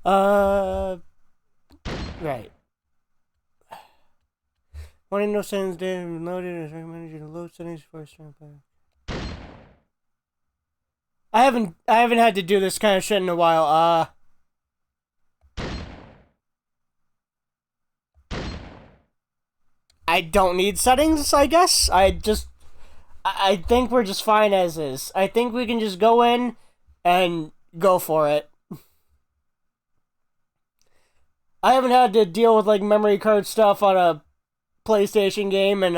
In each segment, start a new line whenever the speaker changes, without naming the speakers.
Uh, right. Wanting no settings data loaded is recommended you to load settings before starting playing. I haven't had to do this kind of shit in a while. I don't need settings, I guess. I think we're just fine as is. I think we can just go in and go for it. I haven't had to deal with like memory card stuff on a PlayStation game and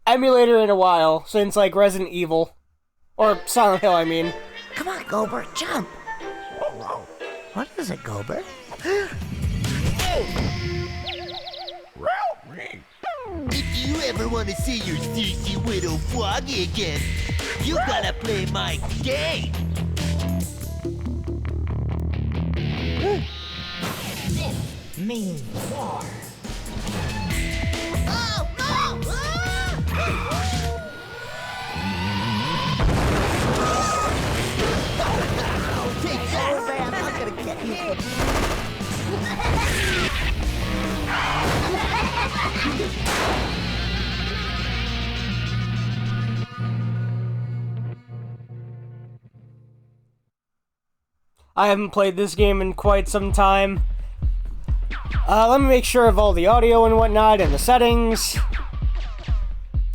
emulator in a while, since like Resident Evil. Or Silent Hill, I mean.
Come on, Gobert, jump! What is it, Gobert?
If you ever want to see your thirsty widow Froggy again, you gotta play my game.
This means war.
Oh, no! Take that!
Man, I'm gonna get you.
I haven't played this game in quite some time. Let me make sure of all the audio and whatnot and the settings.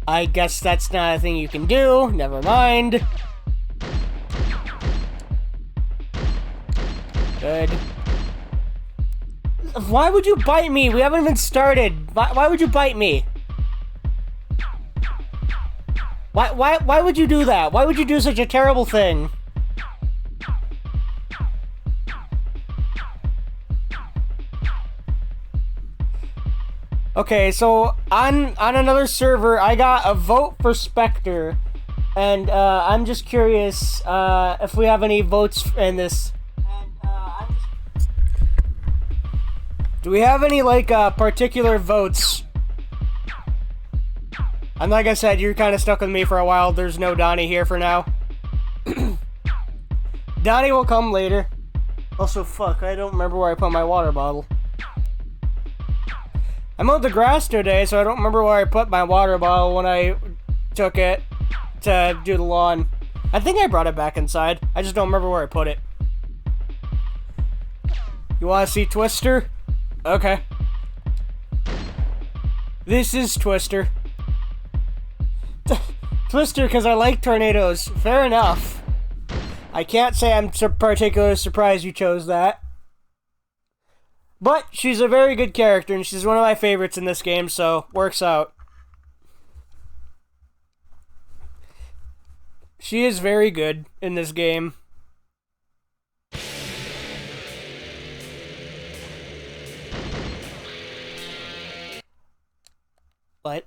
I guess that's not a thing you can do. Never mind. Good. Why would you bite me? We haven't even started. Why would you bite me? Why would you do that? Why would you do such a terrible thing? Okay, so on another server, I got a vote for Spectre, and I'm just curious if we have any votes in this. Do we have any like particular votes? And like I said, you're kind of stuck with me for a while. There's no Donnie here for now. Donnie will come later. Also, fuck, I don't remember where I put my water bottle. I mowed the grass today, so I don't remember where I put my water bottle when I took it to do the lawn. I think I brought it back inside. I just don't remember where I put it. You want to see Twister? Okay. This is Twister. Twister, because I like tornadoes. Fair enough. I can't say I'm particularly surprised you chose that. But she's a very good character, and she's one of my favorites in this game, so works out. She is very good in this game. What?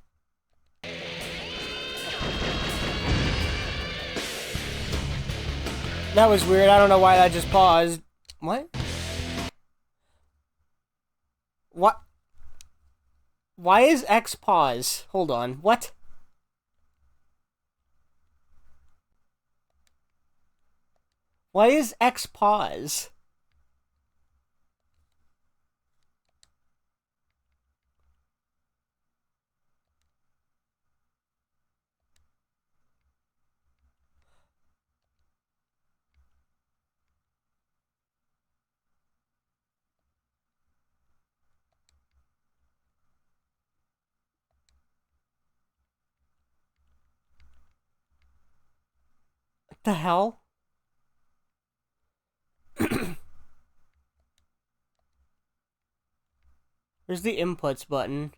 That was weird. I don't know why that just paused. What? What? Why is X pause? Hold on. What? Why is X pause? What the hell? Where's the inputs button?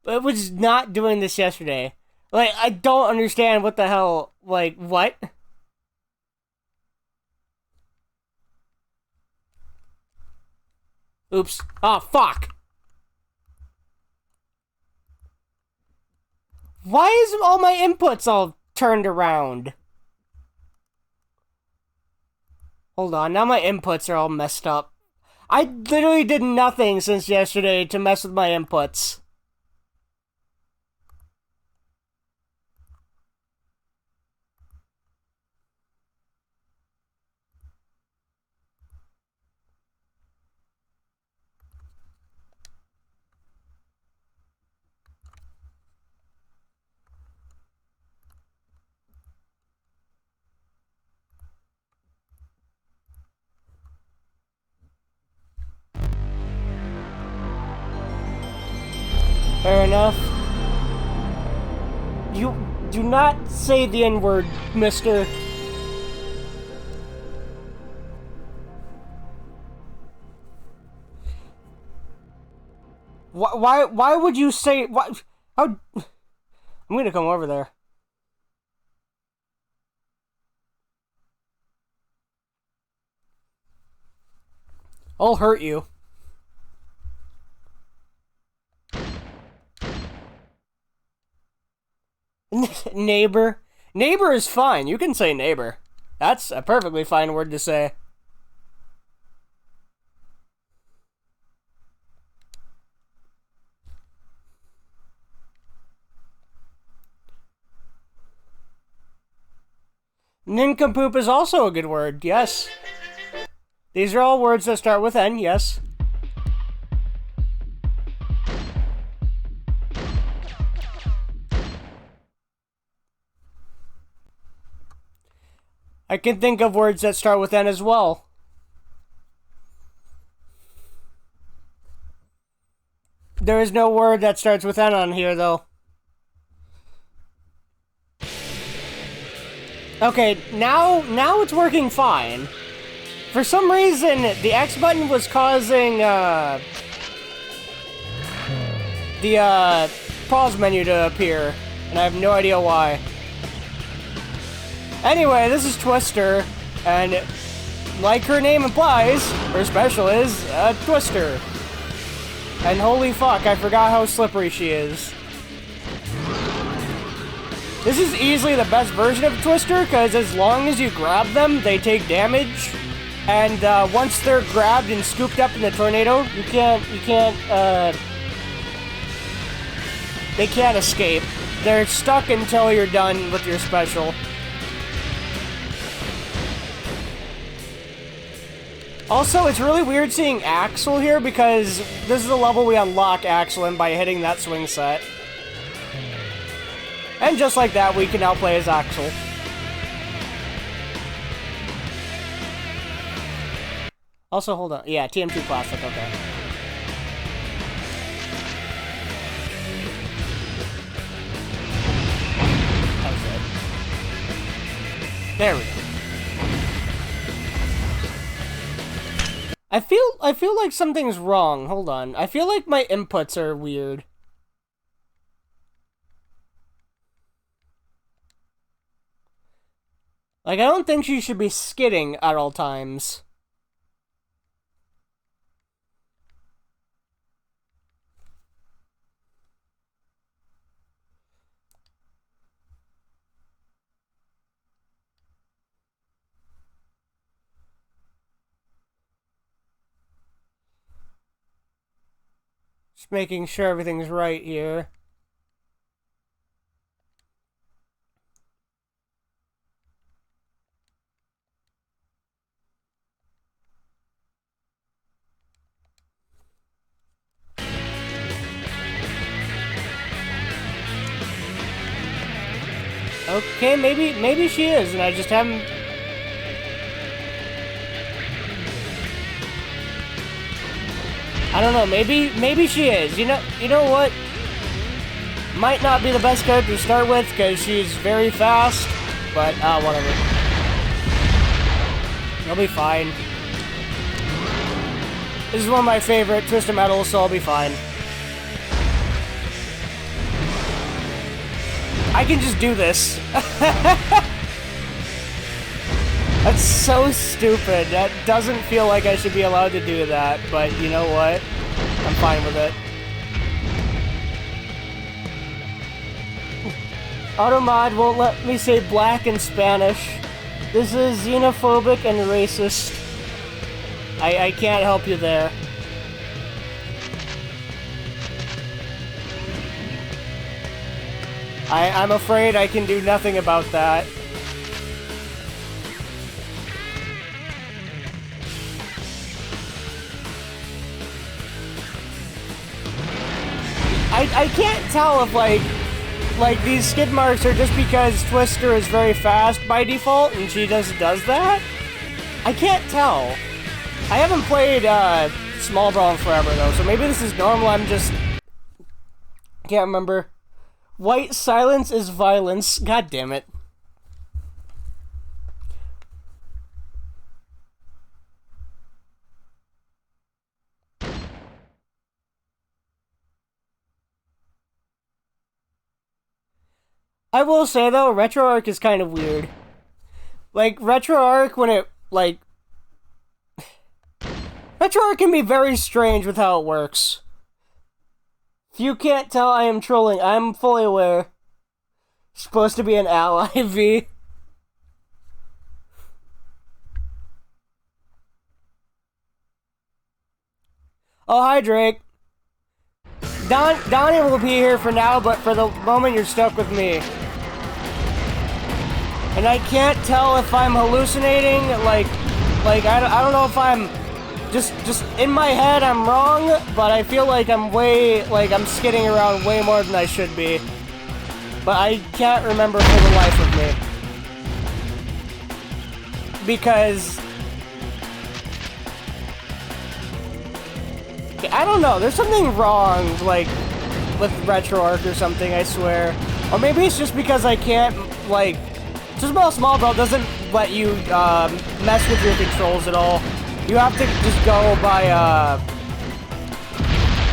It was not doing this yesterday. Like, I don't understand what the hell. Like, what? Oops. Oh, fuck. Why is all my inputs all turned around? Hold on, now my inputs are all messed up. I literally did nothing since yesterday to mess with my inputs. Fair enough. You do not say the N-word, mister. Why would you say... How... I'm gonna come over there. I'll hurt you. Neighbor. Neighbor is fine. You can say neighbor. That's a perfectly fine word to say. Nincompoop is also a good word, yes. These are all words that start with N, yes. I can think of words that start with N as well. There is no word that starts with N on here, though. Okay, now it's working fine. For some reason, the X button was causing, the pause menu to appear, and I have no idea why. Anyway, this is Twister, and like her name implies, her special is a Twister. And holy fuck, I forgot how slippery she is. This is easily the best version of Twister, because as long as you grab them, they take damage. And once they're grabbed and scooped up in the tornado, they can't escape. They're stuck until you're done with your special. Also, it's really weird seeing Axel here because this is the level we unlock Axel in by hitting that swing set. And just like that, we can now play as Axel. Also, hold on. Yeah, TM2 Classic, okay. Okay. There we go. I feel like something's wrong. Hold on. I feel like my inputs are weird. Like, I don't think she should be skidding at all times. Just making sure everything's right here. Okay, maybe she is, and I just haven't... I don't know, maybe she is. You know what? Might not be the best character to start with, because she's very fast, but, whatever. I'll be fine. This is one of my favorite Twisted Metals, so I'll be fine. I can just do this. That's so stupid. That doesn't feel like I should be allowed to do that, but you know what? I'm fine with it. Automod won't let me say black in Spanish. This is xenophobic and racist. I can't help you there. I'm afraid I can do nothing about that. I can't tell if, like these skid marks are just because Twister is very fast by default and she just does that? I can't tell. I haven't played Small Brawl in forever, though, so maybe this is normal. I'm just Can't remember. White silence is violence. God damn it. I will say, though, RetroArch is kind of weird. Like, RetroArch, when it, like... RetroArch can be very strange with how it works. If you can't tell, I am trolling. I'm fully aware. It's supposed to be an ally V. Oh, hi, Drake. Donnie will be here for now, but for the moment you're stuck with me. And I can't tell if I'm hallucinating, like I don't know if I'm just in my head I'm wrong, but I feel like I'm skidding around way more than I should be. But I can't remember for the life of me. Because I don't know, there's something wrong, like, with RetroArch or something, I swear. Or maybe it's just because I can't, like... Just about Smol Brawl doesn't let you, mess with your controls at all. You have to just go by,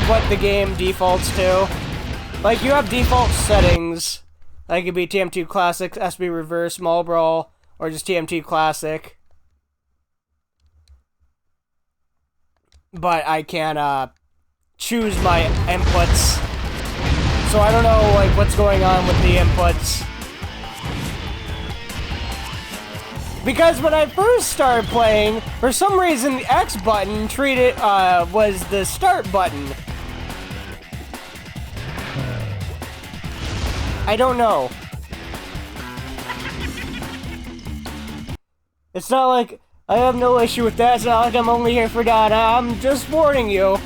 what the game defaults to. Like, you have default settings. Like, it could be TM2 Classic, SB Reverse, Smol Brawl, or just TM2 Classic. But I can't, choose my inputs. So I don't know, like, what's going on with the inputs. Because when I first started playing, for some reason the X button was the start button. I don't know. It's not like... I have no issue with that, it's not like I'm only here for Donna, I'm just warning you.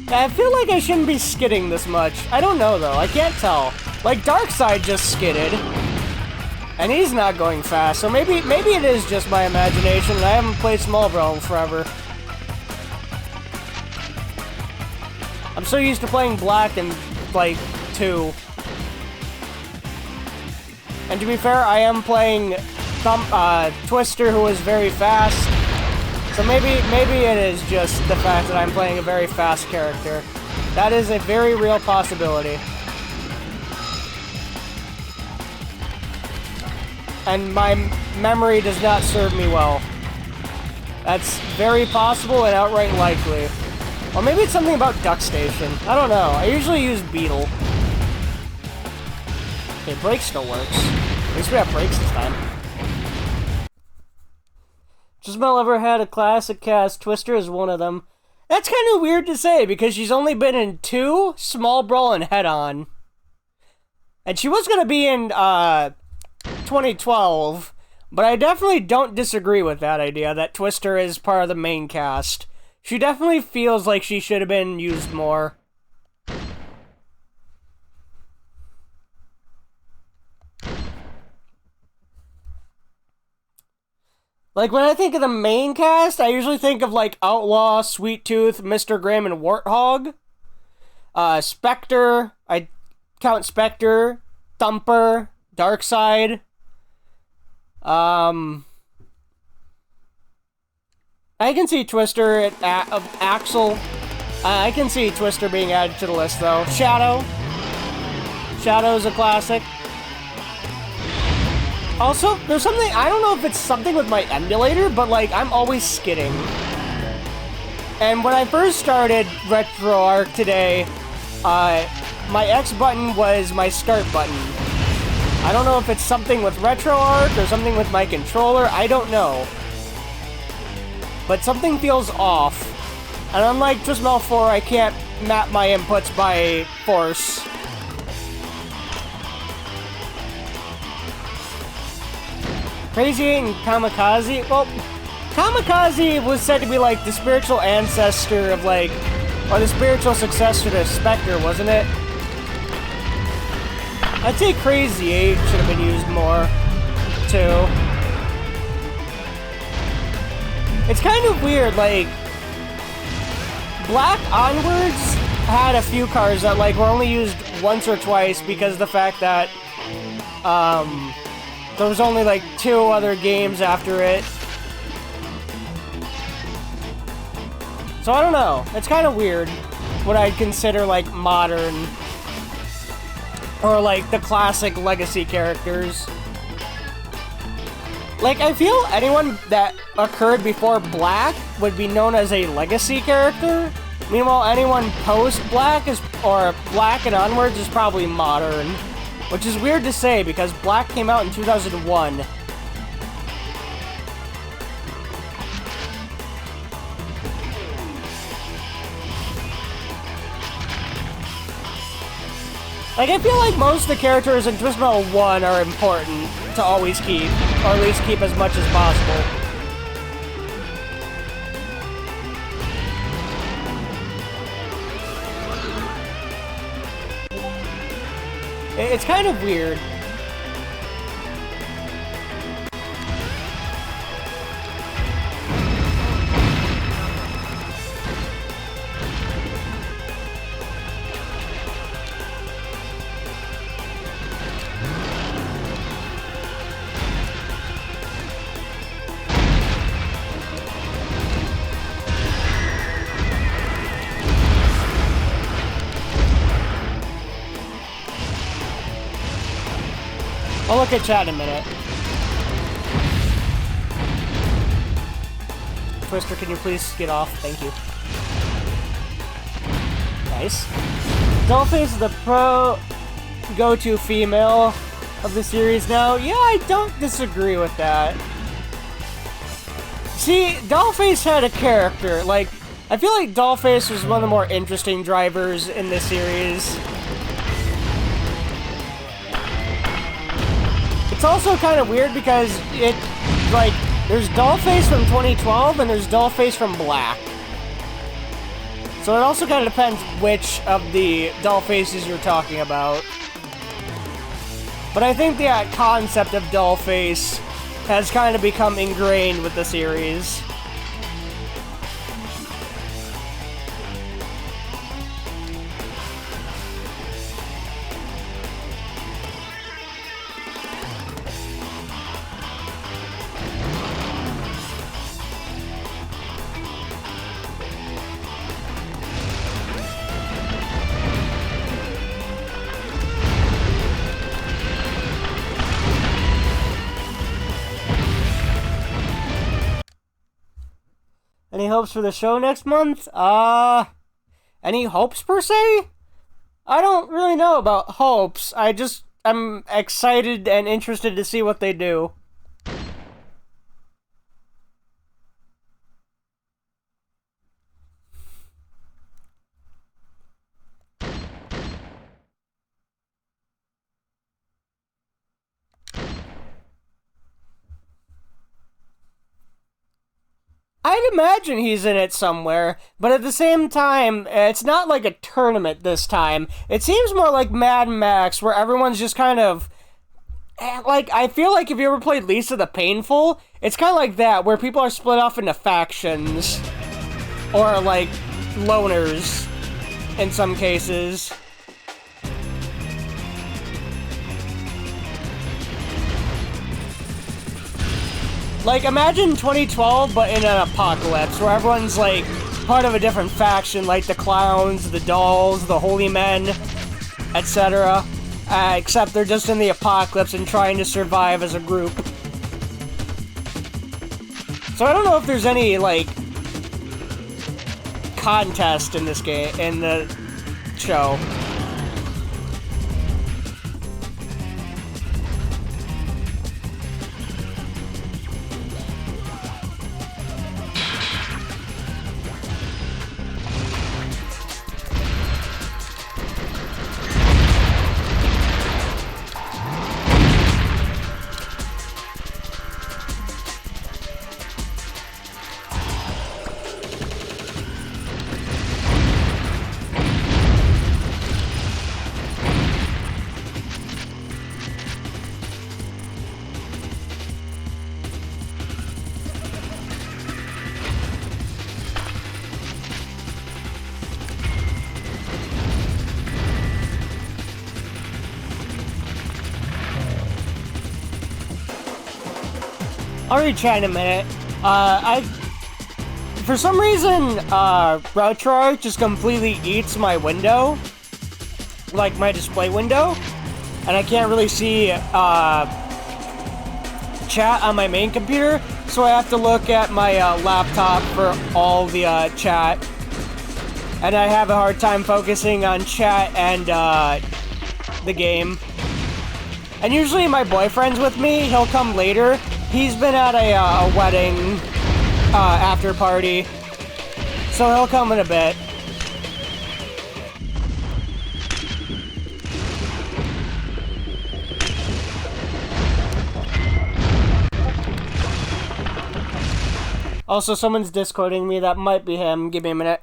I feel like I shouldn't be skidding this much. I don't know though, I can't tell. Like, Darkseid just skidded. And he's not going fast, so maybe it is just my imagination, and I haven't played Smol Brawl in forever. I'm so used to playing Black and, like, 2. And to be fair, I am playing Twister, who is very fast. So maybe it is just the fact that I'm playing a very fast character. That is a very real possibility. And my memory does not serve me well. That's very possible and outright likely. Or maybe it's something about Duck Station. I don't know. I usually use Beetle. Okay, Break still works. At least we have breaks this time. Jismel ever had a classic cast. Twister is one of them. That's kind of weird to say, because she's only been in 2, Smol Brawl and Head-On. And she was gonna be in, 2012, but I definitely don't disagree with that idea, that Twister is part of the main cast. She definitely feels like she should have been used more. Like, when I think of the main cast, I usually think of, like, Outlaw, Sweet Tooth, Mr. Grimm, and Warthog. Spectre, I count Spectre, Thumper, Darkseid. I can see Twister, Axel. I can see Twister being added to the list, though. Shadow. Shadow's a classic. Also, there's something, I don't know if it's something with my emulator, but, like, I'm always skidding. And when I first started RetroArch today, my X button was my start button. I don't know if it's something with RetroArch or something with my controller, I don't know. But something feels off. And unlike Trismel 4, I can't map my inputs by force. Crazy 8 and Kamikaze? Well, Kamikaze was said to be like the spiritual ancestor of, like, or the spiritual successor to Spectre, wasn't it? I'd say Crazy 8 should have been used more, too. It's kind of weird, like, Black onwards had a few cars that like were only used once or twice because of the fact that there was only like 2 other games after it. So I don't know. It's kind of weird what I'd consider like modern or like the classic legacy characters. Like, I feel anyone that occurred before Black would be known as a legacy character. Meanwhile, anyone post-Black or Black and onwards is probably modern. Which is weird to say, because Black came out in 2001. Like, I feel like most of the characters in Twist Metal 1 are important to always keep, or at least keep as much as possible. It's kind of weird. I'll look at chat in a minute. Twister, can you please get off? Thank you. Nice. Dollface is the pro go-to female of the series now. Yeah, I don't disagree with that. See, Dollface had a character. Like, I feel like Dollface was one of the more interesting drivers in this series. It's also kind of weird because it, like, there's Dollface from 2012 and there's Dollface from Black. So it also kind of depends which of the Dollfaces you're talking about. But I think the concept of Dollface has kind of become ingrained with the series. Any hopes for the show next month? Any hopes per se? I don't really know about hopes. I'm excited and interested to see what they do. I'd imagine he's in it somewhere, but at the same time, it's not like a tournament this time. It seems more like Mad Max, where everyone's just kind of... Like, I feel like if you ever played Lisa the Painful, it's kind of like that, where people are split off into factions. Or, like, loners, in some cases. Like, imagine 2012, but in an apocalypse, where everyone's, like, part of a different faction, like the clowns, the dolls, the holy men, etc. Except they're just in the apocalypse and trying to survive as a group. So I don't know if there's any, like, contest in this game, in the show. I'll read chat in a minute. For some reason, RetroArch just completely eats my window. Like, my display window. And I can't really see, chat on my main computer. So I have to look at my, laptop for all the, chat. And I have a hard time focusing on chat and, the game. And usually my boyfriend's with me. He'll come later. He's been at a wedding, after party. So he'll come in a bit. Also, someone's Discording me. That might be him. Give me a minute.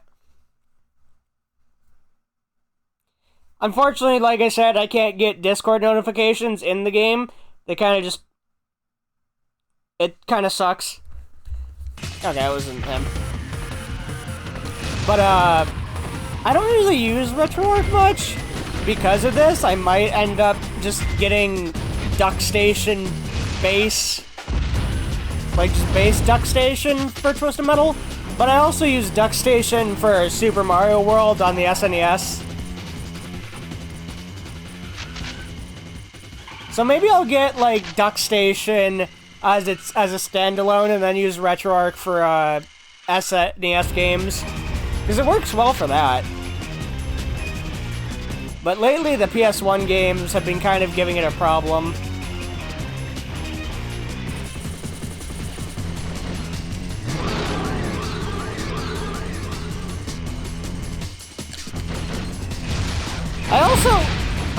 Unfortunately, like I said, I can't get Discord notifications in the game. They kind of just... It kind of sucks. Okay, it wasn't him. But, I don't really use RetroArch much. Because of this, I might end up just getting DuckStation base. Like, just base DuckStation for Twisted Metal. But I also use DuckStation for Super Mario World on the SNES. So maybe I'll get, like, DuckStation as a standalone and then use RetroArch for, SNES games. Because it works well for that. But lately, the PS1 games have been kind of giving it a problem.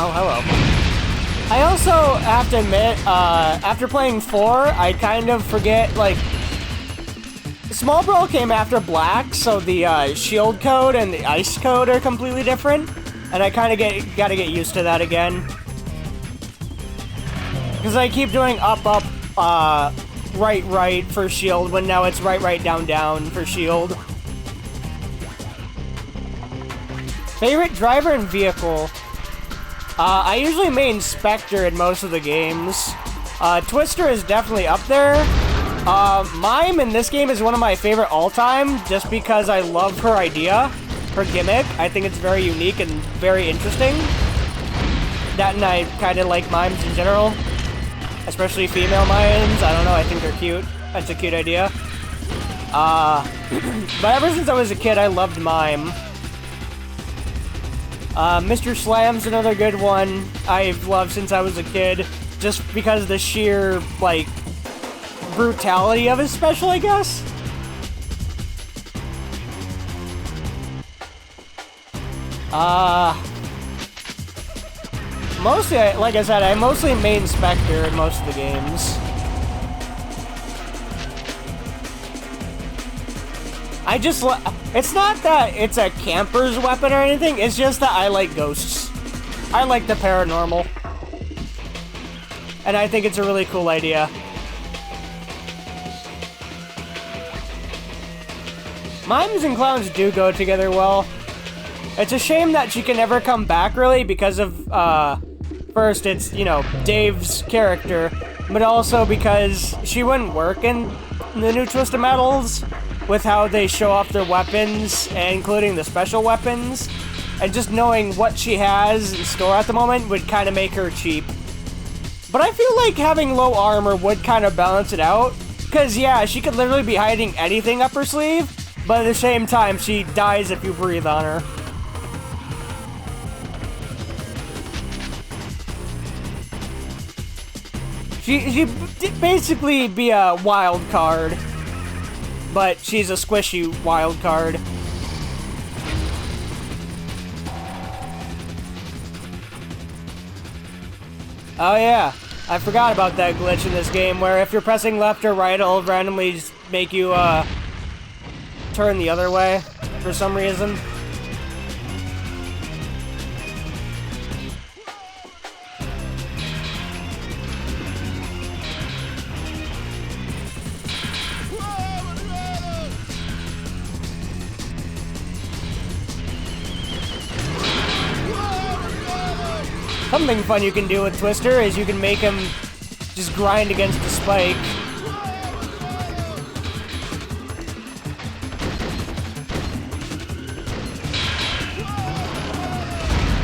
Oh, hello. I also have to admit, after playing 4, I kind of forget, like... Small Brawl came after Black, so the shield code and the ice code are completely different. And I kind of gotta get used to that again. Because I keep doing up, right for shield, when now it's right, down for shield. Favorite driver and vehicle? I usually main Spectre in most of the games. Twister is definitely up there. Mime in this game is one of my favorite all-time, just because I love her idea, her gimmick. I think it's very unique and very interesting. That and I kind of like mimes in general. Especially female mimes. I don't know, I think they're cute. That's a cute idea. But ever since I was a kid, I loved mime. Mr. Slam's another good one I've loved since I was a kid, just because of the sheer, like, brutality of his special, I guess? Mostly, like I said, I mostly main Spectre in most of the games. I just it's not that it's a camper's weapon or anything, it's just that I like ghosts. I like the paranormal. And I think it's a really cool idea. Mimes and clowns do go together well. It's a shame that she can never come back, really, because of, first, it's, you know, Dave's character, but also because she wouldn't work in the new Twisted Metals with how they show off their weapons, including the special weapons, and just knowing what she has in store at the moment would kind of make her cheap. But I feel like having low armor would kind of balance it out, because, yeah, she could literally be hiding anything up her sleeve, but at the same time, she dies if you breathe on her. She'd basically be a wild card, but she's a squishy wild card. Oh yeah, I forgot about that glitch in this game where if you're pressing left or right, it'll randomly just make you turn the other way for some reason. Something fun you can do with Twister is you can make him just grind against the spike.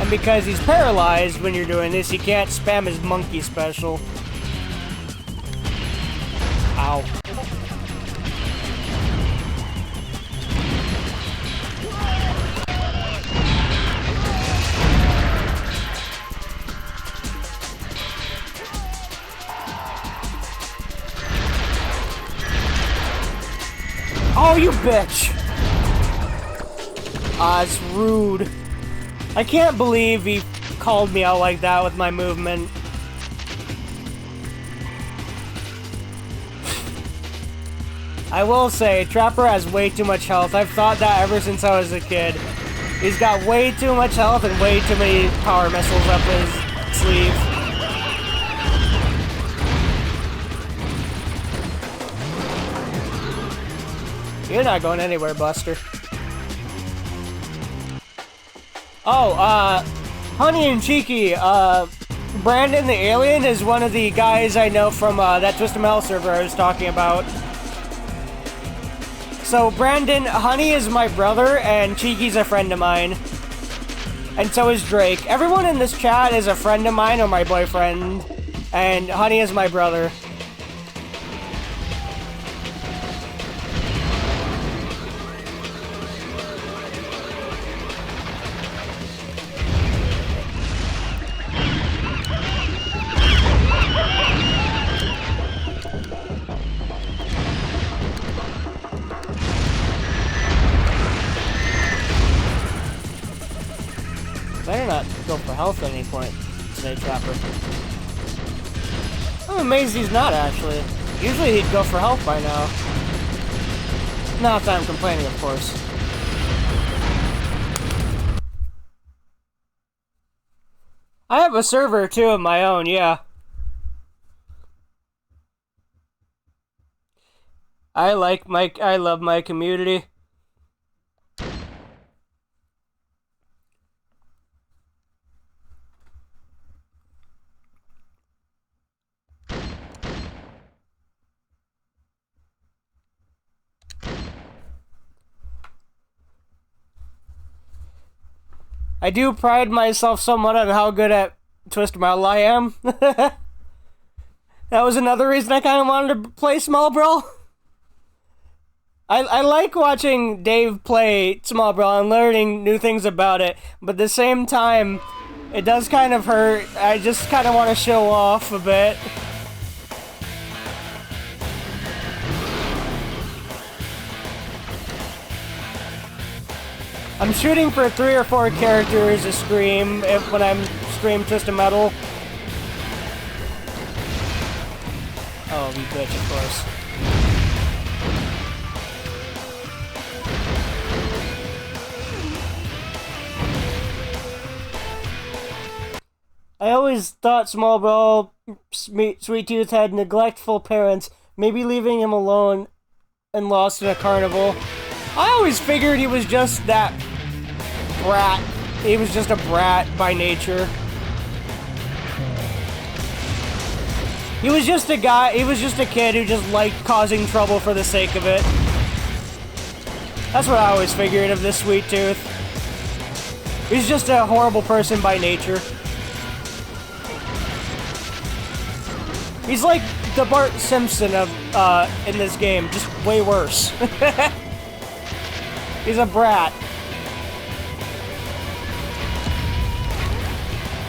And because he's paralyzed when you're doing this, he can't spam his monkey special. Ow. Oh, you bitch! It's rude. I can't believe he called me out like that with my movement. I will say, Trapper has way too much health. I've thought that ever since I was a kid. He's got way too much health and way too many power missiles up his sleeve. You're not going anywhere, Buster. Oh, Honey and Cheeky, Brandon the Alien is one of the guys I know from, that Twisted Metal server I was talking about. So, Brandon, Honey is my brother, and Cheeky's a friend of mine. And so is Drake. Everyone in this chat is a friend of mine or my boyfriend, and Honey is my brother. Better not go for health at any point today, Trapper. I'm amazed he's not, actually. Usually he'd go for health by now. Not that I'm complaining, of course. I have a server, too, of my own, yeah. I love my community. I do pride myself somewhat on how good at Twisted Metal I am. That was another reason I kind of wanted to play Small Brawl. I like watching Dave play Small Brawl and learning new things about it, but at the same time, it does kind of hurt. I just kind of want to show off a bit. I'm shooting for 3 or 4 characters a stream when I'm stream Twisted Metal. Oh, you bitch, of course. I always thought Small Brawl Sweet Tooth had neglectful parents, maybe leaving him alone and lost in a carnival. I always figured he was just that brat. He was just a brat by nature. He was just a guy, he was just a kid who just liked causing trouble for the sake of it. That's what I always figured of this Sweet Tooth. He's just a horrible person by nature. He's like the Bart Simpson of, in this game, just way worse. He's a brat.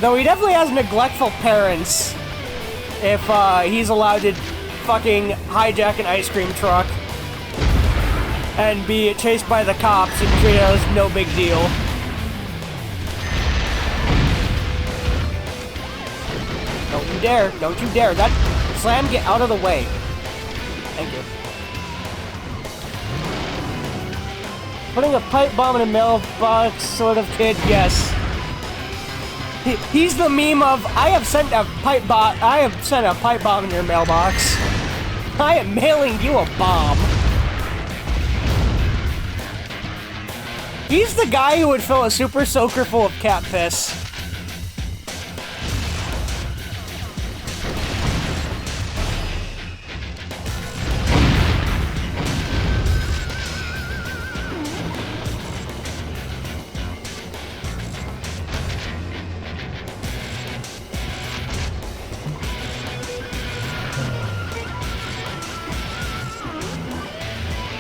Though he definitely has neglectful parents. If, he's allowed to fucking hijack an ice cream truck and be chased by the cops and treated as no big deal. Don't you dare. Don't you dare. That Slam, get out of the way. Thank you. Putting a pipe bomb in a mailbox sort of kid, yes. He's the meme of, I have sent a pipe bomb in your mailbox. I am mailing you a bomb. He's the guy who would fill a super soaker full of cat piss.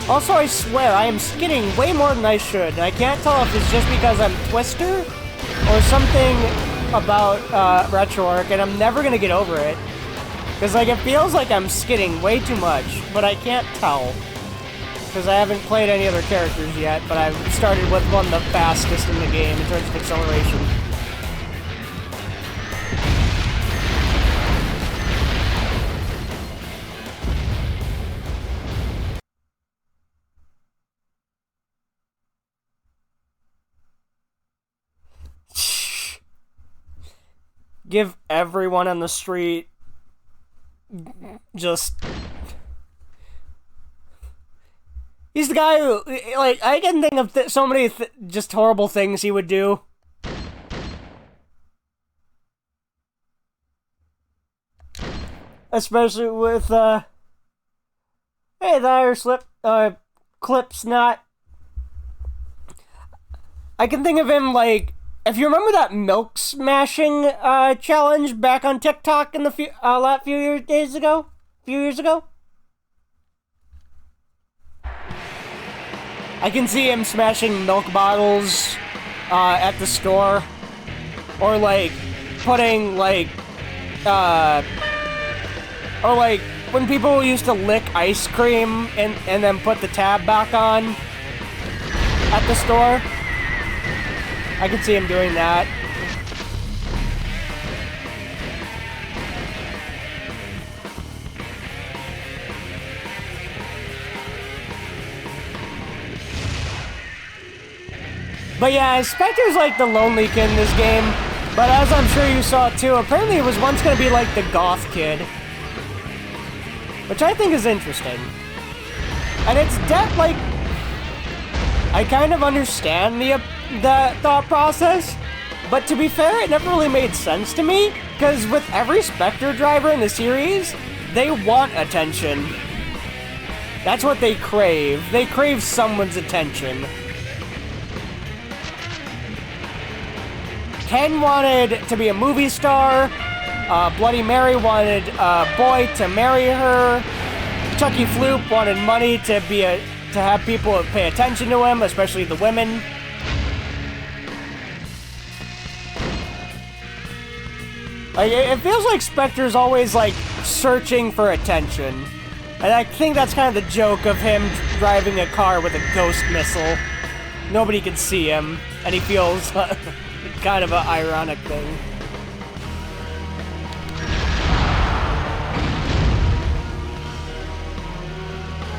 Also, I swear, I am skidding way more than I should, and I can't tell if it's just because I'm Twister or something about RetroArch, and I'm never gonna get over it. Because, like, it feels like I'm skidding way too much, but I can't tell. Because I haven't played any other characters yet, but I've started with one of the fastest in the game in terms of acceleration. Give everyone on the street just... He's the guy who, like, I can think of so many just horrible things he would do. Especially with, hey, the iron slip, clip's not... I can think of him, like, if you remember that milk smashing, challenge back on TikTok in the few years ago? I can see him smashing milk bottles, at the store. Or, like, putting, like, or, like, when people used to lick ice cream and then put the tab back on at the store. I could see him doing that. But yeah, Spectre's like the lonely kid in this game. But as I'm sure you saw too, apparently it was once gonna be like the goth kid. Which I think is interesting. And it's like... I kind of understand the thought process, but to be fair, it never really made sense to me, because with every Spectre driver in the series, they want attention. That's what they crave. They crave someone's attention. Ken wanted to be a movie star, Bloody Mary wanted a boy to marry her, Chucky Floop wanted money to have people pay attention to him, especially the women. Like, it feels like Spectre's always, like, searching for attention. And I think that's kind of the joke of him driving a car with a ghost missile. Nobody can see him, and he feels kind of an ironic thing.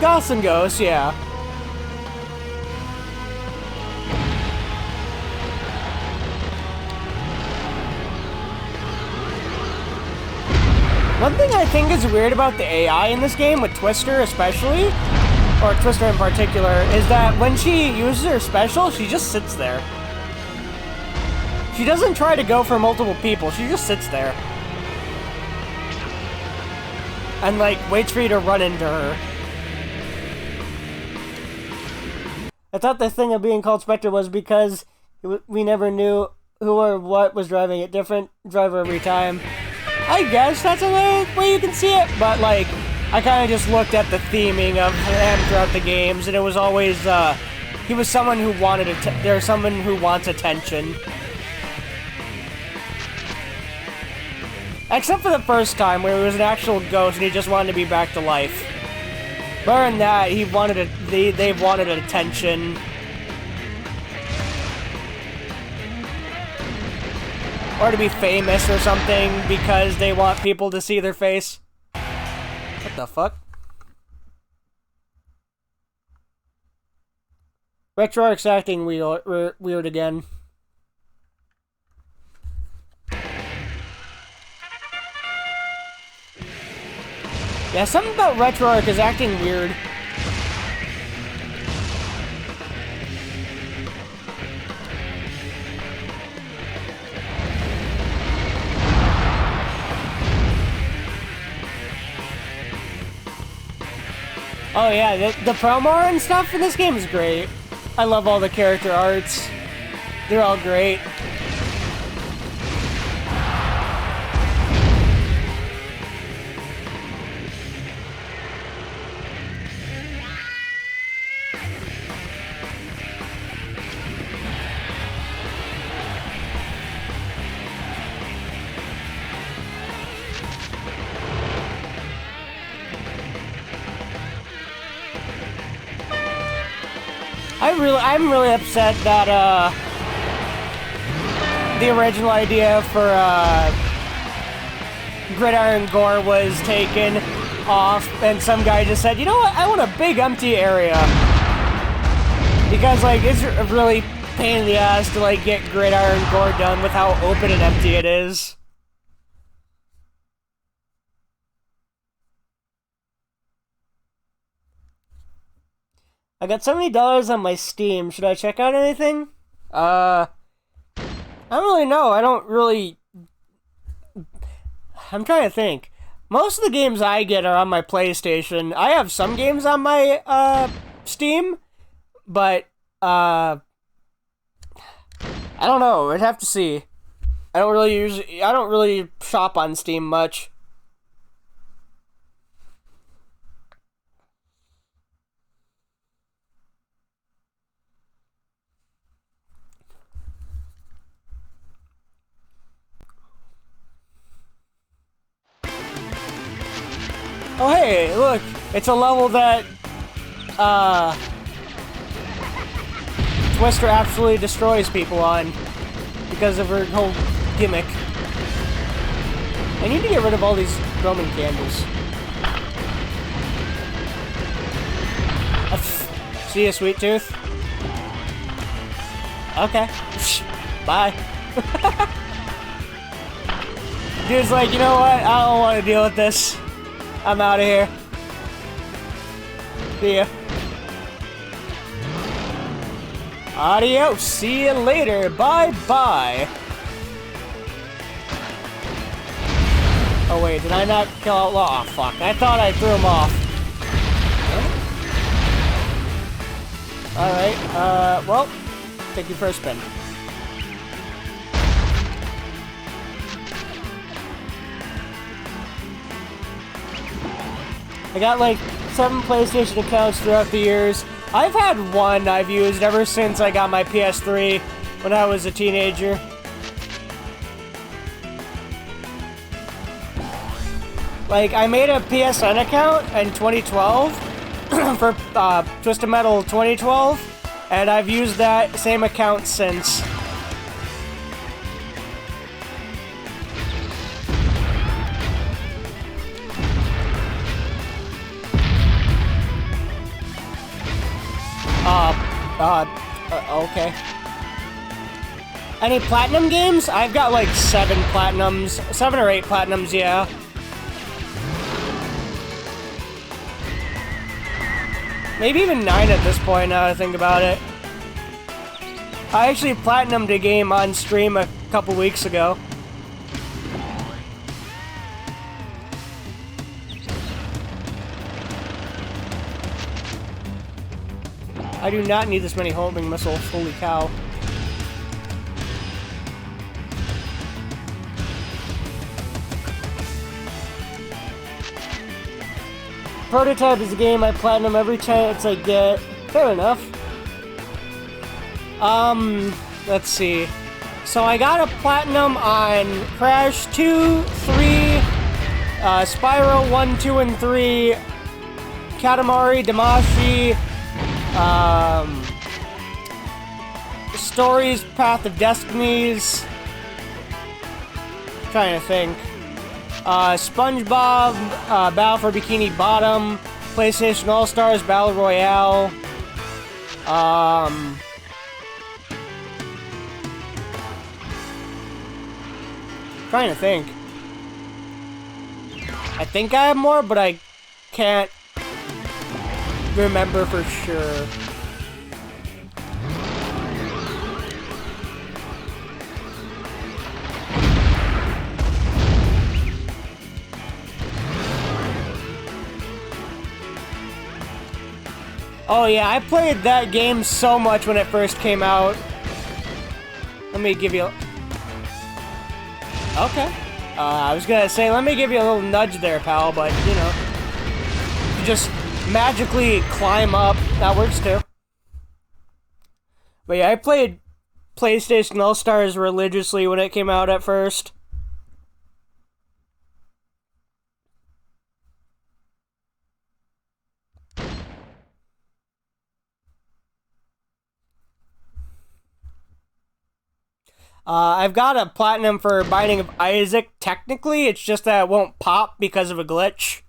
Goths and ghosts, yeah. One thing I think is weird about the AI in this game, with Twister especially, or Twister in particular, is that when she uses her special, she just sits there. She doesn't try to go for multiple people, she just sits there. And, like, waits for you to run into her. I thought the thing of being called Spectre was because we never knew who or what was driving a different driver every time. I guess that's another way you can see it, but, like, I kind of just looked at the theming of him throughout the games, and it was always, he was someone who wanted there's someone who wants attention. Except for the first time, where he was an actual ghost and he just wanted to be back to life. But other than that, they wanted attention. Or to be famous or something, because they want people to see their face. What the fuck? RetroArch's acting weird again. Yeah, something about RetroArch is acting weird. Oh yeah, the promo art and stuff in this game is great. I love all the character arts. They're all great. I'm really upset that the original idea for Gridiron Gore was taken off, and some guy just said, you know what, I want a big empty area. Because, like, it's a really pain in the ass to, like, get Gridiron Gore done with how open and empty it is. I got $70 on my Steam. Should I check out anything? I don't really know. I'm trying to think. Most of the games I get are on my PlayStation. I have some games on my, Steam, but, I don't know. I'd have to see. I don't really shop on Steam much. Oh hey, look, it's a level that, Twister absolutely destroys people on because of her whole gimmick. I need to get rid of all these Roman candles. See ya, Sweet Tooth. Okay. Bye. Dude's like, you know what? I don't want to deal with this. I'm out of here. See ya. Adios. See you later. Bye-bye. Oh, wait. Did I not kill Outlaw? Oh, fuck. I thought I threw him off. Alright. Well, take your first spin. I got like 7 PlayStation accounts throughout the years. I've had one I've used ever since I got my PS3 when I was a teenager. Like, I made a PSN account in 2012 for Twisted Metal 2012, and I've used that same account since. Okay. Any platinum games? I've got like 7 platinums. 7 or 8 platinums, yeah. Maybe even 9 at this point, now that I think about it. I actually platinumed a game on stream a couple weeks ago. I do not need this many homing missiles, holy cow. Prototype is a game I platinum every chance I get. Fair enough. Let's see. So I got a platinum on Crash 2, 3, Spyro 1, 2, and 3, Katamari Damacy, Stories, Path of Destinies. Trying to think. SpongeBob, Battle for Bikini Bottom, PlayStation All-Stars Battle Royale. Trying to think. I think I have more, but I can't remember for sure. Oh yeah, I played that game so much when it first came out. Let me give you... Okay. I was gonna say, let me give you a little nudge there, pal, but, you know. You just magically climb up. That works too. But yeah, I played PlayStation All-Stars religiously when it came out at first. I've got a platinum for Binding of Isaac. Technically, it's just that it won't pop because of a glitch.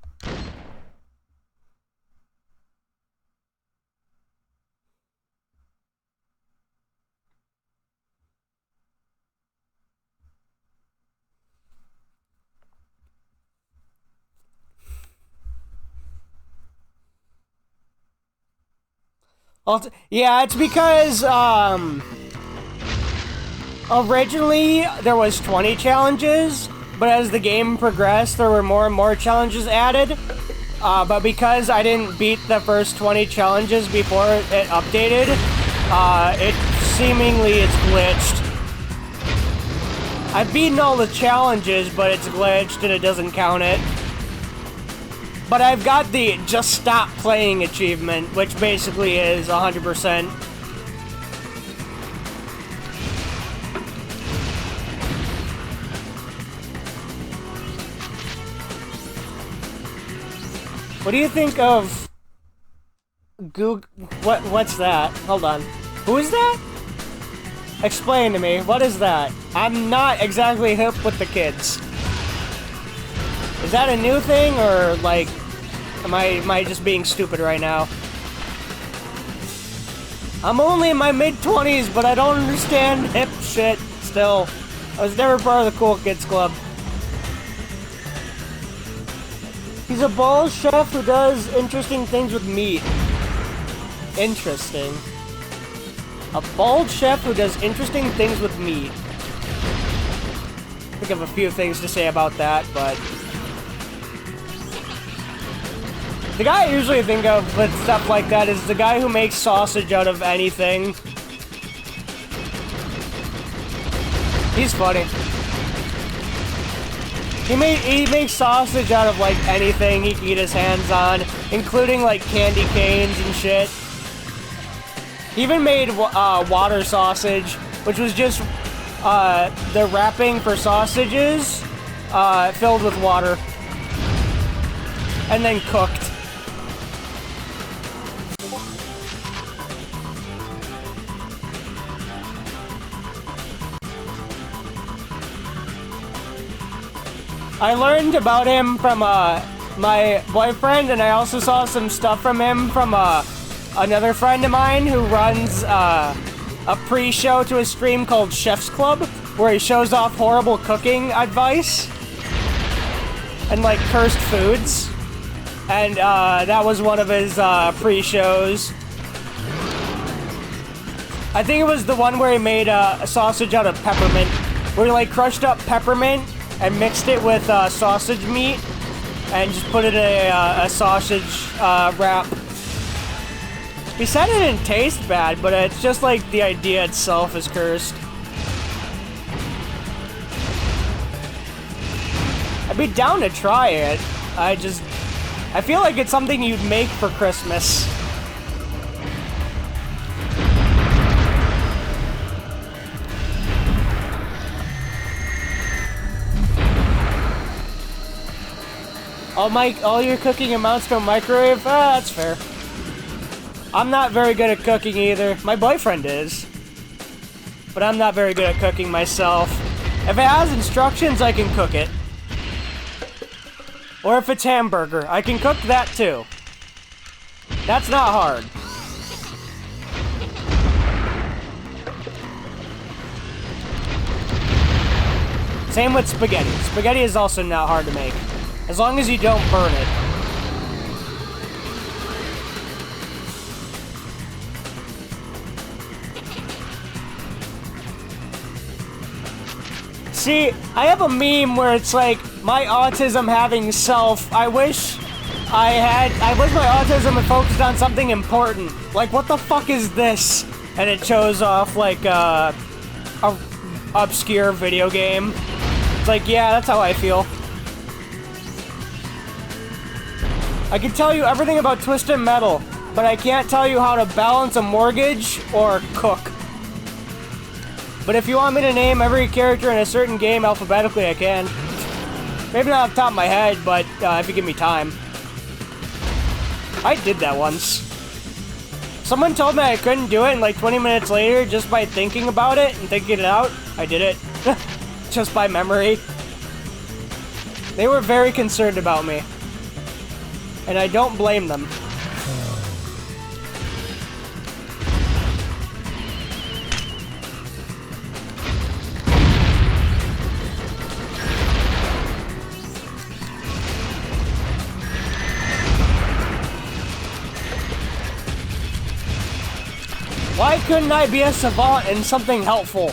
Yeah, it's because, originally, there was 20 challenges, but as the game progressed, there were more and more challenges added. But because I didn't beat the first 20 challenges before it updated, it's glitched. I've beaten all the challenges, but it's glitched and it doesn't count it. But I've got the Just Stop Playing achievement, which basically is 100%. What do you think of Goog? What's that? Hold on. Who is that? Explain to me. What is that? I'm not exactly hip with the kids. Is that a new thing, or like, am I just being stupid right now? I'm only in my mid-20s, but I don't understand hip shit still. I was never part of the cool kids club. He's a bald chef who does interesting things with meat. Interesting. A bald chef who does interesting things with meat. I think I have a few things to say about that, but... The guy I usually think of with stuff like that is the guy who makes sausage out of anything. He's funny. He makes sausage out of, like, anything he can get his hands on, including, like, candy canes and shit. He even made water sausage, which was just the wrapping for sausages filled with water. And then cooked. I learned about him from my boyfriend, and I also saw some stuff from him from another friend of mine who runs a pre-show to a stream called Chef's Club, where he shows off horrible cooking advice and like cursed foods. And that was one of his pre-shows. I think it was the one where he made a sausage out of peppermint, where he like crushed up peppermint and mixed it with sausage meat, and just put it in a sausage wrap. He said it didn't taste bad, but it's just like the idea itself is cursed. I'd be down to try it. I feel like it's something you'd make for Christmas. All your cooking amounts to a microwave? That's fair. I'm not very good at cooking either. My boyfriend is. But I'm not very good at cooking myself. If it has instructions, I can cook it. Or if it's hamburger, I can cook that too. That's not hard. Same with spaghetti. Spaghetti is also not hard to make. As long as you don't burn it. See, I have a meme where it's like, my autism having self, I wish my autism had focused on something important. Like, what the fuck is this? And it shows off like a obscure video game. It's like, yeah, that's how I feel. I can tell you everything about Twisted Metal, but I can't tell you how to balance a mortgage or cook. But if you want me to name every character in a certain game alphabetically, I can. Maybe not off the top of my head, but if you give me time. I did that once. Someone told me I couldn't do it, and like 20 minutes later, just by thinking about it and thinking it out, I did it. Just by memory. They were very concerned about me. And I don't blame them. Why couldn't I be a savant in something helpful?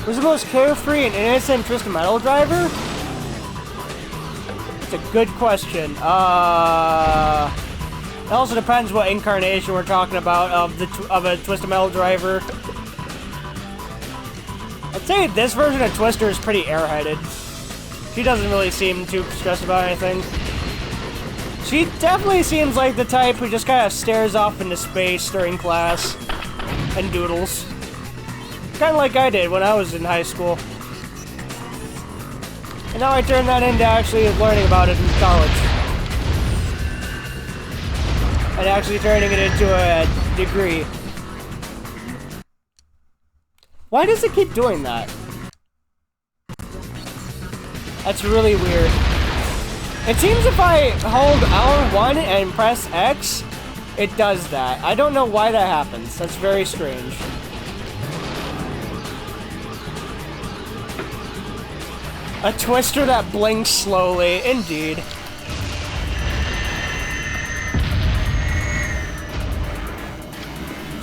Was the most carefree and innocent Twisted Metal driver? It's a good question. It also depends what incarnation we're talking about of a Twisted Metal driver. I'd say this version of Twister is pretty airheaded. She doesn't really seem too stressed about anything. She definitely seems like the type who just kind of stares off into space during class and doodles. Kind of like I did when I was in high school. And now I turned that into actually learning about it in college. And actually turning it into a degree. Why does it keep doing that? That's really weird. It seems if I hold L1 and press X, it does that. I don't know why that happens. That's very strange. A Twister that blinks slowly, indeed.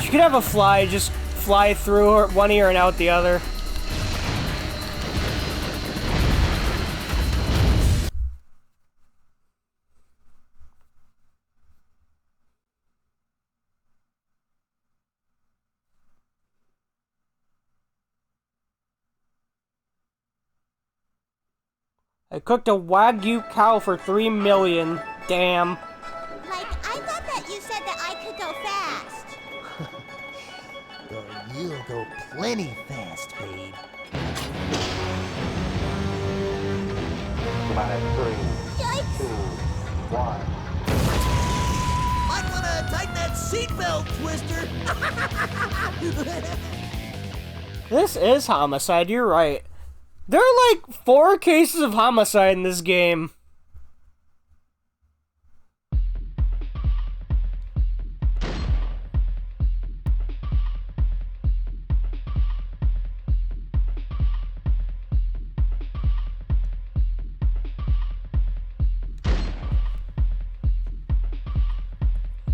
You could have a fly just fly through one ear and out the other. I cooked a Wagyu cow for $3 million. Damn.
Like, I thought that you said that I could go fast.
You'll go plenty fast, babe.
5, 3,
Yikes!
2, 1.
Might wanna tighten that seatbelt, Twister.
This is homicide, you're right. There are like 4 cases of homicide in this game.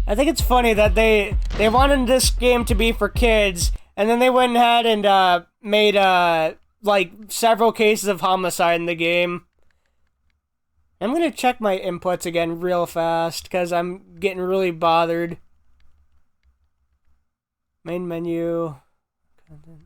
I think it's funny that they wanted this game to be for kids, and then they went ahead and made like several cases of homicide in the game. I'm gonna check my inputs again real fast because I'm getting really bothered. Main menu. Content.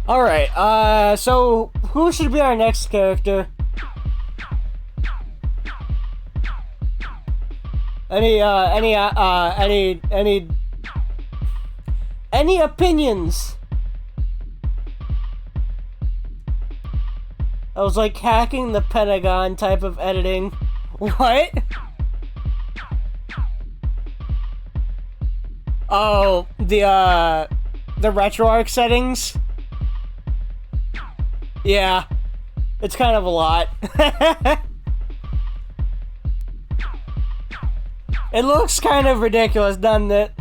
Alright, so who should be our next character? Any opinions? I was like hacking the Pentagon type of editing. What? Oh, the RetroArch settings? Yeah. It's kind of a lot. It looks kind of ridiculous, doesn't it?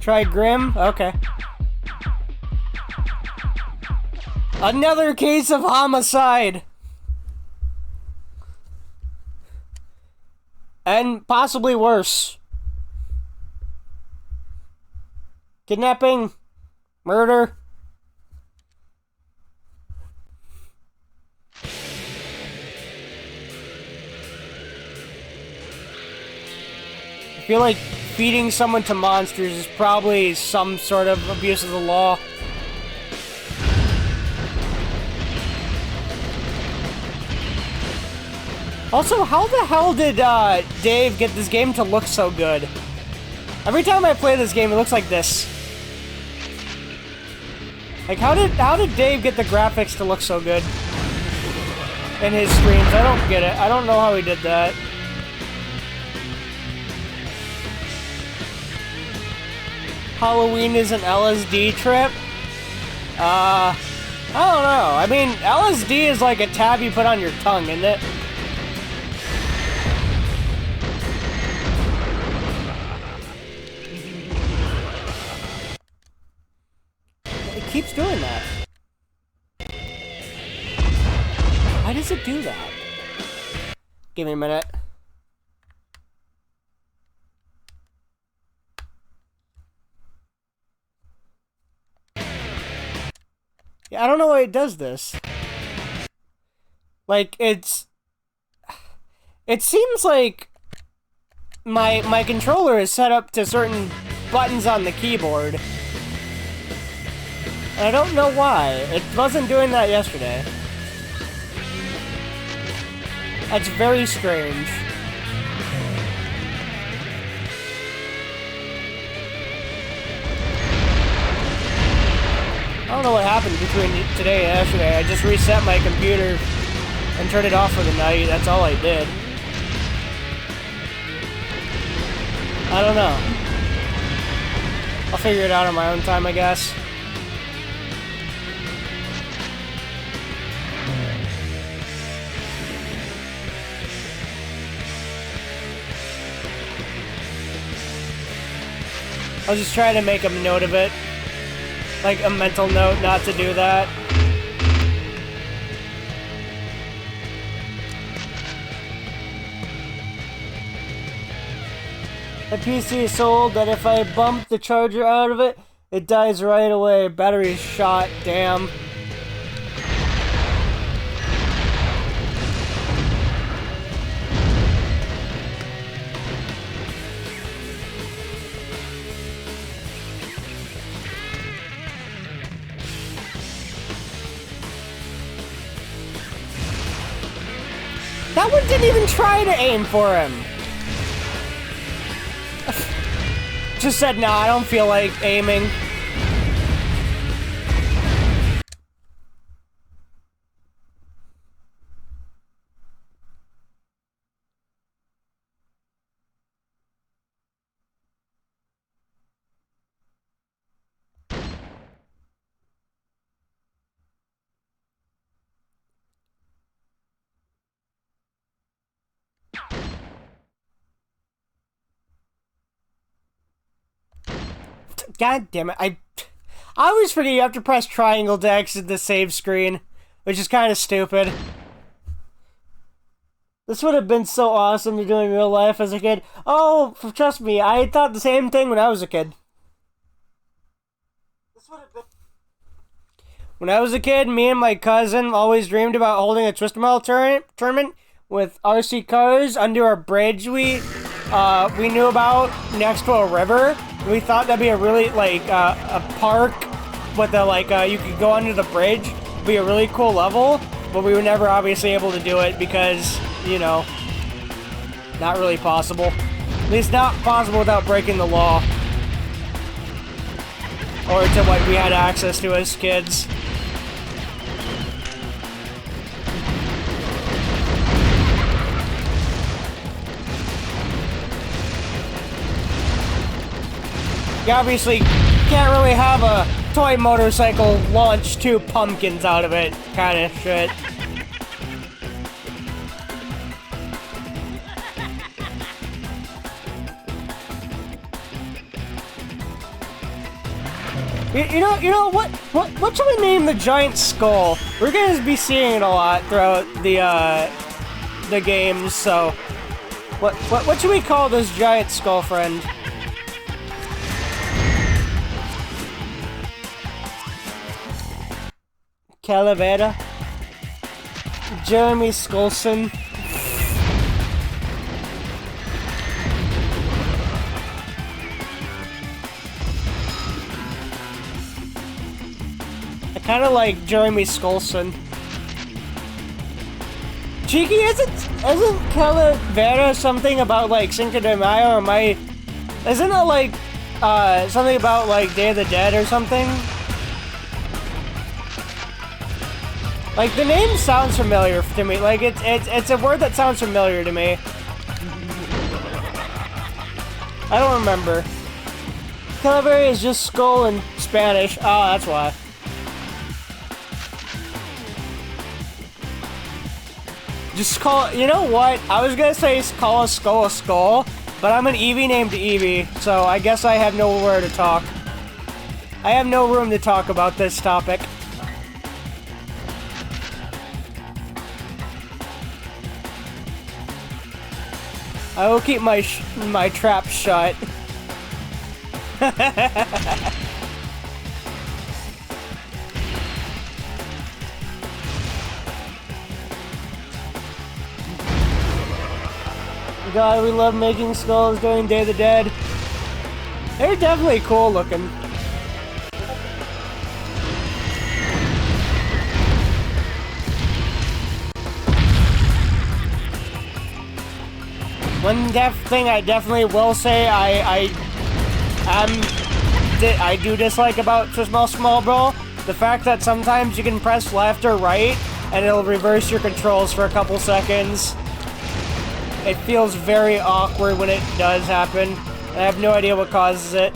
Try Grim? Okay. Another case of homicide! And possibly worse. Kidnapping. Murder. I feel like feeding someone to monsters is probably some sort of abuse of the law. Also, how the hell did Dave get this game to look so good? Every time I play this game, it looks like this. Like, how did Dave get the graphics to look so good in his streams? I don't get it. I don't know how he did that. Halloween is an LSD trip? I don't know. I mean, LSD is like a tab you put on your tongue, isn't it? It keeps doing that. Why does it do that? Give me a minute. Yeah, I don't know why it does this. Like, it seems like my controller is set up to certain buttons on the keyboard. And I don't know why. It wasn't doing that yesterday. That's very strange. I don't know what happened between today and yesterday. I just reset my computer and turned it off for the night. That's all I did. I don't know. I'll figure it out on my own time, I guess. I'll just try to make a note of it. Like a mental note not to do that. The PC is so old that if I bump the charger out of it, it dies right away. Battery is shot, damn. That one didn't even try to aim for him. Just said, nah, I don't feel like aiming. God damn it, I always forget you have to press triangle to exit the save screen, which is kind of stupid. This would have been so awesome to do in real life as a kid. Oh, trust me, I thought the same thing when I was a kid. When I was a kid, me and my cousin always dreamed about holding a Twister Mile tournament with RC cars under a bridge we knew about next to a river. We thought that'd be a really, like, a park with a, like, you could go under the bridge. It'd be a really cool level, but we were never obviously able to do it because, you know, not really possible. At least not possible without breaking the law. Or to what we had access to as kids. You obviously can't really have a toy motorcycle launch 2 pumpkins out of it, kind of shit. You know what should we name the giant skull? We're gonna be seeing it a lot throughout the games, so what should we call this giant skull friend? Calavera? Jeremy Skolson? I kinda like Jeremy Skolson. Cheeky, isn't Calavera something about like Cinco de Mayo, or isn't it like something about like Day of the Dead or something? Like, the name sounds familiar to me. Like, it's a word that sounds familiar to me. I don't remember. Calavera is just skull in Spanish. Oh, that's why. Just call... You know what? I was gonna say call a skull, but I'm an Eevee named Eevee, so I guess I have nowhere to talk. I have no room to talk about this topic. I will keep my trap shut. God, we love making skulls during Day of the Dead. They're definitely cool looking. One thing I definitely will say I do dislike about Smol Brawl, the fact that sometimes you can press left or right and it'll reverse your controls for a couple seconds. It feels very awkward when it does happen. I have no idea what causes it.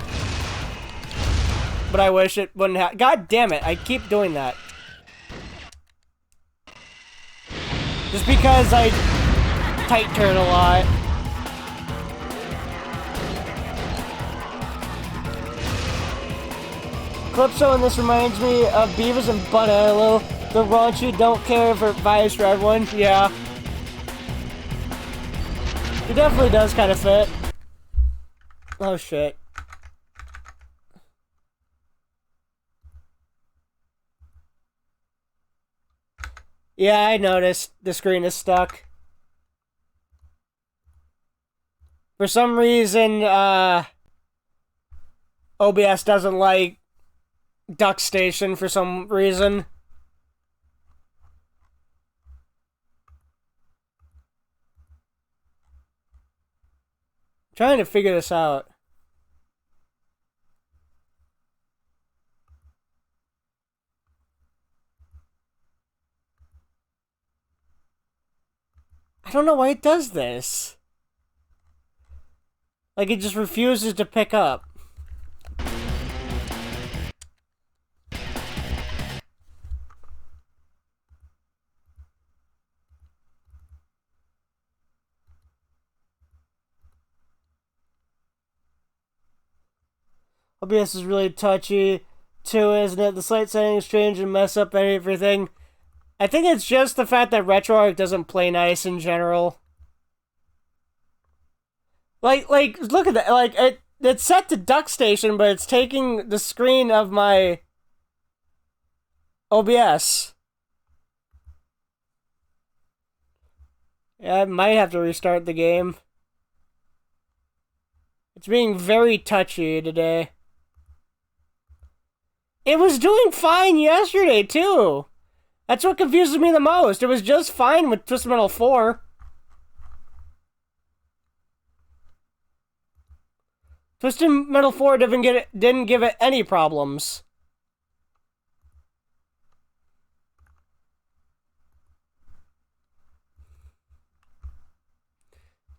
But I wish it wouldn't happen. God damn it, I keep doing that. Just because I tight turn a lot. Calypso, and this reminds me of Beavis and Butthead. The raunchy, don't care for vibes for everyone. Yeah. It definitely does kind of fit. Oh shit. Yeah, I noticed the screen is stuck. For some reason, OBS doesn't like Duck Station for some reason. Trying to figure this out. I don't know why it does this. Like, it just refuses to pick up. OBS is really touchy, too, isn't it? The slight settings change and mess up everything. I think it's just the fact that RetroArch doesn't play nice in general. Like, look at that. Like, it's set to Duck Station, but it's taking the screen of my OBS. Yeah, I might have to restart the game. It's being very touchy today. It was doing fine yesterday, too. That's what confuses me the most. It was just fine with Twisted Metal 4. Twisted Metal 4 didn't give it any problems.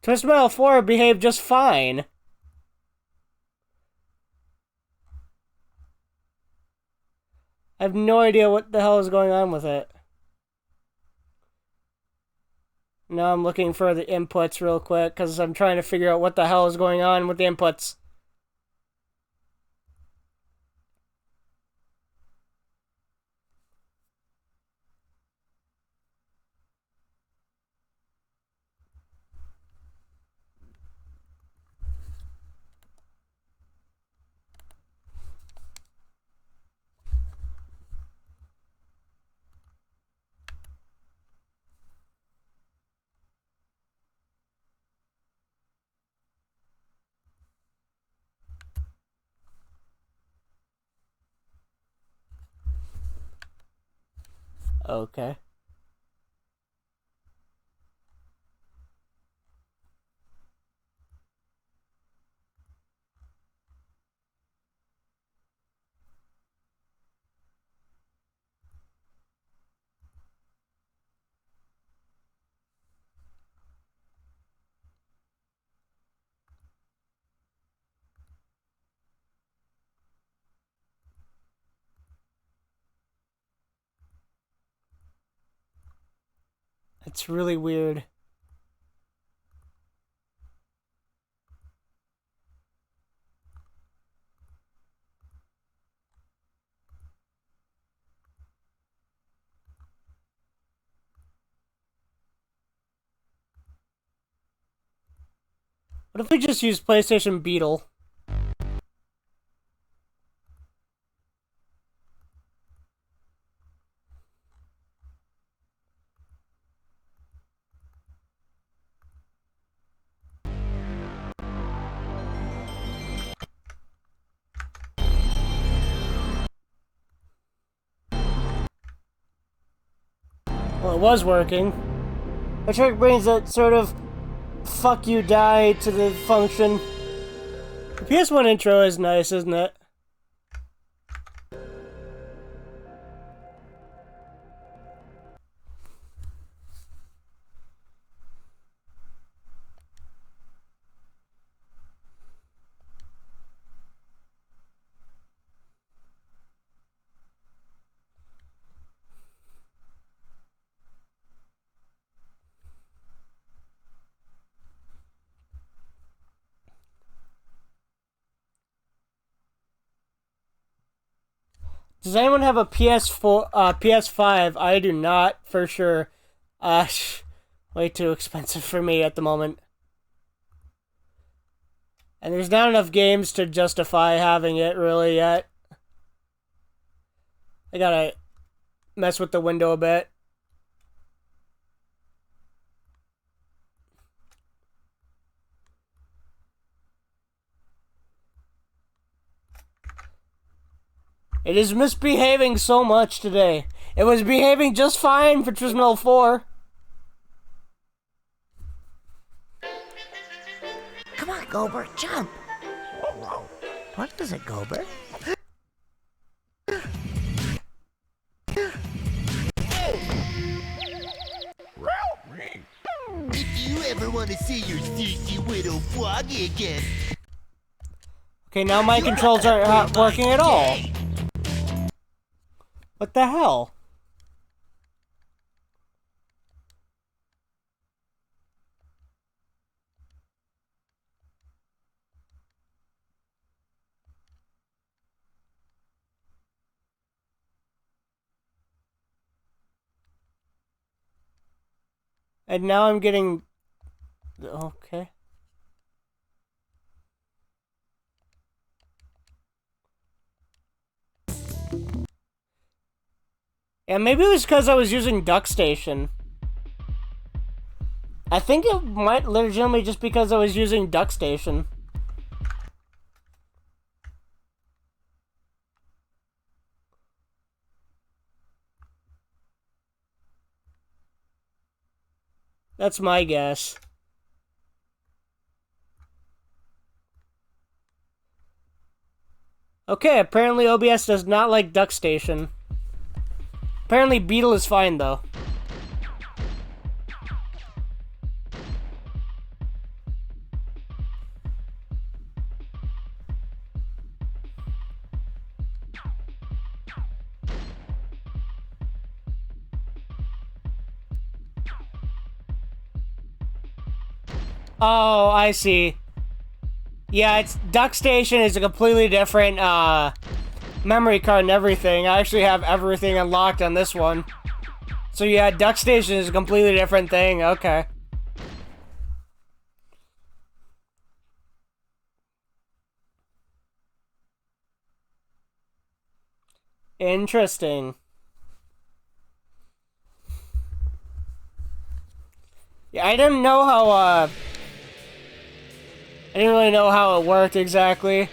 Twisted Metal 4 behaved just fine. I have no idea what the hell is going on with it. Now I'm looking for the inputs real quick because I'm trying to figure out what the hell is going on with the inputs. Okay. It's really weird. What if we just use PlayStation Beetle? Well, it was working. A trick brings that sort of fuck you die to the function. The PS1 intro is nice, isn't it? Does anyone have a PS4, PS5? I do not, for sure. Way too expensive for me at the moment. And there's not enough games to justify having it, really, yet. I gotta mess with the window a bit. It is misbehaving so much today. It was behaving just fine for Trismel 4.
Come on, Gobert, jump. What is it, Gobert?
If you ever want to see your thirsty widow Froggy again,
Okay, now my controls aren't working at all. What the hell? And now I'm getting... Okay. Yeah, maybe it was because I was using DuckStation. I think it might legitimately just because I was using DuckStation. That's my guess. Okay, apparently OBS does not like DuckStation. Apparently Beetle is fine, though. Oh, I see. Yeah, it's Duck Station is a completely different memory card and everything. I actually have everything unlocked on this one. So yeah, Duck Station is a completely different thing. Okay. Interesting. Yeah, I didn't know how, I didn't really know how it worked exactly.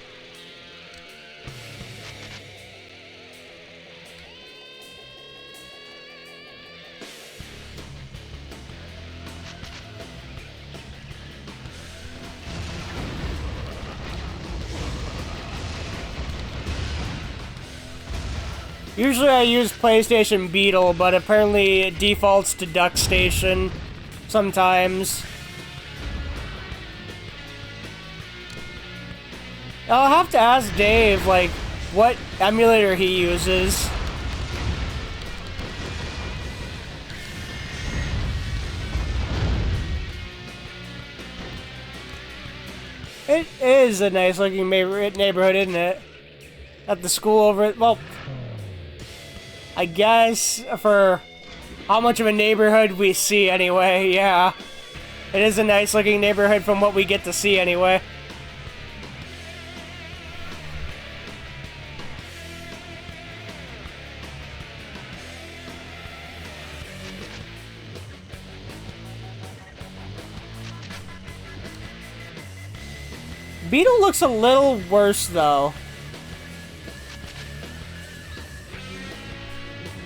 Usually I use PlayStation Beetle, but apparently it defaults to Duck Station sometimes. I'll have to ask Dave, like, what emulator he uses. It is a nice looking neighborhood, isn't it? At the school over it. Well, I guess for how much of a neighborhood we see anyway, yeah. It is a nice looking neighborhood from what we get to see anyway. Beetle looks a little worse though.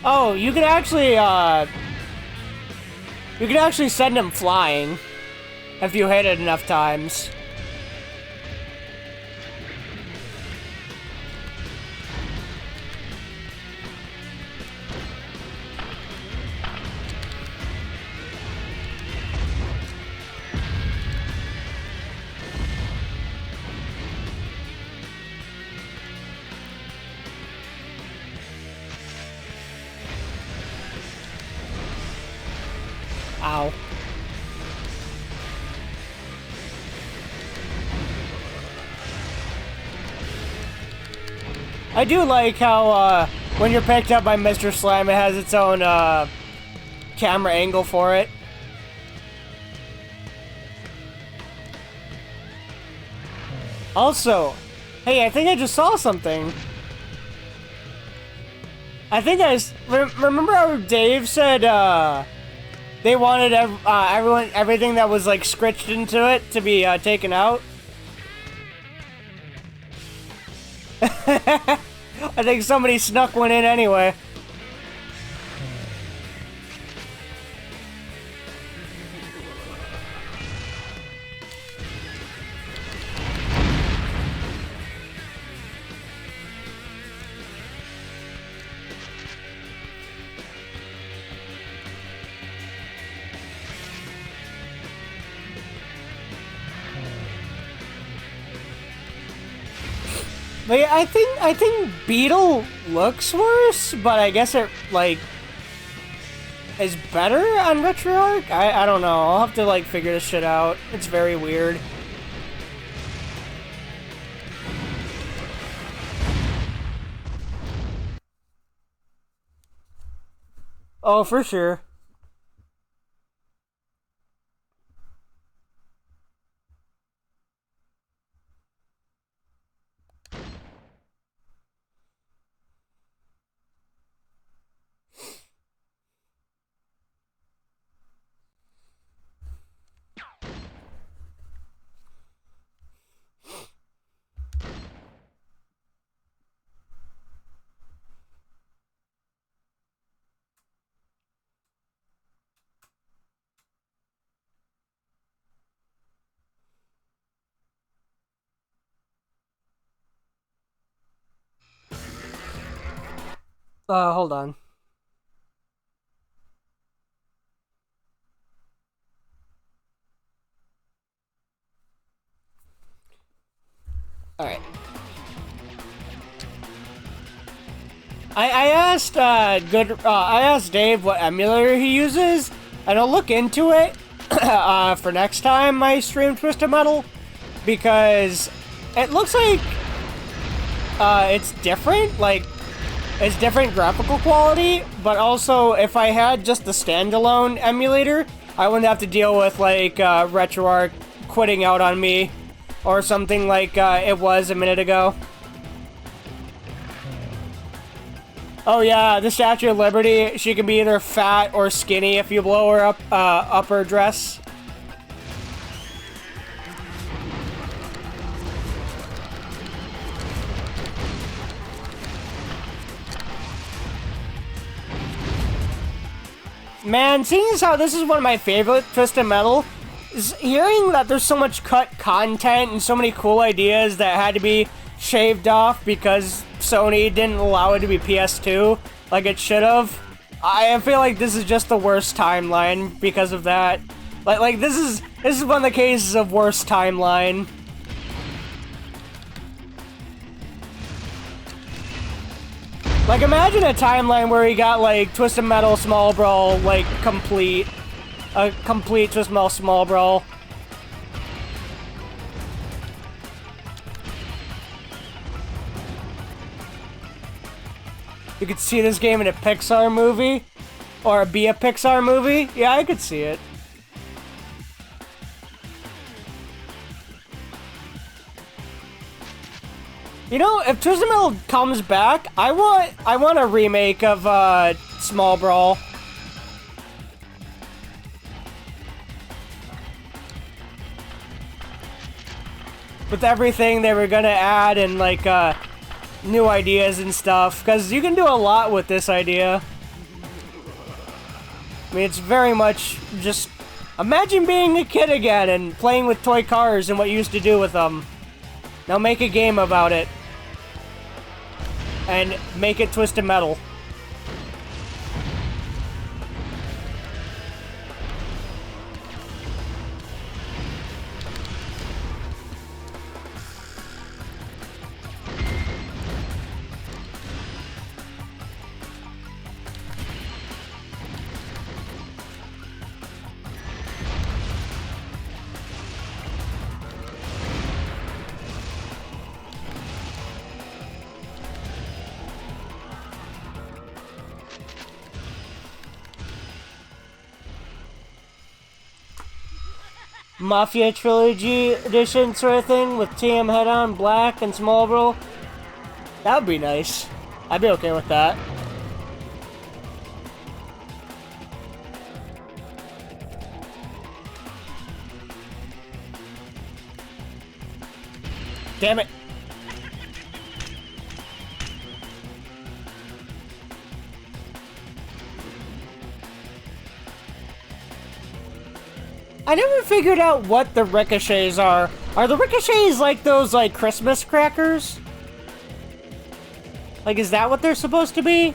Oh, you can actually send him flying if you hit it enough times. Ow. I do like how, when you're picked up by Mr. Slime, it has its own, camera angle for it. Also, hey, I think I just saw something. I think remember how Dave said, they wanted everything that was like scritched into it to be taken out. I think somebody snuck one in anyway. But yeah, I think Beetle looks worse, but I guess it, like, is better on RetroArch? I don't know. I'll have to, like, figure this shit out. It's very weird. Oh, for sure. Hold on. Alright. I asked, I asked Dave what emulator he uses, and I'll look into it. for next time I stream Twisted Metal, because it looks like it's different, like it's different graphical quality, but also if I had just the standalone emulator, I wouldn't have to deal with like RetroArch quitting out on me or something like it was a minute ago. Oh yeah, the Statue of Liberty, she can be either fat or skinny if you blow her up her dress. Man, seeing as how this is one of my favorite Twisted Metal, is hearing that there's so much cut content and so many cool ideas that had to be shaved off because Sony didn't allow it to be PS2 like it should have. I feel like this is just the worst timeline because of that. Like this is one of the cases of worst timeline. Like, imagine a timeline where you got, like, Twisted Metal Small Brawl, like, complete. A complete Twisted Metal Small Brawl. You could see this game in a Pixar movie? Or be a Pixar movie? Yeah, I could see it. You know, if Twisted Metal comes back, I want a remake of Small Brawl. With everything they were gonna add and like new ideas and stuff, because you can do a lot with this idea. I mean, it's very much just imagine being a kid again and playing with toy cars and what you used to do with them. Now make a game about it. And make it Twisted Metal. Mafia Trilogy Edition sort of thing with TM Head-On, Black, and Small Brawl. That would be nice. I'd be okay with that. Damn it. I never figured out what the ricochets are. Are the ricochets like those, like, Christmas crackers? Like, is that what they're supposed to be?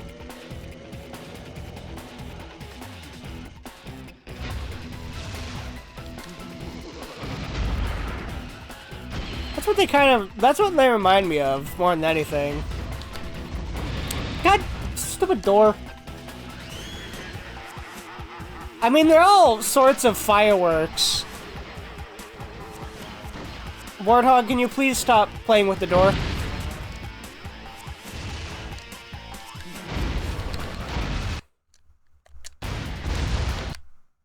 That's what they that's what they remind me of, more than anything. God, stupid door. I mean, they're all sorts of fireworks. Warthog, can you please stop playing with the door?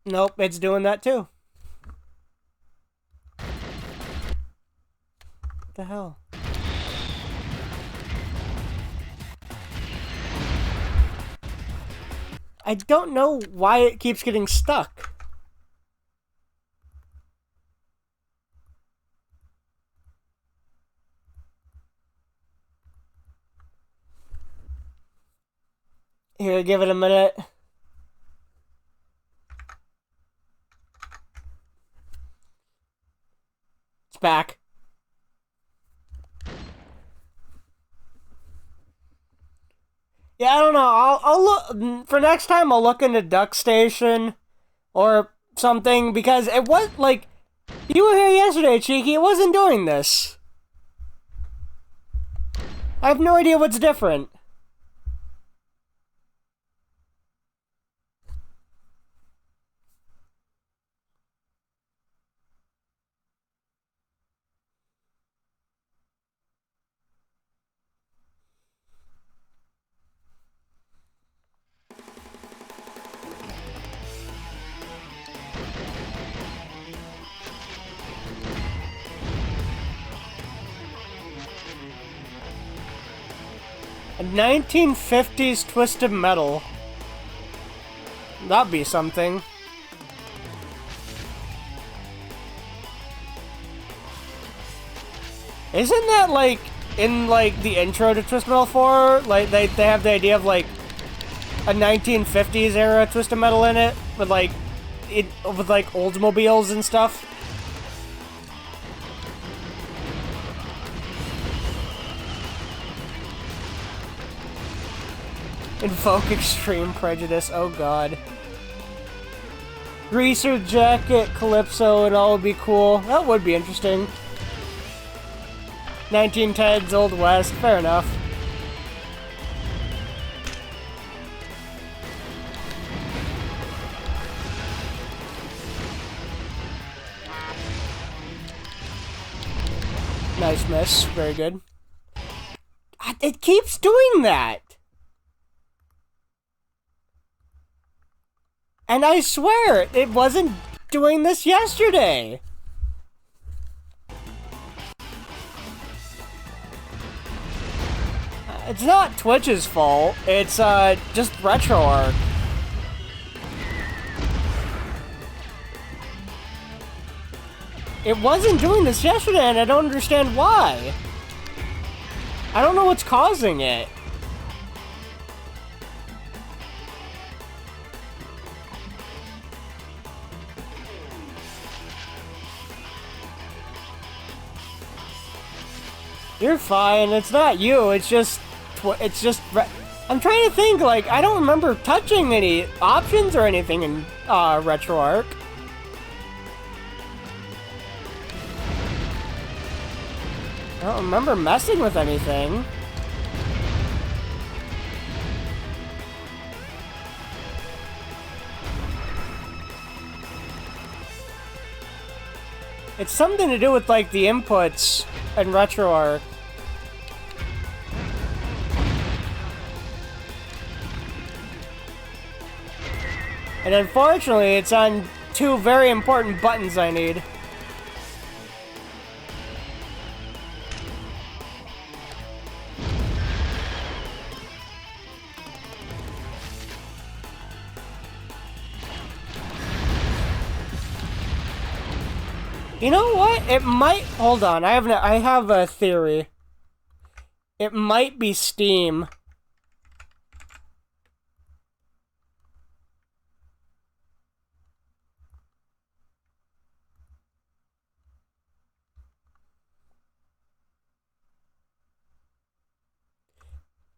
Nope, it's doing that too. What the hell? I don't know why it keeps getting stuck. Here, give it a minute. It's back. Yeah, I don't know. I'll look for next time. I'll look into Duck Station or something, because it was like you were here yesterday, Cheeky. It wasn't doing this. I have no idea what's different. A 1950s Twisted Metal. That'd be something. Isn't that like in like the intro to Twisted Metal 4? Like they have the idea of like a 1950s era Twisted Metal in it with like Oldsmobiles and stuff. Invoke extreme prejudice, oh god. Greaser jacket, Calypso, and all would be cool. That would be interesting. 1910s, Old West, fair enough. Nice miss, very good. It keeps doing that! And I swear, it wasn't doing this yesterday! It's not Twitch's fault, it's just RetroArch. It wasn't doing this yesterday and I don't understand why. I don't know what's causing it. You're fine, it's not you, it's just... I'm trying to think, like, I don't remember touching any options or anything in RetroArch. I don't remember messing with anything. It's something to do with, like, the inputs in RetroArch. And unfortunately, it's on two very important buttons I need. You know what? It might... Hold on, I have a theory. It might be Steam.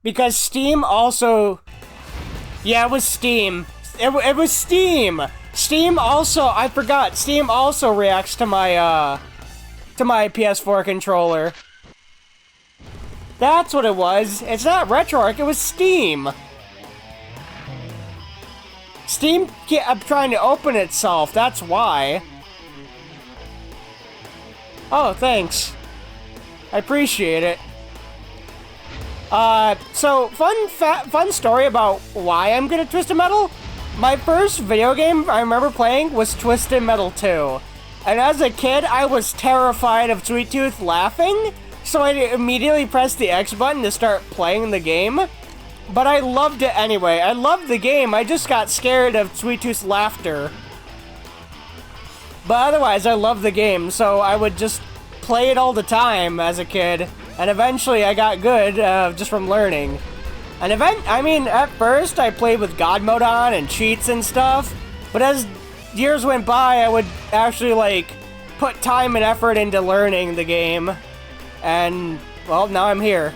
Because Steam also... Yeah, it was Steam. It was Steam! Steam also... I forgot. Steam also reacts to my PS4 controller. That's what it was. It's not RetroArch, it was Steam. Steam kept trying to open itself, that's why. Oh, thanks. I appreciate it. So, fun story about why I'm good at Twisted Metal. My first video game I remember playing was Twisted Metal 2. And as a kid, I was terrified of Sweet Tooth laughing, so I immediately pressed the X button to start playing the game. But I loved it anyway. I loved the game, I just got scared of Sweet Tooth's laughter. But otherwise, I loved the game, so I would just play it all the time as a kid. And eventually I got good, just from learning. At first I played with God mode on and cheats and stuff, but as years went by, I would actually, like, put time and effort into learning the game. And, well, now I'm here.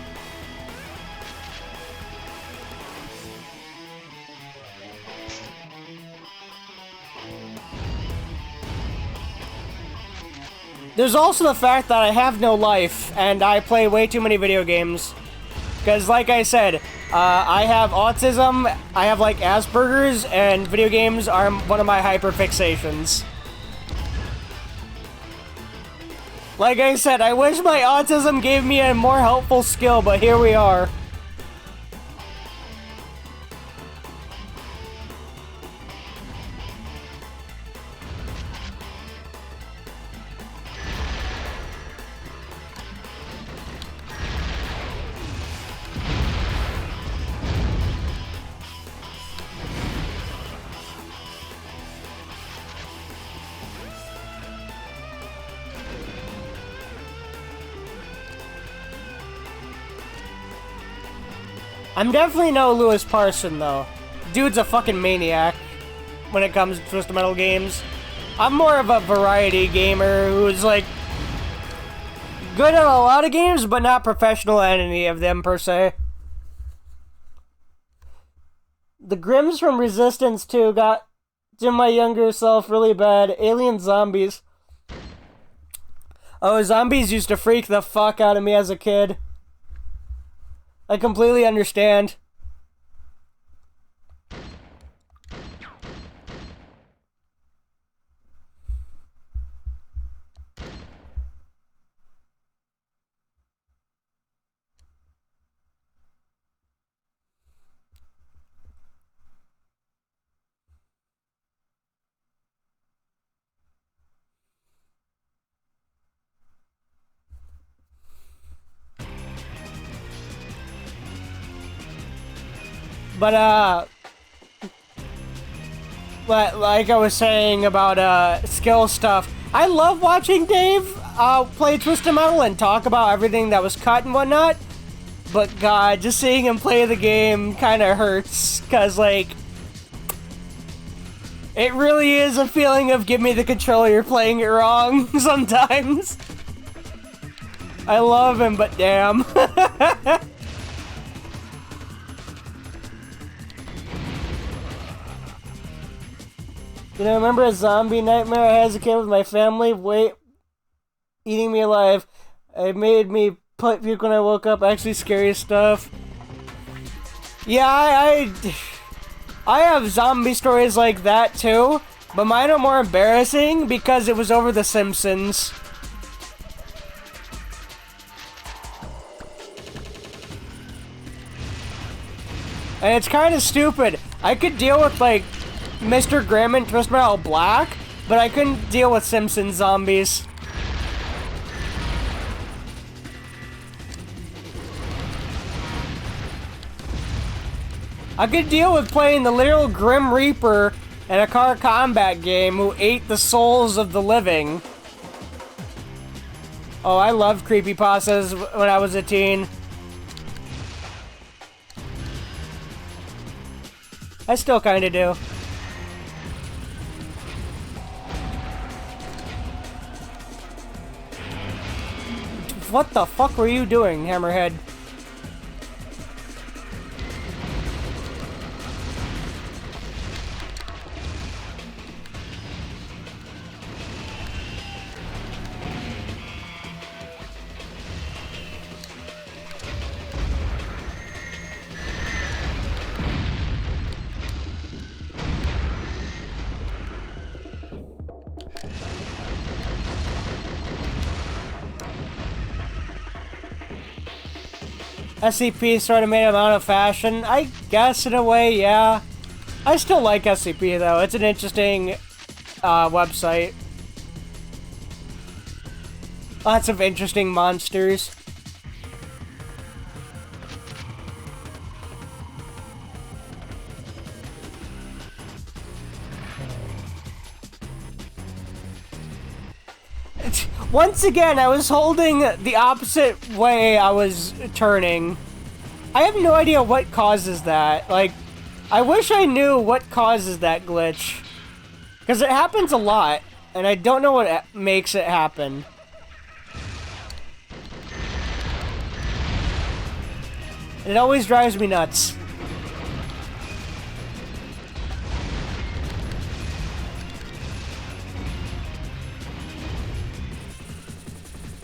There's also the fact that I have no life, and I play way too many video games. Because, like I said, I have autism, I have, like, Asperger's, and video games are one of my hyperfixations. Like I said, I wish my autism gave me a more helpful skill, but here we are. I'm definitely no Lewis Parson, though. Dude's a fucking maniac when it comes to Twisted Metal games. I'm more of a variety gamer who's, like, good at a lot of games, but not professional at any of them, per se. The Grims from Resistance 2 got to my younger self really bad. Alien zombies. Oh, zombies used to freak the fuck out of me as a kid. I completely understand. But like I was saying about skill stuff, I love watching Dave play Twisted Metal and talk about everything that was cut and whatnot. But God, just seeing him play the game kind of hurts, cause like it really is a feeling of give me the controller, you're playing it wrong sometimes. I love him, but damn. You know, remember a zombie nightmare I had as a kid with my family? Eating me alive. It made me puke when I woke up. Actually, scary stuff. Yeah, I have zombie stories like that too, but mine are more embarrassing because it was over The Simpsons. And it's kind of stupid. I could deal with, like, Mr. Grimm and Twisted Metal Black, but I couldn't deal with Simpsons zombies. I could deal with playing the literal Grim Reaper in a car combat game who ate the souls of the living. Oh, I loved creepypastas when I was a teen. I still kinda do. What the fuck were you doing, Hammerhead? SCP sort of made him out of fashion. I guess in a way, yeah. I still like SCP though. It's an interesting website. Lots of interesting monsters. Once again, I was holding the opposite way I was turning. I have no idea what causes that. Like, I wish I knew what causes that glitch. Because it happens a lot, and I don't know what makes it happen. It always drives me nuts.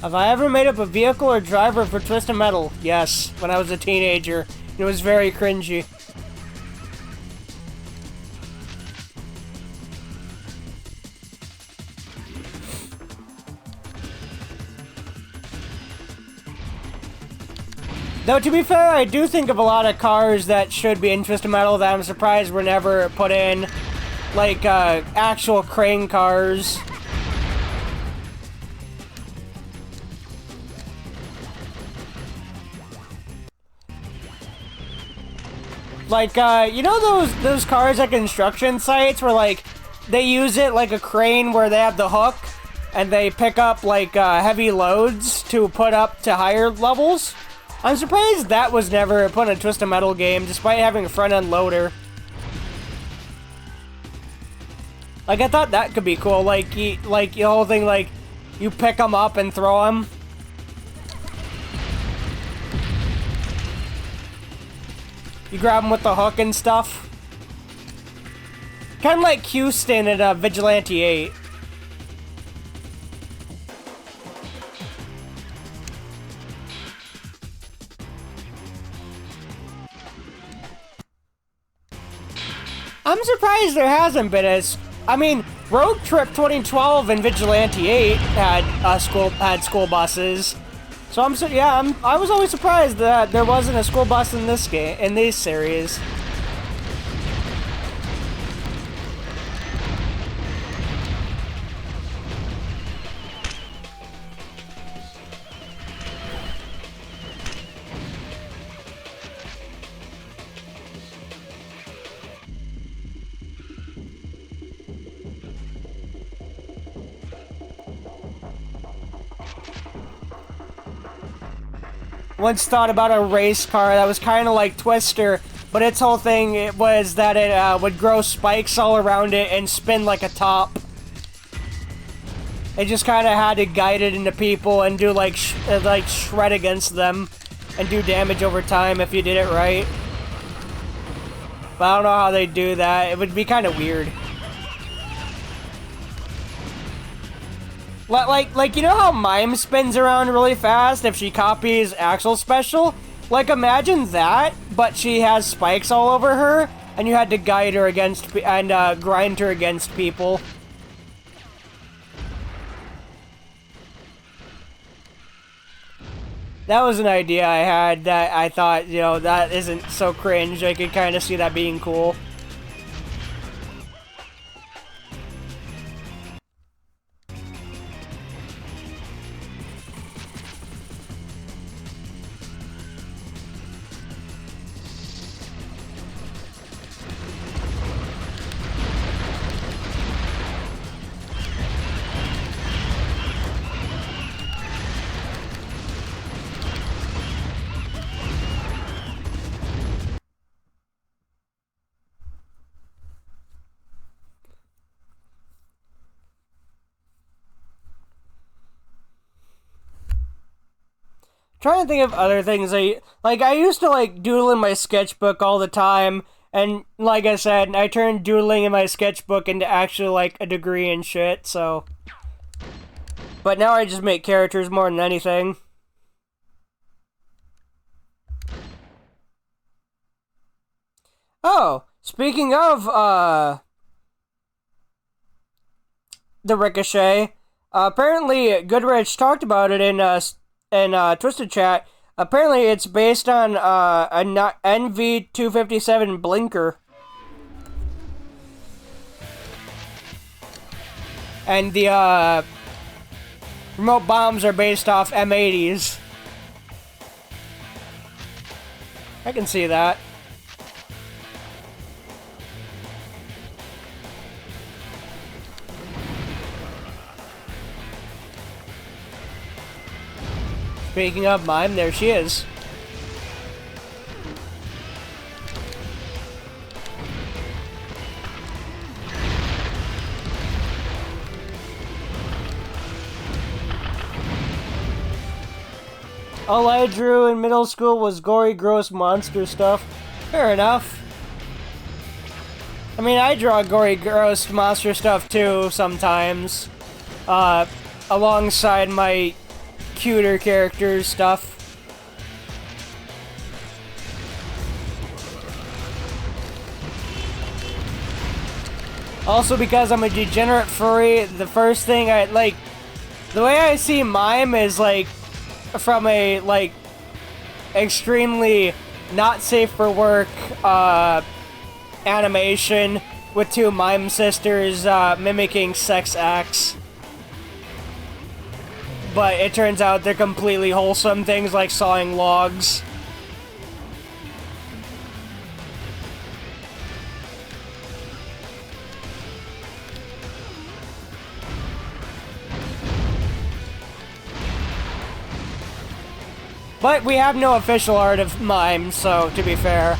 Have I ever made up a vehicle or driver for Twisted Metal? Yes, when I was a teenager. It was very cringy. Though, to be fair, I do think of a lot of cars that should be in Twisted Metal that I'm surprised were never put in. Like, actual crane cars. Like, you know those cars at construction sites where, like, they use it like a crane where they have the hook and they pick up, like, heavy loads to put up to higher levels? I'm surprised that was never put in a Twisted Metal game, despite having a front-end loader. Like, I thought that could be cool, like the whole thing, like, you pick them up and throw them. You grab them with the hook and stuff. Kind of like Houston in Vigilante 8. I'm surprised there hasn't been as... I mean, Road Trip 2012 and Vigilante 8 had school buses. So I was always surprised that there wasn't a school bus in this game, in this series. Once thought about a race car that was kind of like Twister, but its whole thing was that it would grow spikes all around it and spin like a top. It just kind of had to guide it into people and do like shred against them and do damage over time if you did it right. But I don't know how they do that. It would be kind of weird. Like, you know how Mime spins around really fast if she copies Axel's special? Like, imagine that, but she has spikes all over her, and you had to guide her against, and grind her against people. That was an idea I had that I thought, you know, that isn't so cringe. I could kind of see that being cool. Trying to think of other things I used to like doodle in my sketchbook all the time, and like I said, I turned doodling in my sketchbook into actually like a degree and shit, so. But now I just make characters more than anything. Oh, speaking of the Ricochet, apparently Goodrich talked about it in Twisted Chat. Apparently it's based on a NV257 blinker. And the remote bombs are based off M80s. I can see that. Speaking of Mime, there she is. All I drew in middle school was gory, gross monster stuff. Fair enough. I mean, I draw gory, gross monster stuff too, sometimes. Alongside my cuter characters stuff. Also, because I'm a degenerate furry, the first thing I like, the way I see Mime is like from a like extremely not safe for work animation with two Mime sisters mimicking sex acts. But it turns out they're completely wholesome things like sawing logs. But we have no official art of Mime, so to be fair,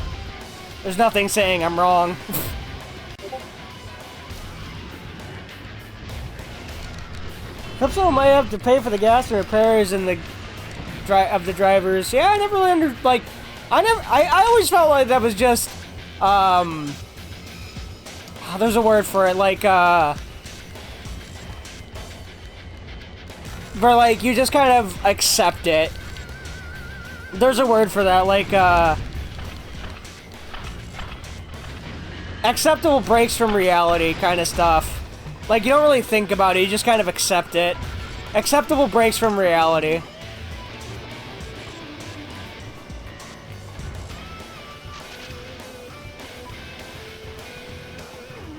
there's nothing saying I'm wrong. Clipso might have to pay for the gas and repairs and the drivers. Yeah, I never really I always felt like that was just there's a word for it, like where like you just kind of accept it. There's a word for that, like acceptable breaks from reality kind of stuff. Like, you don't really think about it, you just kind of accept it. Acceptable breaks from reality.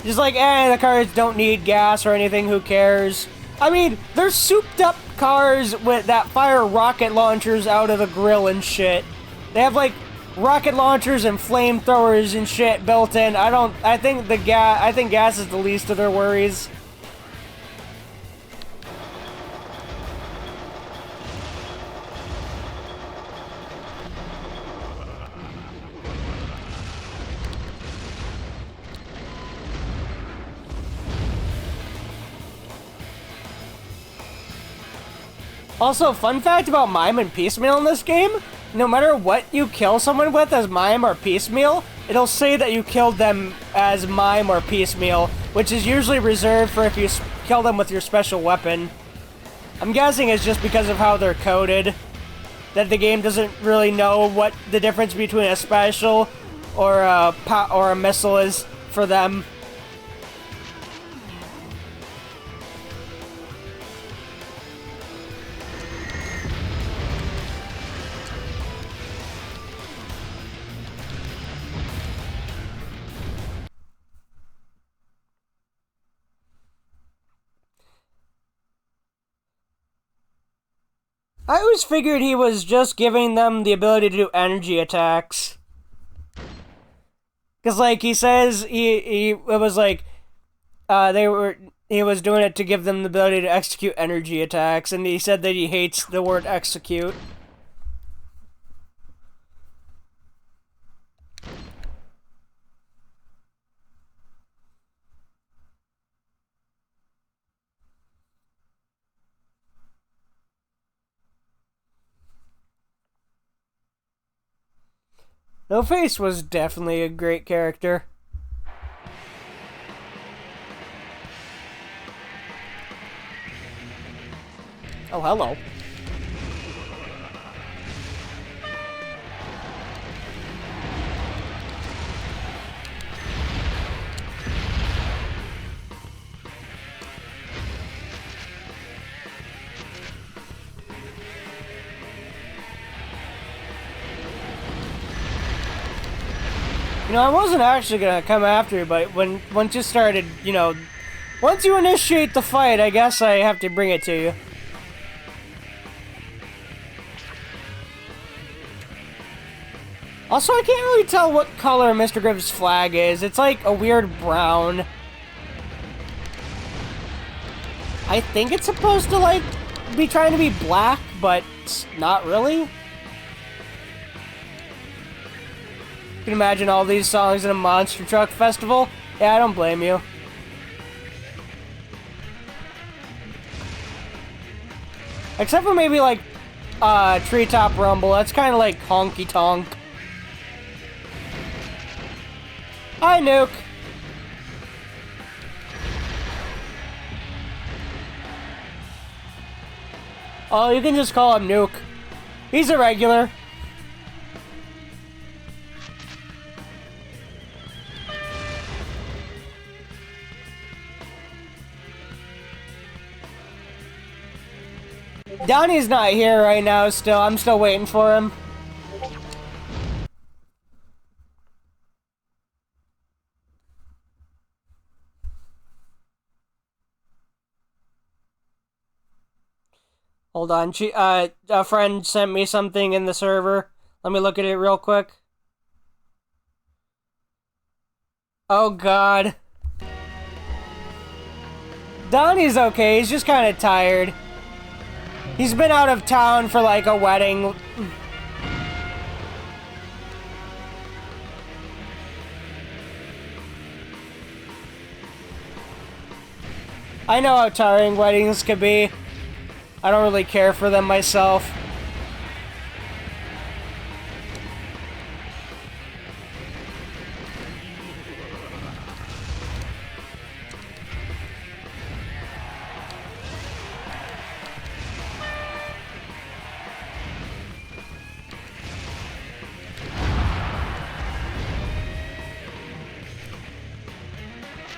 Just like, the cars don't need gas or anything, who cares? I mean, there's souped-up cars that fire rocket launchers out of the grill and shit. They have, like, rocket launchers and flamethrowers and shit built in. I think gas is the least of their worries. Also, fun fact about Mime and Piecemeal in this game, no matter what you kill someone with as Mime or Piecemeal, it'll say that you killed them as Mime or Piecemeal, which is usually reserved for if you kill them with your special weapon. I'm guessing it's just because of how they're coded, that the game doesn't really know what the difference between a special or a missile is for them. I always figured he was just giving them the ability to do energy attacks. Cause like he says it was like he was doing it to give them the ability to execute energy attacks, and he said that he hates the word execute. No Face was definitely a great character. Oh, hello. You know, I wasn't actually gonna come after you, but once you started, you know, once you initiate the fight, I guess I have to bring it to you. Also, I can't really tell what color Mr. Griff's flag is. It's like a weird brown. I think it's supposed to, like, be trying to be black, but it's not really. You can imagine all these songs in a monster truck festival. Yeah, I don't blame you. Except for maybe like Treetop Rumble. That's kind of like honky tonk. Hi, Nuke. Oh, you can just call him Nuke. He's a regular. Donnie's not here right now still. I'm still waiting for him. Hold on. A friend sent me something in the server. Let me look at it real quick. Oh, God. Donnie's okay. He's just kind of tired. He's been out of town for, like, a wedding. I know how tiring weddings can be. I don't really care for them myself.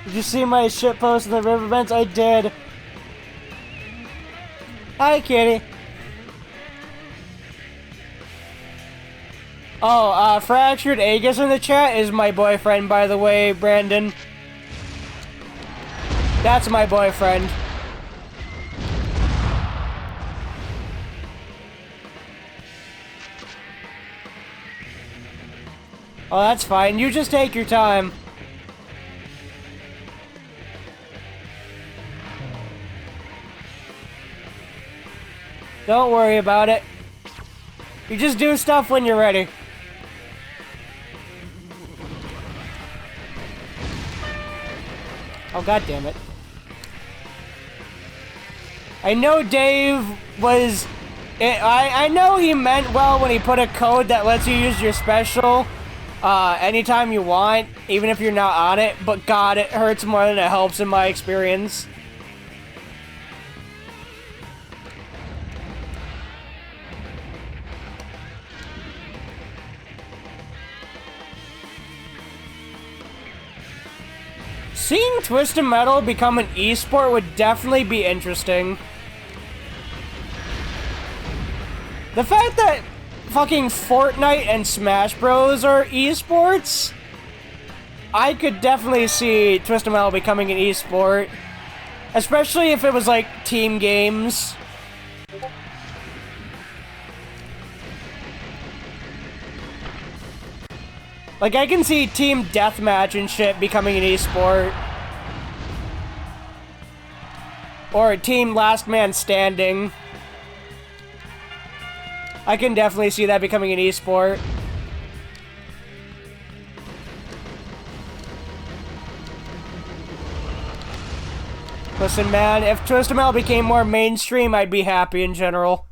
Did you see my shitpost in the river vents? I did. Hi, kitty. Oh, Fractured Aegis in the chat is my boyfriend, by the way, Brandon. That's my boyfriend. Oh, that's fine. You just take your time. Don't worry about it. You just do stuff when you're ready. Oh, god damn it. I know Dave was... I know he meant well when he put a code that lets you use your special anytime you want, even if you're not on it, but god, it hurts more than it helps in my experience. Seeing Twisted Metal become an esport would definitely be interesting. The fact that fucking Fortnite and Smash Bros are esports, I could definitely see Twisted Metal becoming an esport. Especially if it was like team games. Like, I can see Team Deathmatch and shit becoming an esport. Or Team Last Man Standing. I can definitely see that becoming an esport. Listen, man, if Twisted Metal became more mainstream, I'd be happy in general.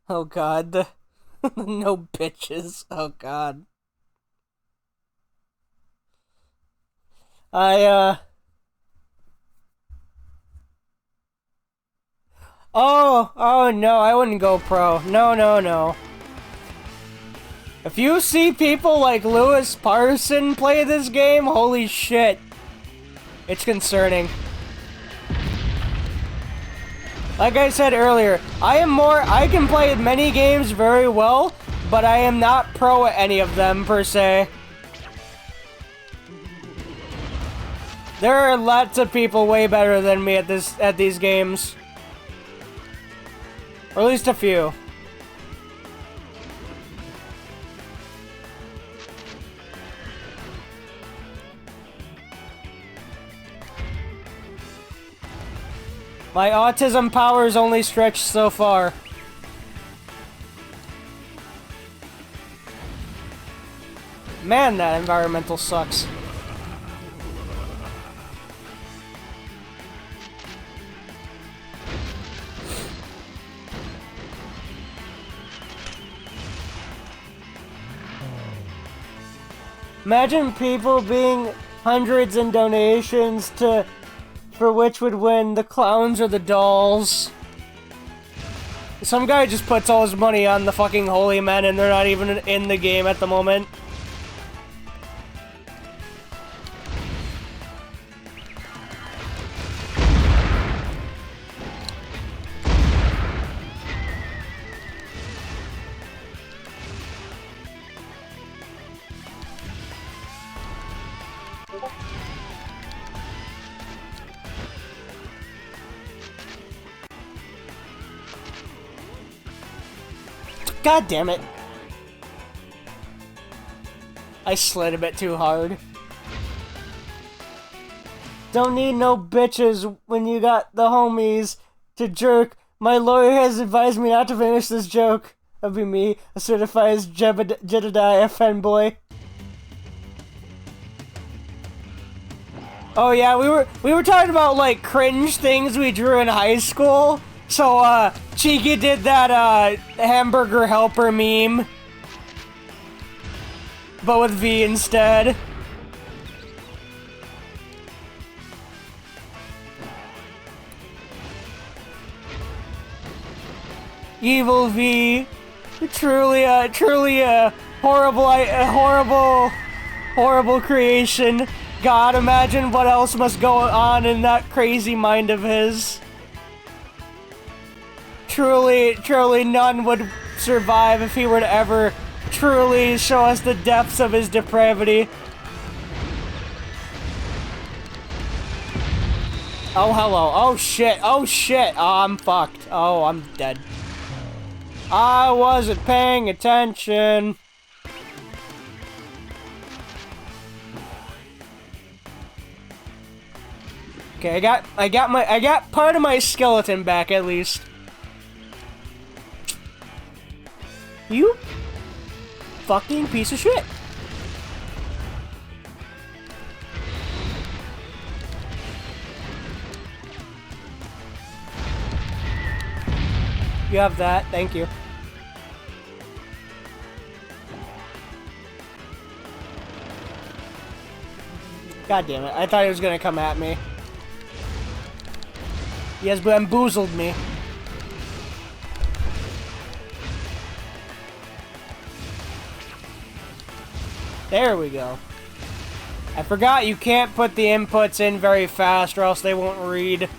Oh god. No bitches. Oh god. Oh no, I wouldn't go pro. No, no, no. If you see people like Lewis Parson play this game, holy shit. It's concerning. Like I said earlier, I can play many games very well, but I am not pro at any of them, per se. There are lots of people way better than me at these games. Or at least a few. My autism powers only stretch so far. Man, that environmental sucks. Imagine people being hundreds in donations for which would win, the clowns or the dolls. Some guy just puts all his money on the fucking Holy Men and they're not even in the game at the moment. God damn it. I slid a bit too hard. Don't need no bitches when you got the homies to jerk. My lawyer has advised me not to finish this joke. That'd be me, a certified Jedediah fanboy. Oh yeah, we were talking about like cringe things we drew in high school. So Cheeky did that hamburger helper meme, but with V instead. Evil V, truly a horrible creation. God, imagine what else must go on in that crazy mind of his. Truly none would survive if he were to ever truly show us the depths of his depravity. Oh, hello. Oh, shit. Oh, shit. Oh, I'm fucked. Oh, I'm dead. I wasn't paying attention. Okay, I got part of my skeleton back at least. You fucking piece of shit. You have that, thank you. God damn it, I thought he was gonna come at me. He has bamboozled me. There we go. I forgot you can't put the inputs in very fast or else they won't read.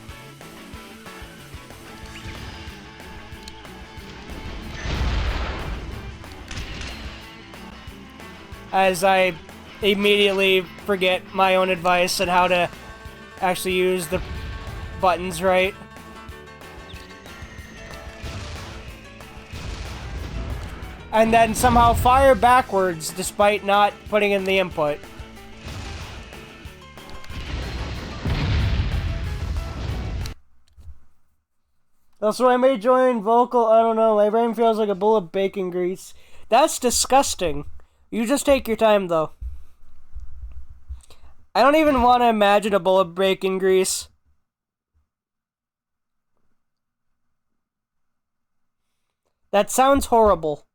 As I immediately forget my own advice on how to actually use the buttons right. And then somehow fire backwards despite not putting in the input. Also, I may join vocal, I don't know, my brain feels like a bowl of bacon grease. That's disgusting. You just take your time, though. I don't even want to imagine a bowl of bacon grease. That sounds horrible.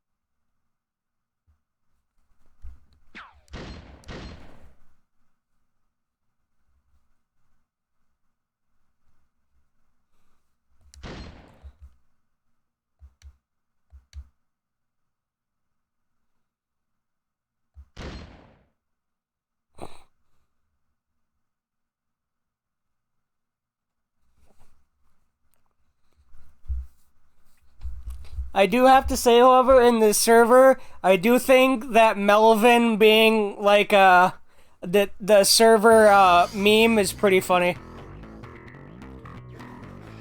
I do have to say, however, in this server, I do think that Melvin being like the server meme is pretty funny.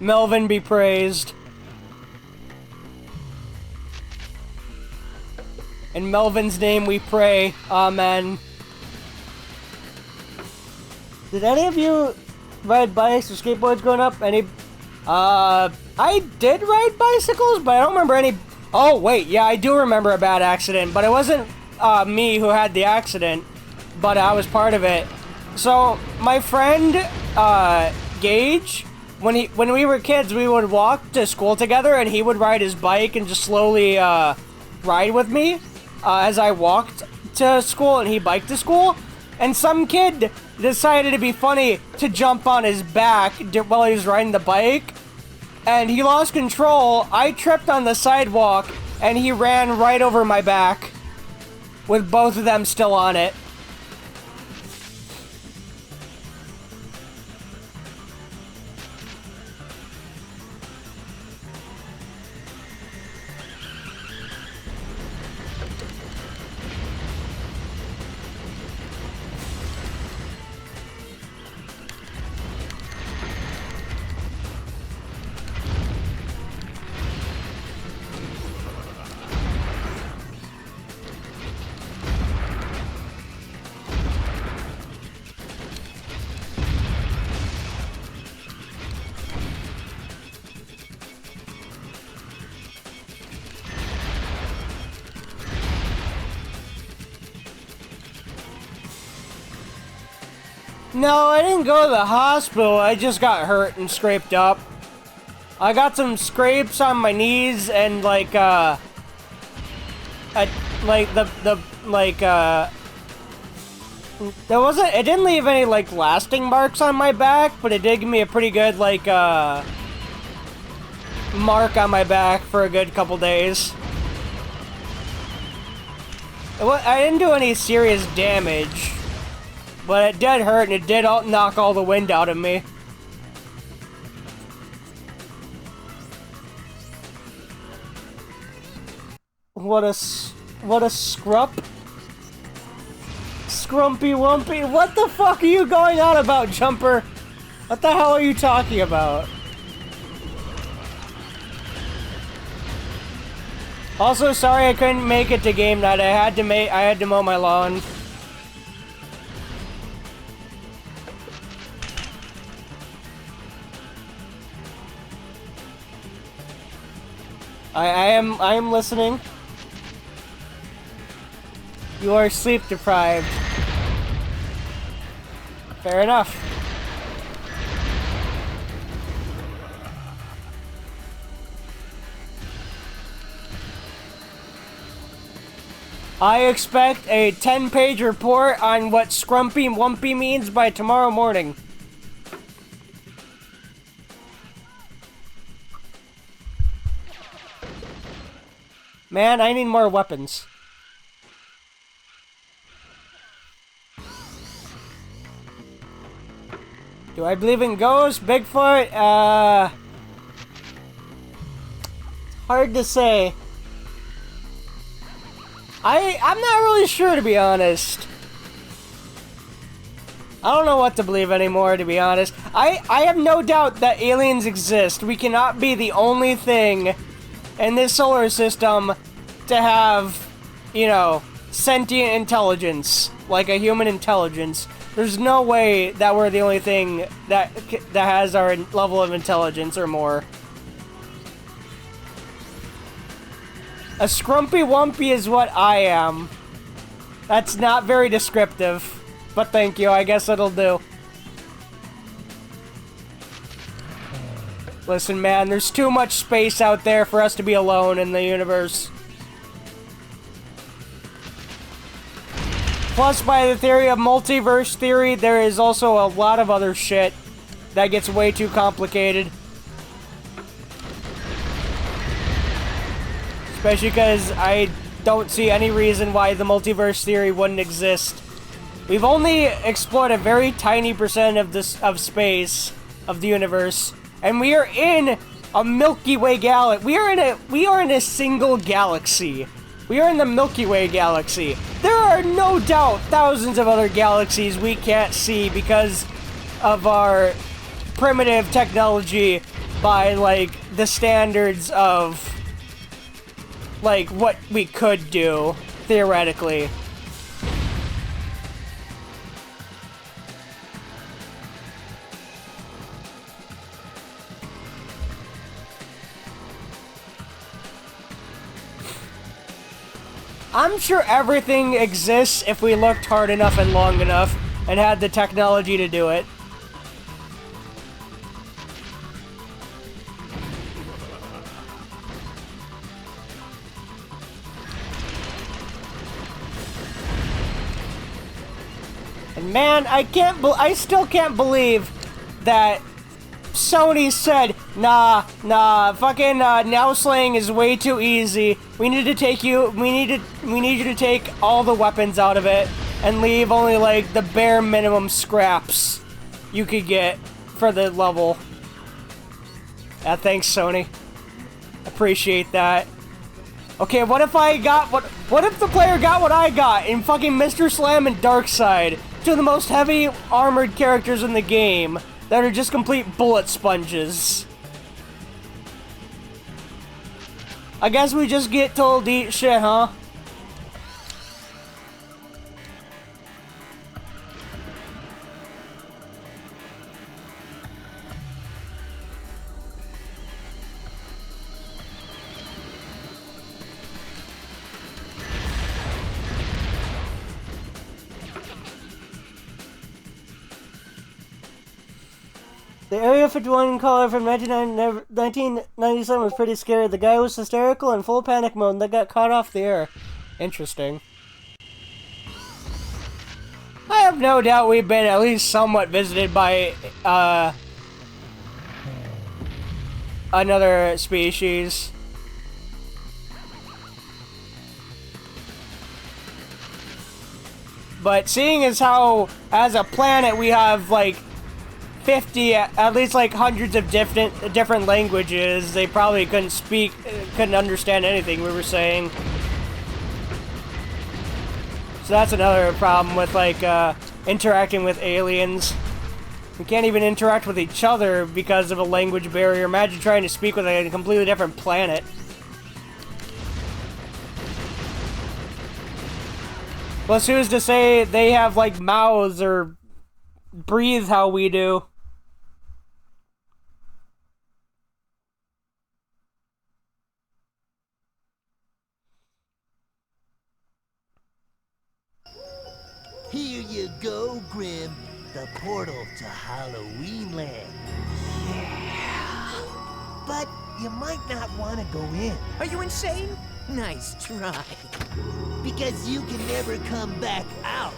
Melvin be praised. In Melvin's name we pray. Amen. Did any of you ride bikes or skateboards growing up? Any? I did ride bicycles, but I don't remember any... Oh, wait, yeah, I do remember a bad accident, but it wasn't me who had the accident, but I was part of it. So, my friend, Gage, when we were kids, we would walk to school together, and he would ride his bike and just slowly, ride with me, as I walked to school and he biked to school, and some kid decided to be funny to jump on his back while he was riding the bike, and he lost control. I tripped on the sidewalk, and he ran right over my back, with both of them still on it. No, I didn't go to the hospital. I just got hurt and scraped up. I got some scrapes on my knees and like there wasn't. It didn't leave any like lasting marks on my back, but it did give me a pretty good like mark on my back for a good couple days. I didn't do any serious damage, but it did hurt and it did knock all the wind out of me. What a scrump. Scrumpy Wumpy. What the fuck are you going on about, Jumper? What the hell are you talking about? Also, sorry I couldn't make it to game night. I had to mow my lawn. I am listening. You are sleep deprived. Fair enough. I expect a 10-page report on what Scrumpy Wumpy means by tomorrow morning. Man, I need more weapons. Do I believe in ghosts? Bigfoot? Hard to say. I'm not really sure, to be honest. I don't know what to believe anymore, to be honest. I have no doubt that aliens exist. We cannot be the only thing in this solar system to have, you know, sentient intelligence, like a human intelligence. There's no way that we're the only thing that has our level of intelligence or more. A Scrumpy Wumpy is what I am. That's not very descriptive, but thank you, I guess it'll do. Listen, man, there's too much space out there for us to be alone in the universe. Plus, by the theory of multiverse theory, there is also a lot of other shit that gets way too complicated. Especially because I don't see any reason why the multiverse theory wouldn't exist. We've only explored a very tiny percent of space of the universe, and we are in a Milky Way galaxy. We are in a single galaxy. We are in the Milky Way galaxy. There are no doubt thousands of other galaxies we can't see because of our primitive technology by, like, the standards of, like, what we could do, theoretically. I'm sure everything exists if we looked hard enough and long enough and had the technology to do it. And man, I still can't believe that Sony said, nah, fucking now slaying is way too easy. We need you to take all the weapons out of it and leave only like the bare minimum scraps you could get for the level. Yeah, thanks, Sony. Appreciate that. Okay, what if the player got what I got in fucking Mr. Slam and Darkseid, two of the most heavy armored characters in the game that are just complete bullet sponges? I guess we just get told to eat shit, huh? The Area 51 caller from 1997 was pretty scared. The guy was hysterical and full panic mode and that got caught off the air. Interesting. I have no doubt we've been at least somewhat visited by, another species. But seeing as how, as a planet, we have, like, 50, at least, like, hundreds of different languages, they probably couldn't understand anything we were saying. So that's another problem with, like, interacting with aliens. We can't even interact with each other because of a language barrier. Imagine trying to speak with a completely different planet. Plus, who's to say they have, like, mouths or breathe how we do?
Here you go, Grim. The portal to Halloween Land. Yeah. But you might not want to go in.
Are you insane? Nice try.
Because you can never come back out.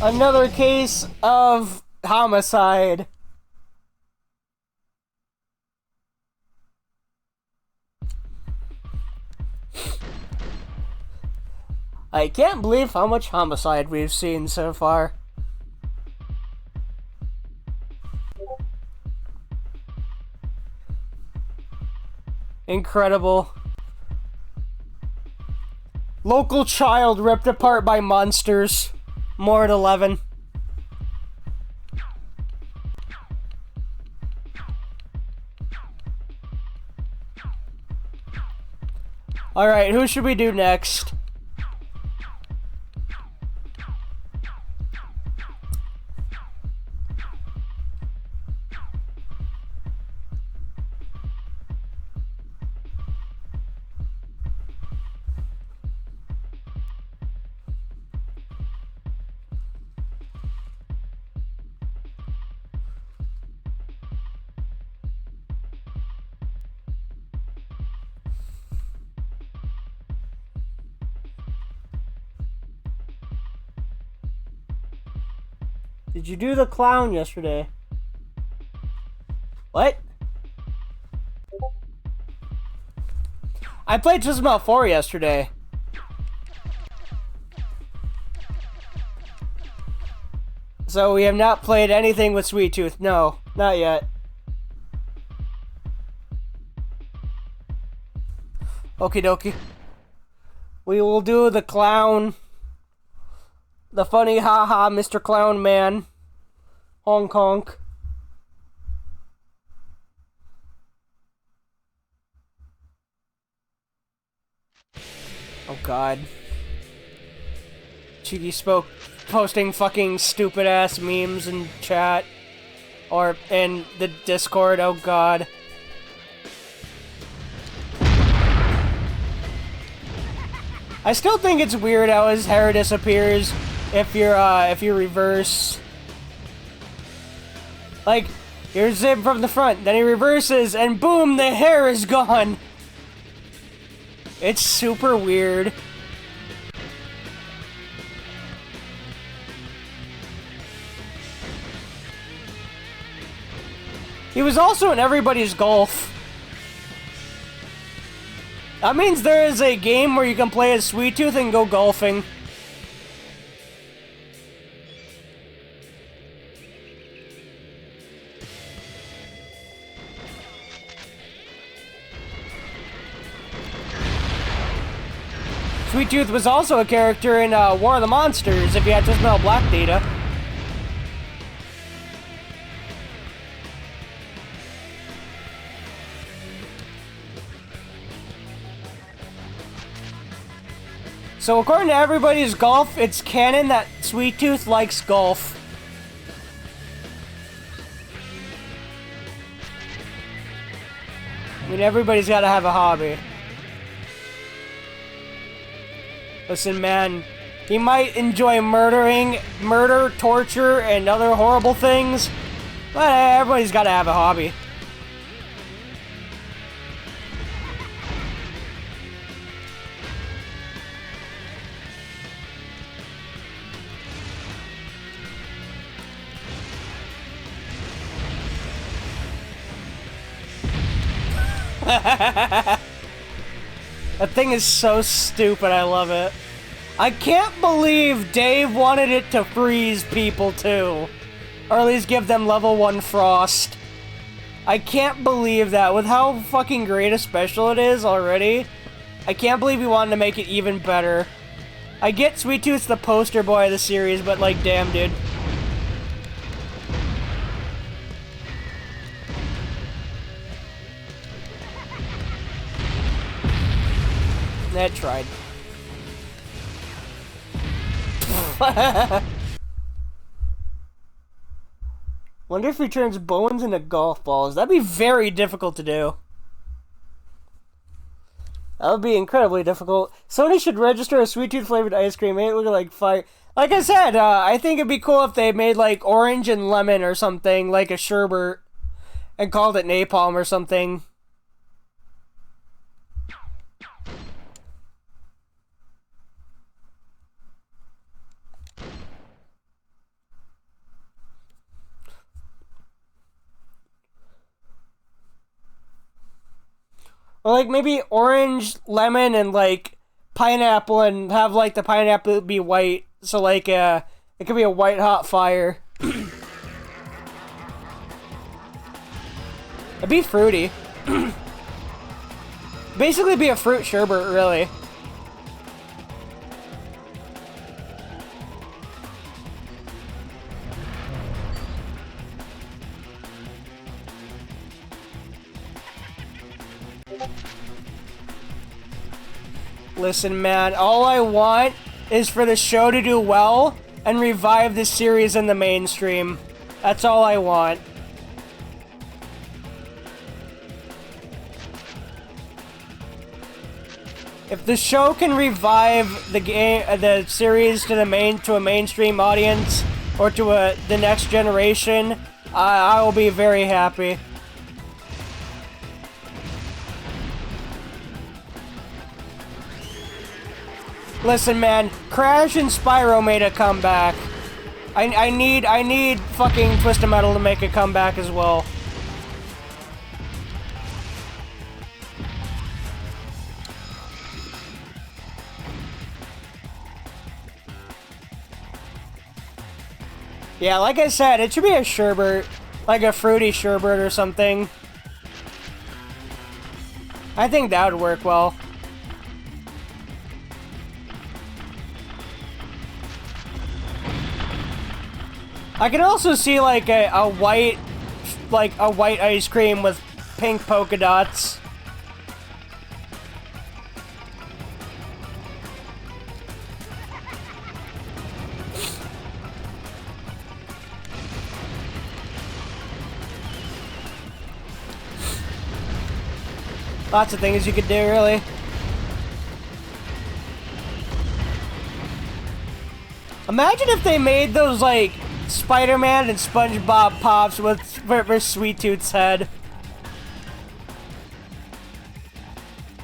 Another case of homicide. I can't believe how much homicide we've seen so far. Incredible. Local child ripped apart by monsters. More at 11. Alright, who should we do next? Did you do the clown yesterday? What? I played Smol 4 yesterday. So we have not played anything with Sweet Tooth. No, not yet. Okie dokie. We will do the clown. The funny haha Mr. Clown Man. Honk honk. Oh god. Cheeky spoke posting fucking stupid ass memes in chat. Or in the Discord, oh god. I still think it's weird how his hair disappears if you reverse. Like, here's him from the front, then he reverses, and boom, the hair is gone! It's super weird. He was also in Everybody's Golf. That means there is a game where you can play as Sweet Tooth and go golfing. Sweet Tooth was also a character in War of the Monsters, if you had to smell black data. So according to Everybody's Golf, it's canon that Sweet Tooth likes golf. I mean, everybody's gotta have a hobby. Listen, man, he might enjoy murder, torture, and other horrible things, but everybody's gotta have a hobby. That thing is so stupid, I love it. I can't believe Dave wanted it to freeze people too. Or at least give them level 1 frost. I can't believe that, with how fucking great a special it is already. I can't believe he wanted to make it even better. I get Sweet Tooth's the poster boy of the series, but like, damn, dude. That tried. Wonder if he turns bones into golf balls. That'd be very difficult to do. That would be incredibly difficult. Sony should register a Sweet Tooth flavored ice cream. Make it look like fire. Like I said, I think it'd be cool if they made like orange and lemon or something, like a sherbet, and called it napalm or something. Or like maybe orange, lemon, and like pineapple, and have like the pineapple be white. So like it could be a white hot fire. It'd be fruity. Basically be a fruit sherbet, really. Listen, man, all I want is for the show to do well and revive this series in the mainstream. That's all I want. If the show can revive the series to a mainstream audience or to the next generation, I will be very happy. Listen, man, Crash and Spyro made a comeback. I need fucking Twisted Metal to make a comeback as well. Yeah, like I said, it should be a sherbet, like a fruity sherbet or something. I think that would work well. I can also see like a white ice cream with pink polka dots. Lots of things you could do, really. Imagine if they made those like Spider-Man and SpongeBob pops with Sweet Tooth's head.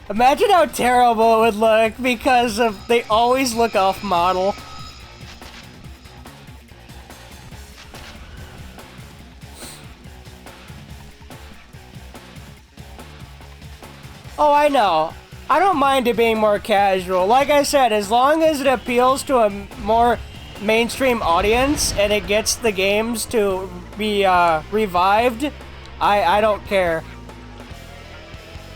Imagine how terrible it would look because they always look off model. Oh, I know. I don't mind it being more casual. Like I said, as long as it appeals to a more mainstream audience and it gets the games to be revived, I don't care.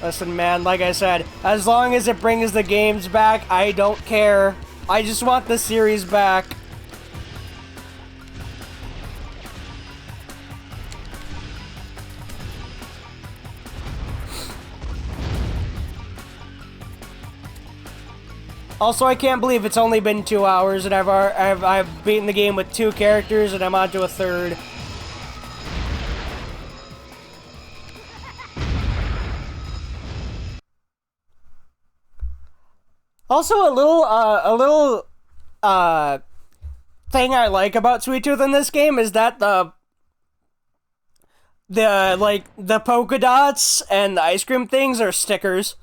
Listen, man, like I said, as long as it brings the games back, I don't care. I just want the series back. Also, I can't believe it's only been 2 hours and I've beaten the game with 2 characters and I'm on to a 3rd. Also, uh, thing I like about Sweet Tooth in this game is that the polka dots and the ice cream things are stickers.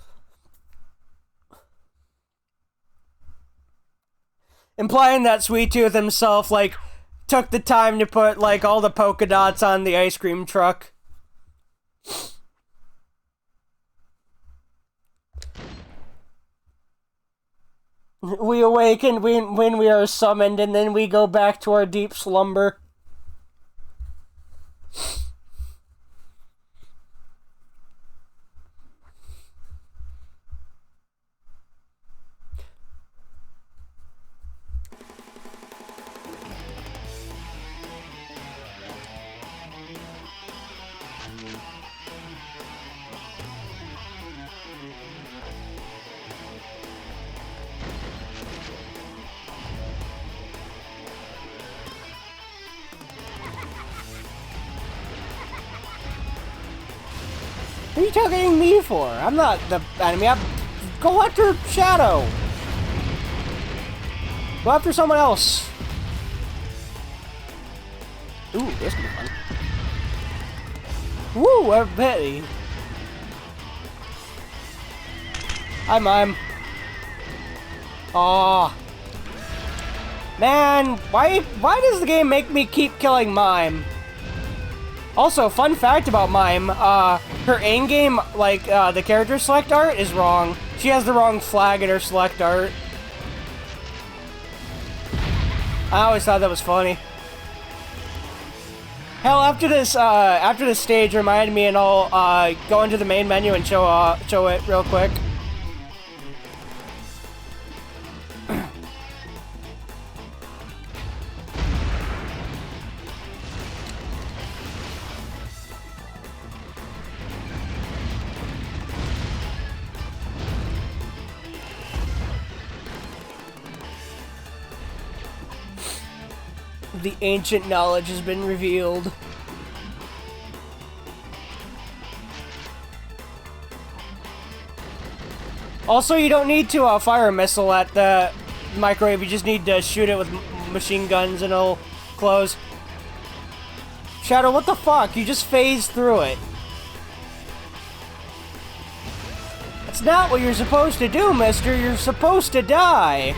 Implying that Sweet Tooth himself, like, took the time to put, like, all the polka dots on the ice cream truck. We awaken when we are summoned, and then we go back to our deep slumber. What are you targeting me for? I'm not the enemy. Go after Shadow. Go after someone else. Ooh, this could be fun. Woo, a pity. Hi, Mime. Aw. Man, why does the game make me keep killing Mime? Also, fun fact about Mime, her in-game, like, the character select art is wrong. She has the wrong flag in her select art. I always thought that was funny. Hell, after this stage, remind me and I'll, go into the main menu and show it real quick. The ancient knowledge has been revealed. Also, you don't need to fire a missile at the microwave, you just need to shoot it with machine guns and it'll close. Shadow, what the fuck? You just phased through it. That's not what you're supposed to do, mister. You're supposed to die.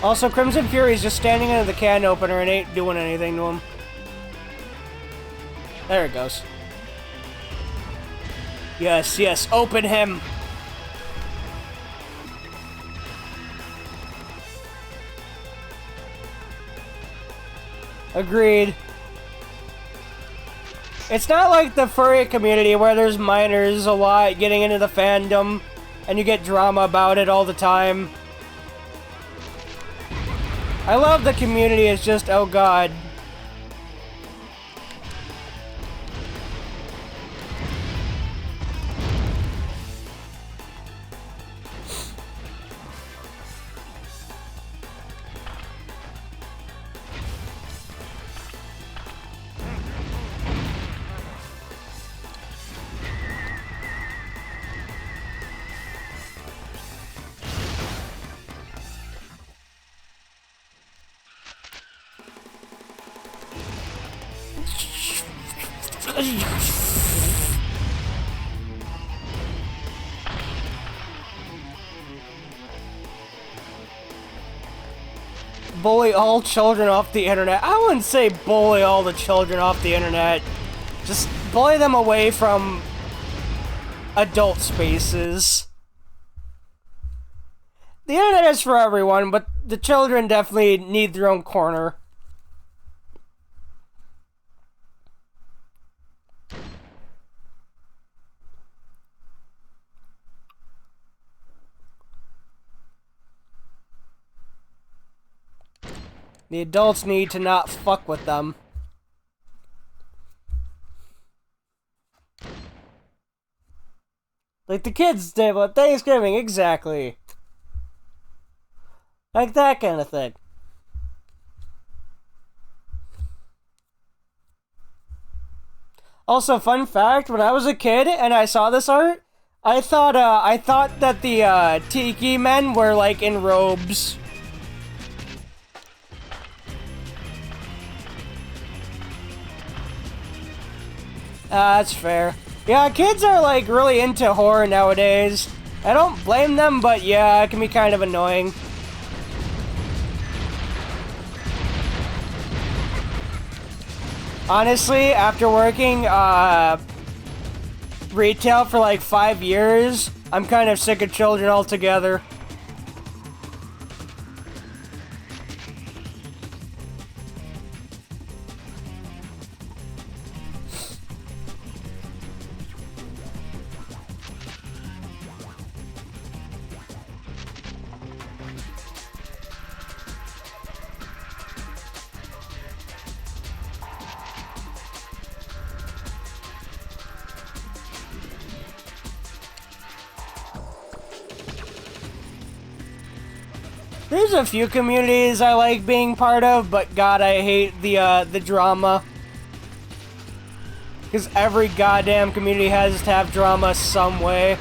Also, Crimson Fury is just standing under the can opener and ain't doing anything to him. There it goes. Yes, yes, open him! Agreed. It's not like the furry community where there's minors a lot getting into the fandom and you get drama about it all the time. I love the community, it's just, oh god. Bully all children off the internet. I wouldn't say bully all the children off the internet. Just bully them away from adult spaces. The internet is for everyone, but the children definitely need their own corner. The adults need to not fuck with them. Like the kids' table at Thanksgiving, exactly. Like that kind of thing. Also, fun fact, when I was a kid and I saw this art, I thought that the Tiki men were like in robes. That's fair. Yeah, kids are like really into horror nowadays. I don't blame them, but yeah, it can be kind of annoying. Honestly, after working retail for like 5 years, I'm kind of sick of children altogether. There's a few communities I like being part of, but God, I hate the drama. Because every goddamn community has to have drama some way.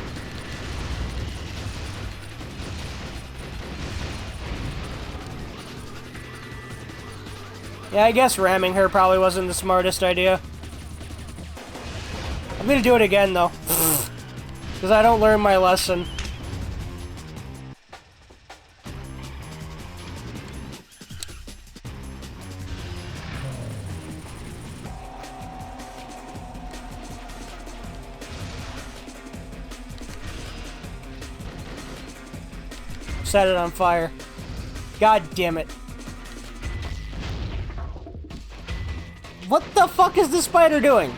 Yeah, I guess ramming her probably wasn't the smartest idea. I'm gonna do it again, though. Because I don't learn my lesson. Set it on fire. God damn it. What the fuck is the spider doing?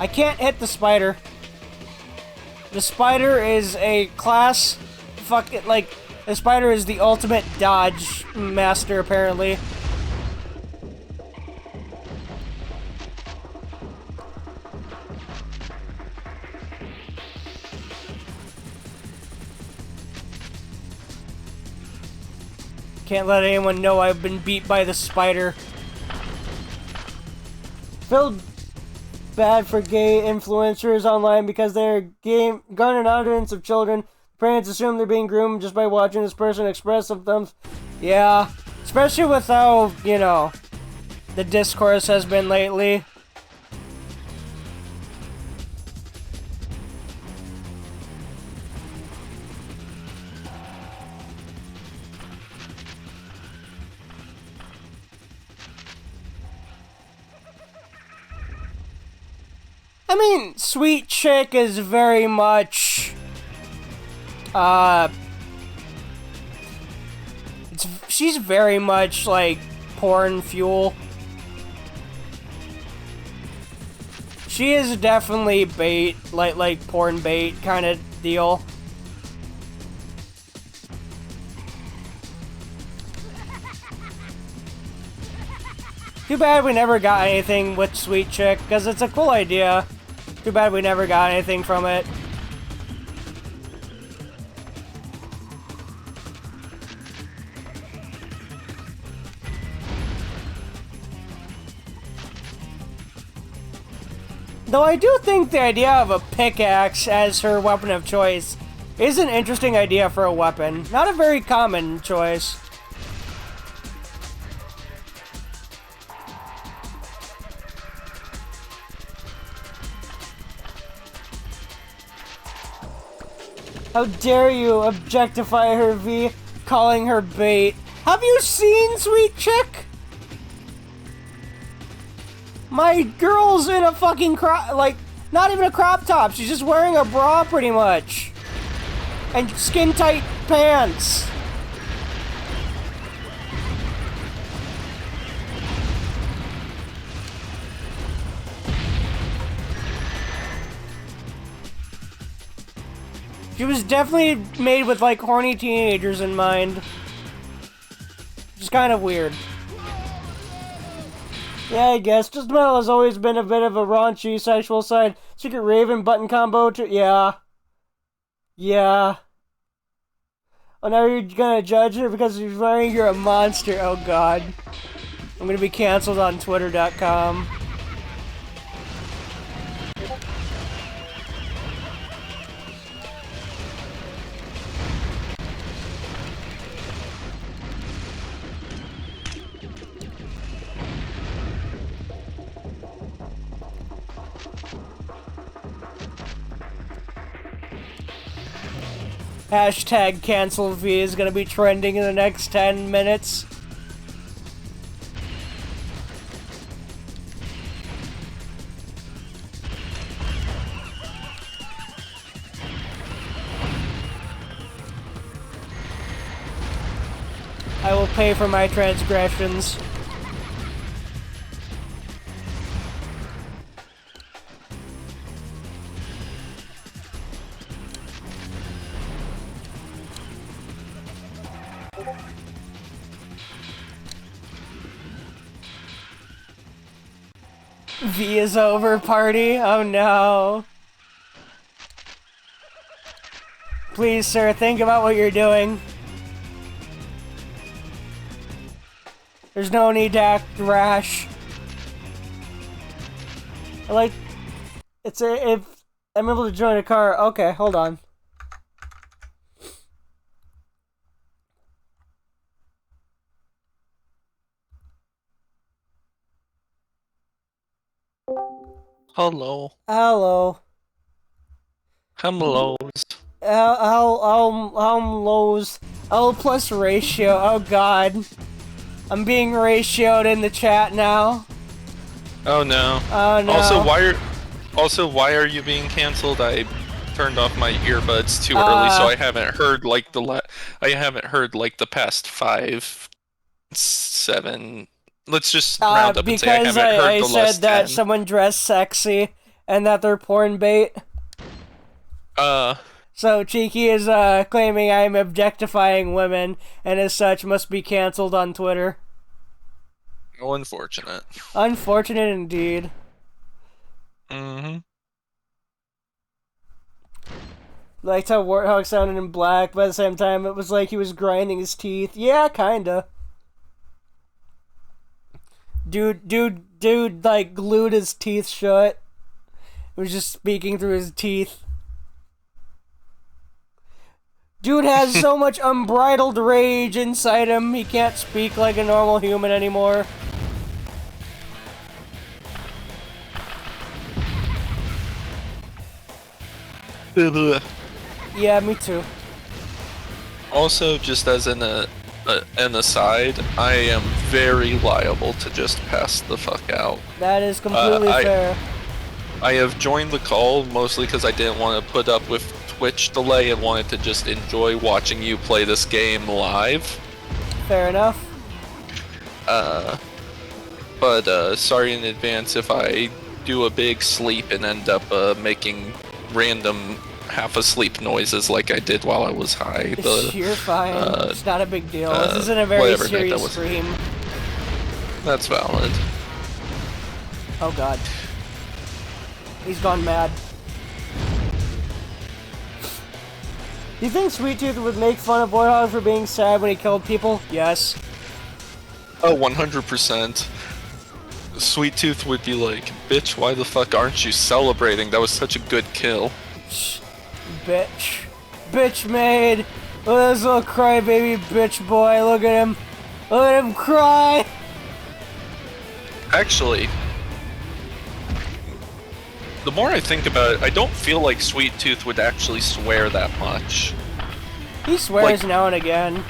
I can't hit the spider. The spider is a class... Fuck it, like... The spider is the ultimate dodge master, apparently. Can't let anyone know I've been beat by the spider. Feel bad for gay influencers online because they're garnering audience of children. Parents assume they're being groomed just by watching this person express symptoms. Yeah, especially with how, you know, the discourse has been lately. I mean, Sweet Chick is very much, she's very much, like, porn fuel. She is definitely bait, like porn bait kind of deal. Too bad we never got anything with Sweet Chick, because it's a cool idea. Too bad we never got anything from it. Though I do think the idea of a pickaxe as her weapon of choice is an interesting idea for a weapon. Not a very common choice. How dare you objectify her V, calling her bait. Have you seen Sweet Chick? My girl's in a fucking not even a crop top. She's just wearing a bra pretty much. And skin tight pants. She was definitely made with, like, horny teenagers in mind. Which is kind of weird. Yeah, I guess. Just Metal has always been a bit of a raunchy sexual side. Secret Raven button combo too. Yeah. Yeah. Oh, now you're gonna judge her because she's wearing you're a monster. Oh, God. I'm gonna be canceled on Twitter.com. Hashtag cancel V is gonna be trending in the next 10 minutes. I will pay for my transgressions. V is over, party. Oh no. Please, sir, think about what you're doing. There's no need to act rash. Like, if I'm able to join a car. Okay, hold on.
Hello.
Hello.
Hello.
Lows. L plus ratio. Oh god. I'm being ratioed in the chat now.
Oh no.
Oh no.
Why are you being canceled? I turned off my earbuds too early, so I haven't heard like the past 5, 7. Let's just round up and say I haven't heard the last 10.
Because I said that someone dressed sexy and that they're porn bait. So Cheeky is claiming I'm objectifying women and as such must be cancelled on Twitter.
Oh, unfortunate.
Unfortunate indeed.
Mm-hmm.
Liked how Warthog sounded in black, but at the same time it was like he was grinding his teeth. Yeah, kinda. Dude, like, glued his teeth shut. He was just speaking through his teeth. Dude has so much unbridled rage inside him, he can't speak like a normal human anymore. Yeah, me too.
Also, just as an aside, I am very liable to just pass the fuck out.
That is completely fair.
I have joined the call mostly because I didn't want to put up with Twitch delay and wanted to just enjoy watching you play this game live.
Fair enough.
But sorry in advance if I do a big sleep and end up making random half-asleep noises like I did while I was high.
You're fine. It's not a big deal. This isn't a very serious stream.
That's valid.
Oh god. He's gone mad. Do you think Sweet Tooth would make fun of Warthog for being sad when he killed people? Yes.
Oh, 100%. Sweet Tooth would be like, bitch, why the fuck aren't you celebrating? That was such a good kill.
Bitch. Bitch made. Look at this little crybaby bitch boy. Look at him. Look at him cry.
Actually, the more I think about it, I don't feel like Sweet Tooth would actually swear that much.
He swears now and again.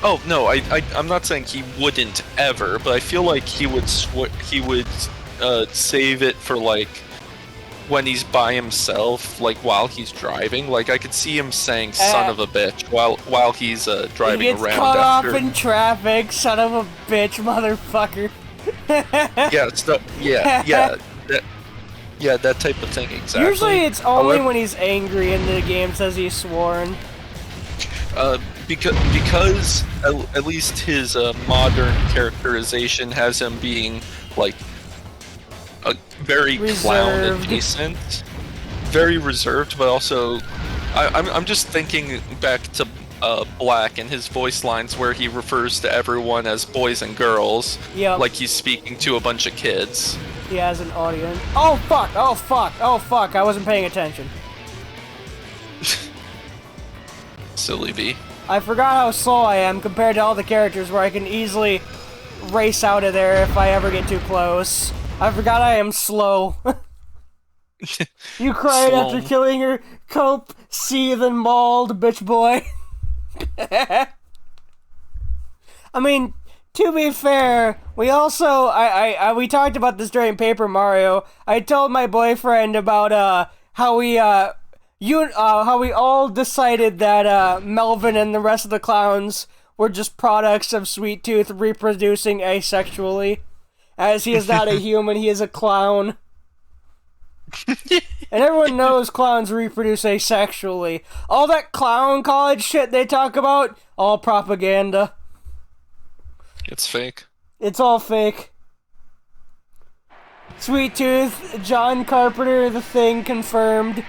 Oh no, I'm not saying he wouldn't ever, but I feel like he would save it for like when he's by himself, like while he's driving. Like I could see him saying "son of a bitch" while he's driving
he gets
around.
Caught off in traffic, son of a bitch, motherfucker.
That type of thing, exactly.
Usually it's only when he's angry and the game says he's sworn.
Because at least his modern characterization has him being like a very clown adjacent, very reserved, but also I'm just thinking back to Black and his voice lines where he refers to everyone as boys and girls, like he's speaking to a bunch of kids.
He has an audience. Oh fuck! Oh fuck! Oh fuck! I wasn't paying attention.
Silly B.
I forgot how slow I am compared to all the characters where I can easily race out of there if I ever get too close. I forgot I am slow. You cried after
Smol.
killing her cope, seethe and mauled, bitch boy. I mean, to be fair, we also we talked about this during Paper Mario. I told my boyfriend about how we all decided that Melvin and the rest of the clowns were just products of Sweet Tooth reproducing asexually. As he is not a human, he is a clown. And everyone knows clowns reproduce asexually. All that clown college shit they talk about, all propaganda.
It's fake.
It's all fake. Sweet Tooth, John Carpenter, The Thing confirmed.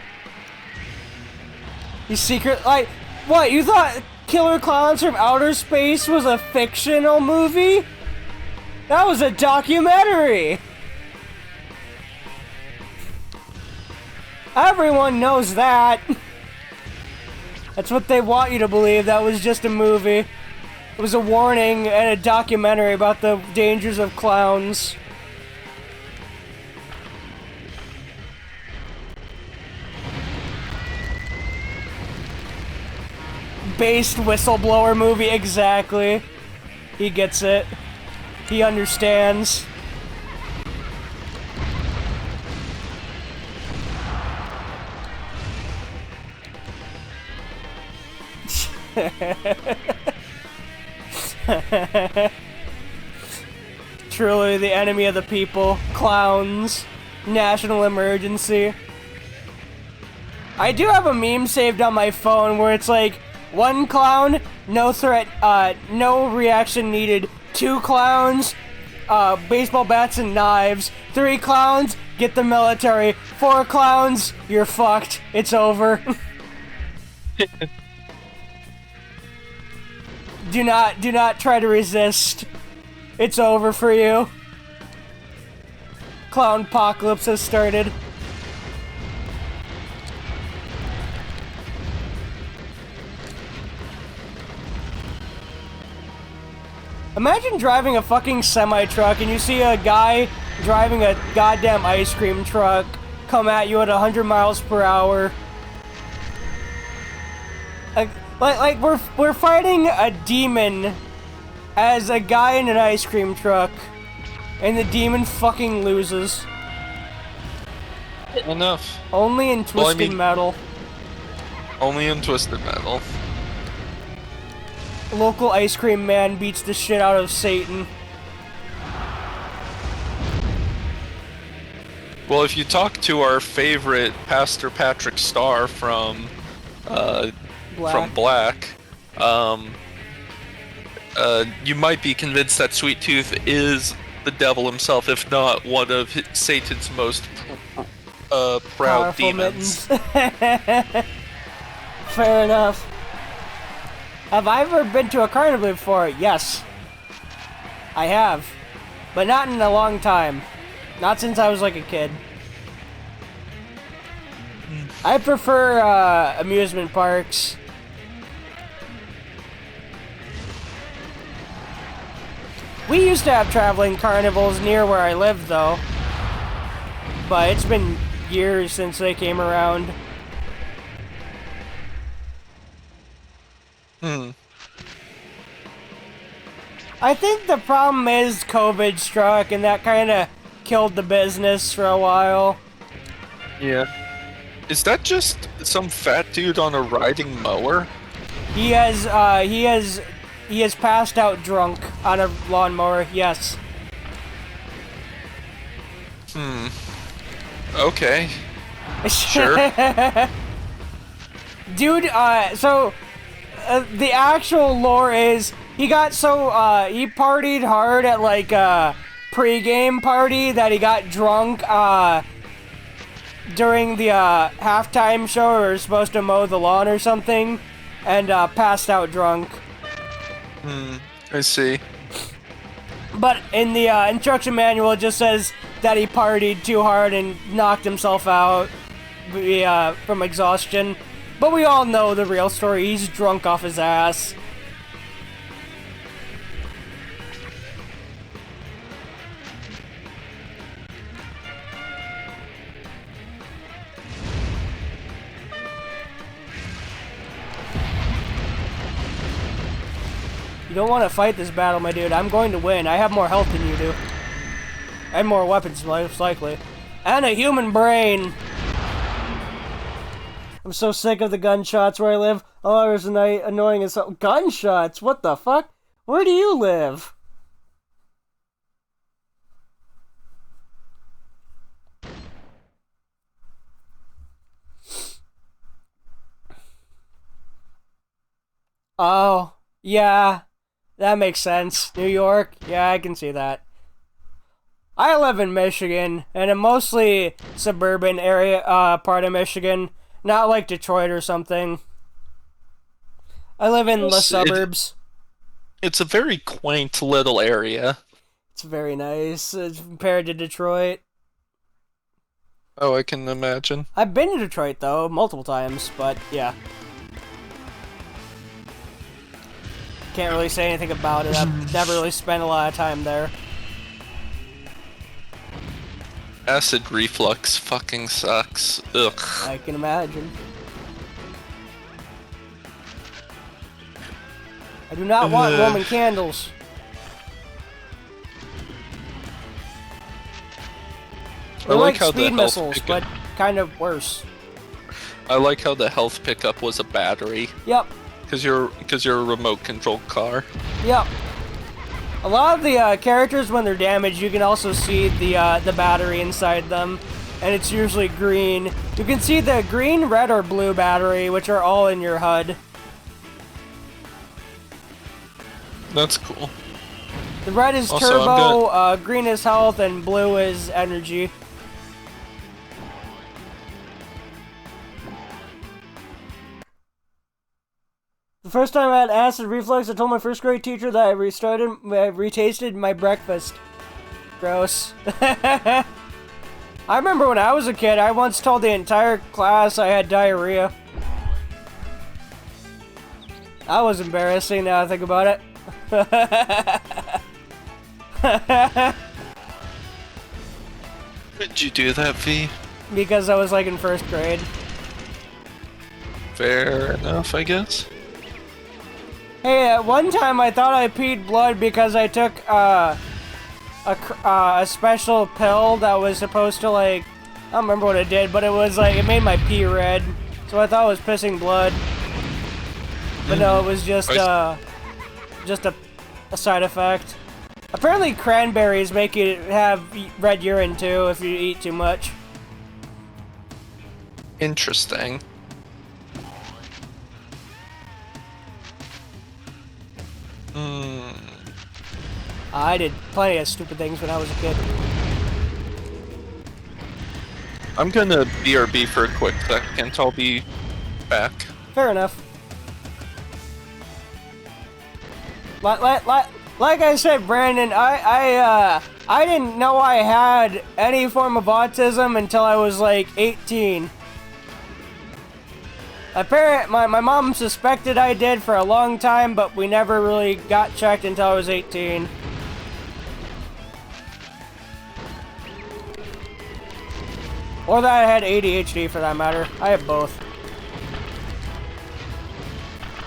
You secret, like, what, you thought Killer Clowns from Outer Space was a fictional movie? That was a documentary! Everyone knows that. That's what they want you to believe. That was just a movie. It was a warning and a documentary about the dangers of clowns. Based whistleblower movie, exactly. He gets it. He understands. Truly the enemy of the people. Clowns. National emergency. I do have a meme saved on my phone where it's like, one clown, no threat, no reaction needed. 2 clowns, baseball bats and knives. 3 clowns, get the military. 4 clowns, you're fucked. It's over. Do not try to resist. It's over for you. Clown apocalypse has started. Imagine driving a fucking semi-truck and you see a guy driving a goddamn ice cream truck come at you at 100 miles per hour. Like we're fighting a demon as a guy in an ice cream truck, and the demon fucking loses.
Enough.
Only in Twisted Metal.
Only in Twisted Metal.
Local ice cream man beats the shit out of Satan.
Well, if you talk to our favorite Pastor Patrick Starr from Black, you might be convinced that Sweet Tooth is the devil himself, if not one of Satan's most proud
Powerful
demons.
Fair enough. Have I ever been to a carnival before? Yes. I have. But not in a long time. Not since I was like a kid. I prefer amusement parks. We used to have traveling carnivals near where I live, though. But it's been years since they came around. I think the problem is COVID struck, and that kind of killed the business for a while.
Yeah. Is that just some fat dude on a riding mower?
He has passed out drunk on a lawnmower, yes.
Okay. Sure.
Dude, the actual lore is, he got he partied hard at, like, a pre-game party that he got drunk, during the, halftime show, or was supposed to mow the lawn or something, and, passed out drunk.
I see.
But in the, instruction manual, it just says that he partied too hard and knocked himself out, from exhaustion. But we all know the real story. He's drunk off his ass. don't want to fight this battle, my dude. I'm going to win. I have more health than you do. And more weapons, most likely. And a human brain. I'm so sick of the gunshots where I live. All hours of the night, annoying as hell. Gunshots? What the fuck? Where do you live? Oh, yeah. That makes sense. New York? Yeah, I can see that. I live in Michigan, and a mostly suburban area, part of Michigan. Not like Detroit or something. I live in the suburbs.
It's a very quaint little area.
It's very nice compared to Detroit.
Oh, I can imagine.
I've been to Detroit, though, multiple times, but yeah. Can't really say anything about it. I've never really spent a lot of time there.
Acid reflux fucking sucks. Ugh.
I can imagine. I do not want Roman candles. They're like
how
speed
the
missiles, but kind of worse.
I like how the health pickup was a battery.
Yep.
Because you're a remote controlled car.
Yep. A lot of the characters, when they're damaged, you can also see the battery inside them, and it's usually green. You can see the green, red, or blue battery, which are all in your HUD.
That's cool.
The red is
Also,
turbo, green is health, and blue is energy. The first time I had acid reflux, I told my first grade teacher that I retasted my breakfast. Gross. I remember when I was a kid, I once told the entire class I had diarrhea. That was embarrassing now I think about it.
Did you do that, V?
Because I was like in first grade.
Fair enough, I guess.
Hey, at one time I thought I peed blood because I took a special pill that was supposed to, like, I don't remember what it did, but it was like, it made my pee red. So I thought it was pissing blood. But no, it was just a side effect. Apparently cranberries make you have red urine too if you eat too much.
Interesting.
I did plenty of stupid things when I was a kid.
I'm gonna BRB for a quick second. I'll be back.
Fair enough. Like I said, Brandon, I didn't know I had any form of autism until I was like 18. My mom suspected I did for a long time, but we never really got checked until I was 18. Or that I had ADHD for that matter. I have both.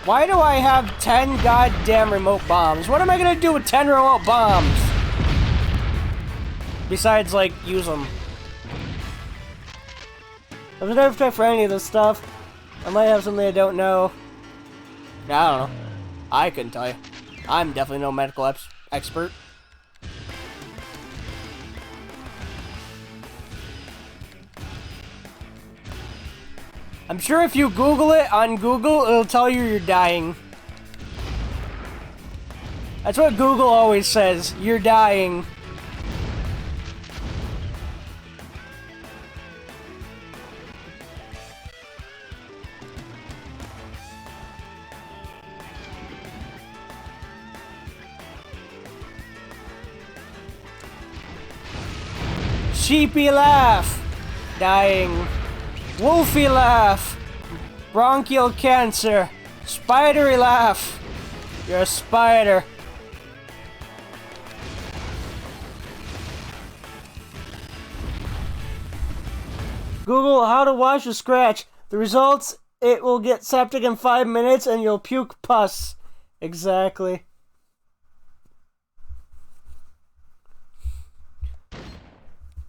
Why do I have 10 goddamn remote bombs? What am I gonna do with 10 remote bombs? Besides, like, use them. I've never checked for any of this stuff. I might have something I don't know. I don't know. I couldn't tell you. I'm definitely no medical expert. I'm sure if you Google it on Google, it'll tell you you're dying. That's what Google always says. You're dying. Sheepy laugh. Dying. Wolfy laugh. Bronchial cancer. Spidery laugh. You're a spider. Google how to wash a scratch. The results, it will get septic in 5 minutes and you'll puke pus. Exactly.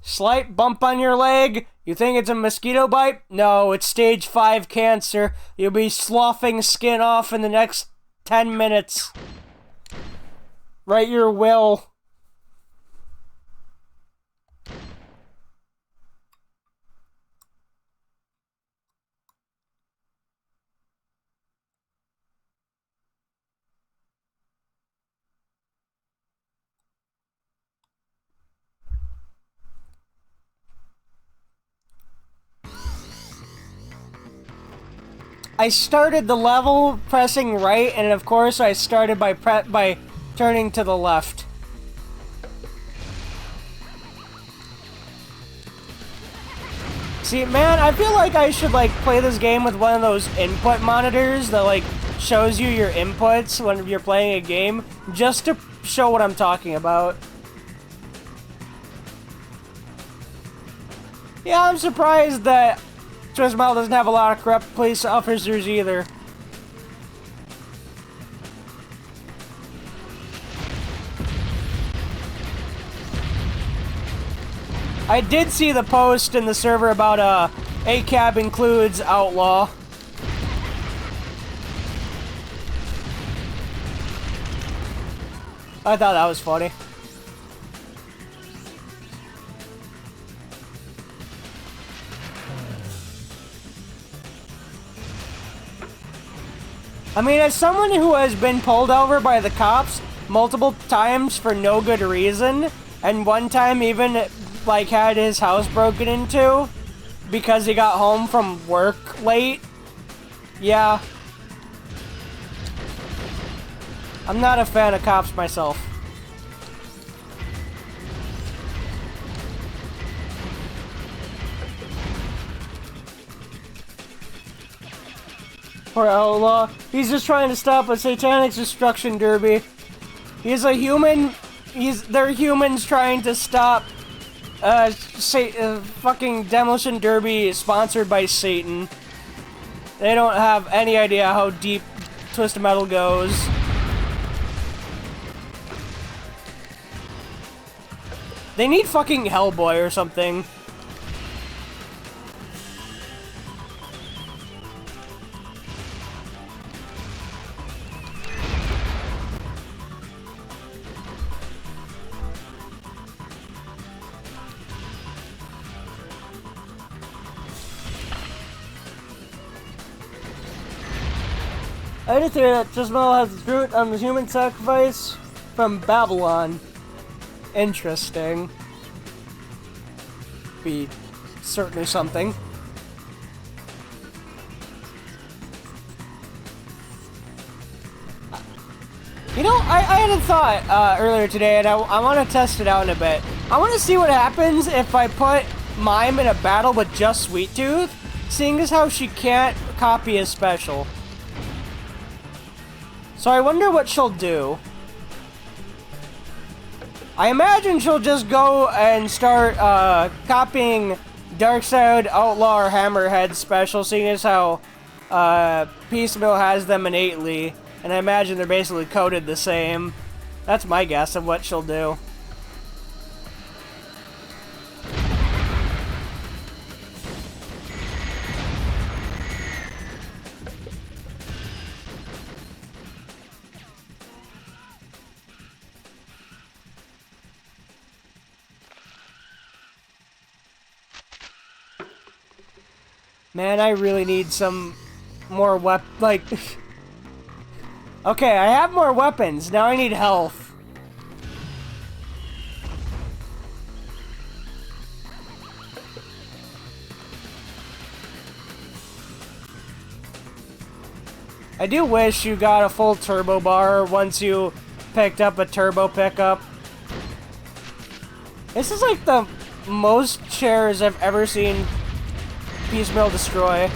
Slight bump on your leg. You think it's a mosquito bite? No, it's stage 5 cancer. You'll be sloughing skin off in the next 10 minutes. Write your will. I started the level pressing right, and of course I started by turning to the left. See, man, I feel like I should, like, play this game with one of those input monitors that, like, shows you your inputs when you're playing a game, just to show what I'm talking about. Yeah, I'm surprised that Smol doesn't have a lot of corrupt police officers either. I did see the post in the server about ACAB includes Outlaw. I thought that was funny. I mean, as someone who has been pulled over by the cops multiple times for no good reason, and one time even, like, had his house broken into because he got home from work late, yeah. I'm not a fan of cops myself. Poor Outlaw. He's just trying to stop a satanic destruction derby. He's a human. They're humans trying to stop fucking demolition derby sponsored by Satan. They don't have any idea how deep Twisted Metal goes. They need fucking Hellboy or something. I did hear that Smol has its root on the human sacrifice from Babylon. Interesting. Be certainly something. You know, I had a thought earlier today, and I want to test it out in a bit. I want to see what happens if I put Mime in a battle with just Sweet Tooth, seeing as how she can't copy his special. So I wonder what she'll do. I imagine she'll just go and start copying Darkseid, Outlaw, or Hammerhead special, seeing as how Piecemeal has them innately, and I imagine they're basically coded the same. That's my guess of what she'll do. Man, I really need some more like... Okay, I have more weapons. Now I need health. I do wish you got a full turbo bar once you picked up a turbo pickup. This is like the most chairs I've ever seen Piecemeal destroy.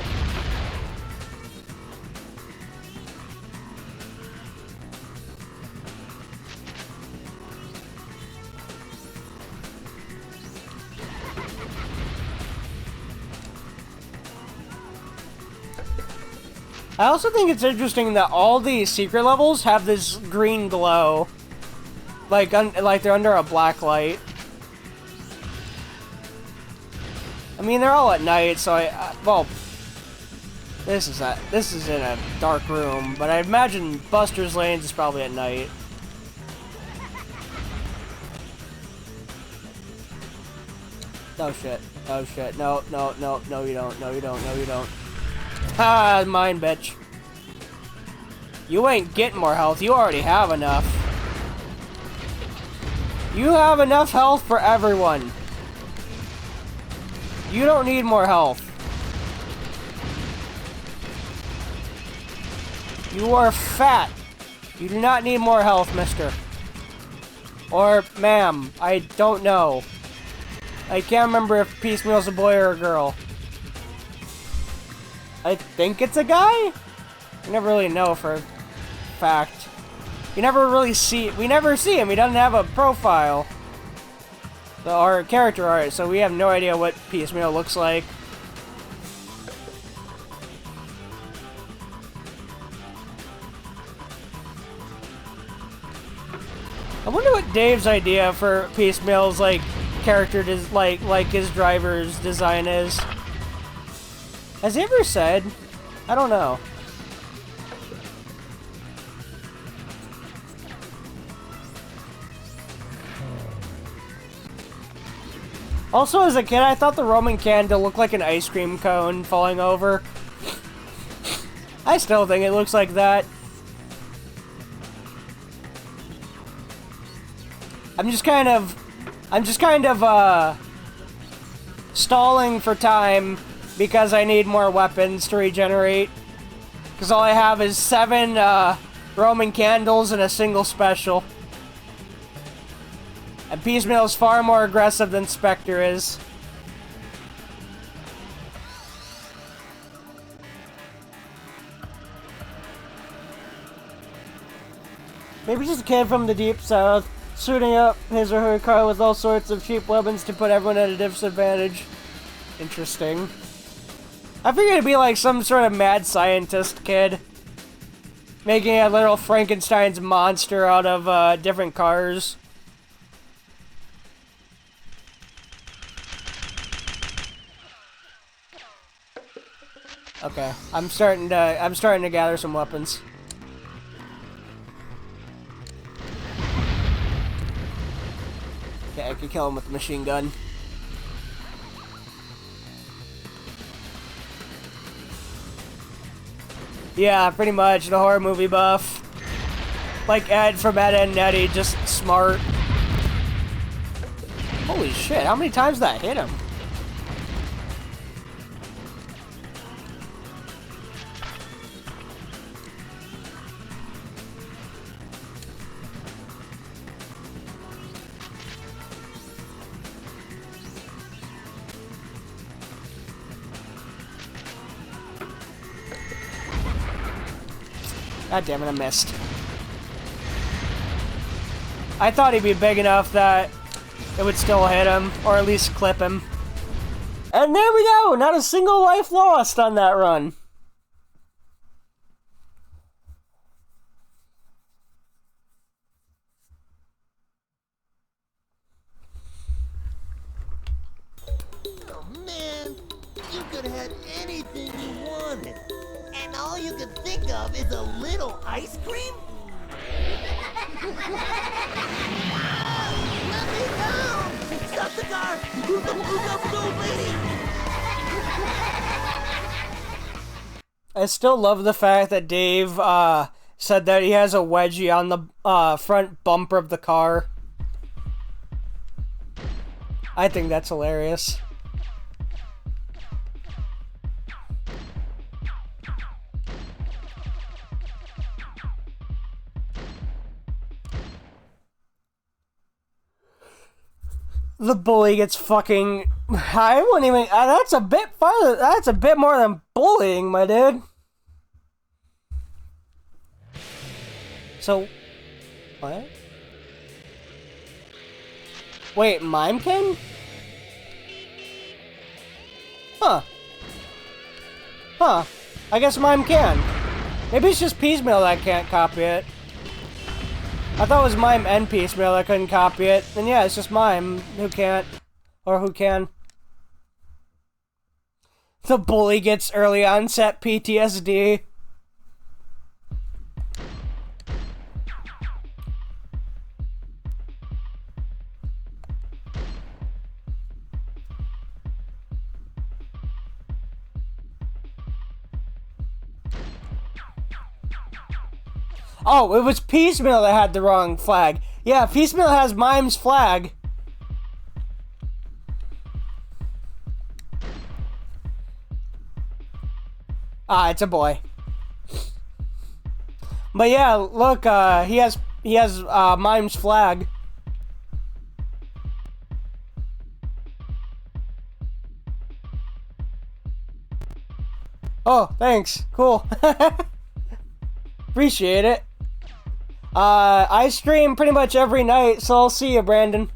I also think it's interesting that all these secret levels have this green glow. Like they're under a black light. I mean, they're all at night, so well, this is in a dark room, but I imagine Buster's Lanes is probably at night. Oh shit. Oh shit. No, no, no, no you don't. No you don't. No you don't. Ah, mine, bitch. You ain't getting more health. You already have enough. You have enough health for everyone. You don't need more health. You are fat. You do not need more health, mister. Or ma'am. I don't know. I can't remember if Piecemeal's a boy or a girl. I think it's a guy? You never really know for a fact. You never really see... We never see him. He doesn't have a profile. Or character art, so we have no idea what Piecemeal looks like. I wonder what Dave's idea for Piecemeal's, like, character like his driver's design is. Has he ever said? I don't know. Also, as a kid, I thought the Roman candle looked like an ice cream cone falling over. I still think it looks like that. I'm just kind of stalling for time because I need more weapons to regenerate. Because all I have is 7 Roman candles and a single special. And Piecemeal is far more aggressive than Spectre is. Maybe just a kid from the deep south, suiting up his or her car with all sorts of cheap weapons to put everyone at a disadvantage. Interesting. I figured it'd be like some sort of mad scientist kid. Making a little Frankenstein's monster out of different cars. Okay, I'm starting to gather some weapons. Okay, I can kill him with the machine gun. Yeah, pretty much the horror movie buff. Like Ed from Ed and Eddie, just smart. Holy shit, how many times did that hit him? God damn it, I missed. I thought he'd be big enough that it would still hit him, or at least clip him. And there we go! Not a single life lost on that run.
Oh man, you could have had anything you wanted. And all you can think of is a little ice cream? Let me down! Stop the car! Who's up with the old lady?
I still love the fact that Dave said that he has a wedgie on the front bumper of the car. I think that's hilarious. The bully gets fucking... I wouldn't even... that's a bit farther... That's a bit more than bullying, my dude. So... What? Wait, Mimekin? Huh. Huh. I guess Mime can. Maybe it's just Piecemeal that can't copy it. I thought it was Mime and Piecemeal that couldn't copy it. And yeah, it's just Mime who can't. Or who can. The bully gets early onset PTSD. Oh, it was Piecemeal that had the wrong flag. Yeah, Piecemeal has Mime's flag. Ah, it's a boy. But yeah, look, he has Mime's flag. Oh, thanks. Cool. Appreciate it. I stream pretty much every night, so I'll see you, Brandon.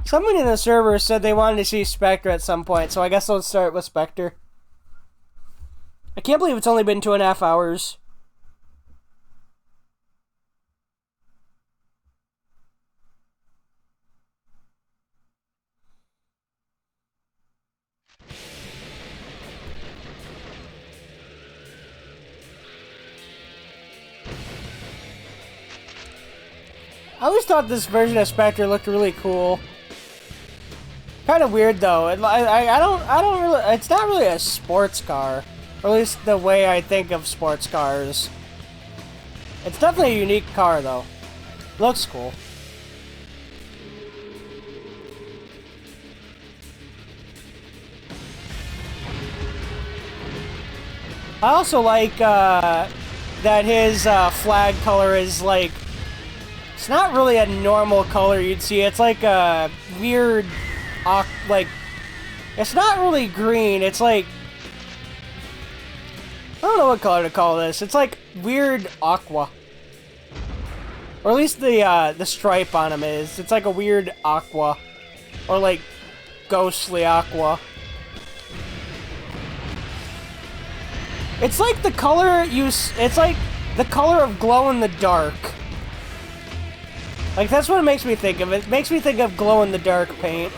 Someone in the server said they wanted to see Spectre at some point, so I guess I'll start with Spectre. I can't believe it's only been 2.5 hours. I always thought this version of Spectre looked really cool. Kind of weird though. I don't really. It's not really a sports car, or at least the way I think of sports cars. It's definitely a unique car though. Looks cool. I also like that his flag color is like. It's not really a normal color you'd see. It's like a weird, like, it's not really green. It's like, I don't know what color to call this. It's like weird aqua. Or at least the stripe on him is. It's like a weird aqua. Or like ghostly aqua. It's like the color it's like the color of glow in the dark. Like, that's what it makes me think of. It makes me think of glow-in-the-dark paint.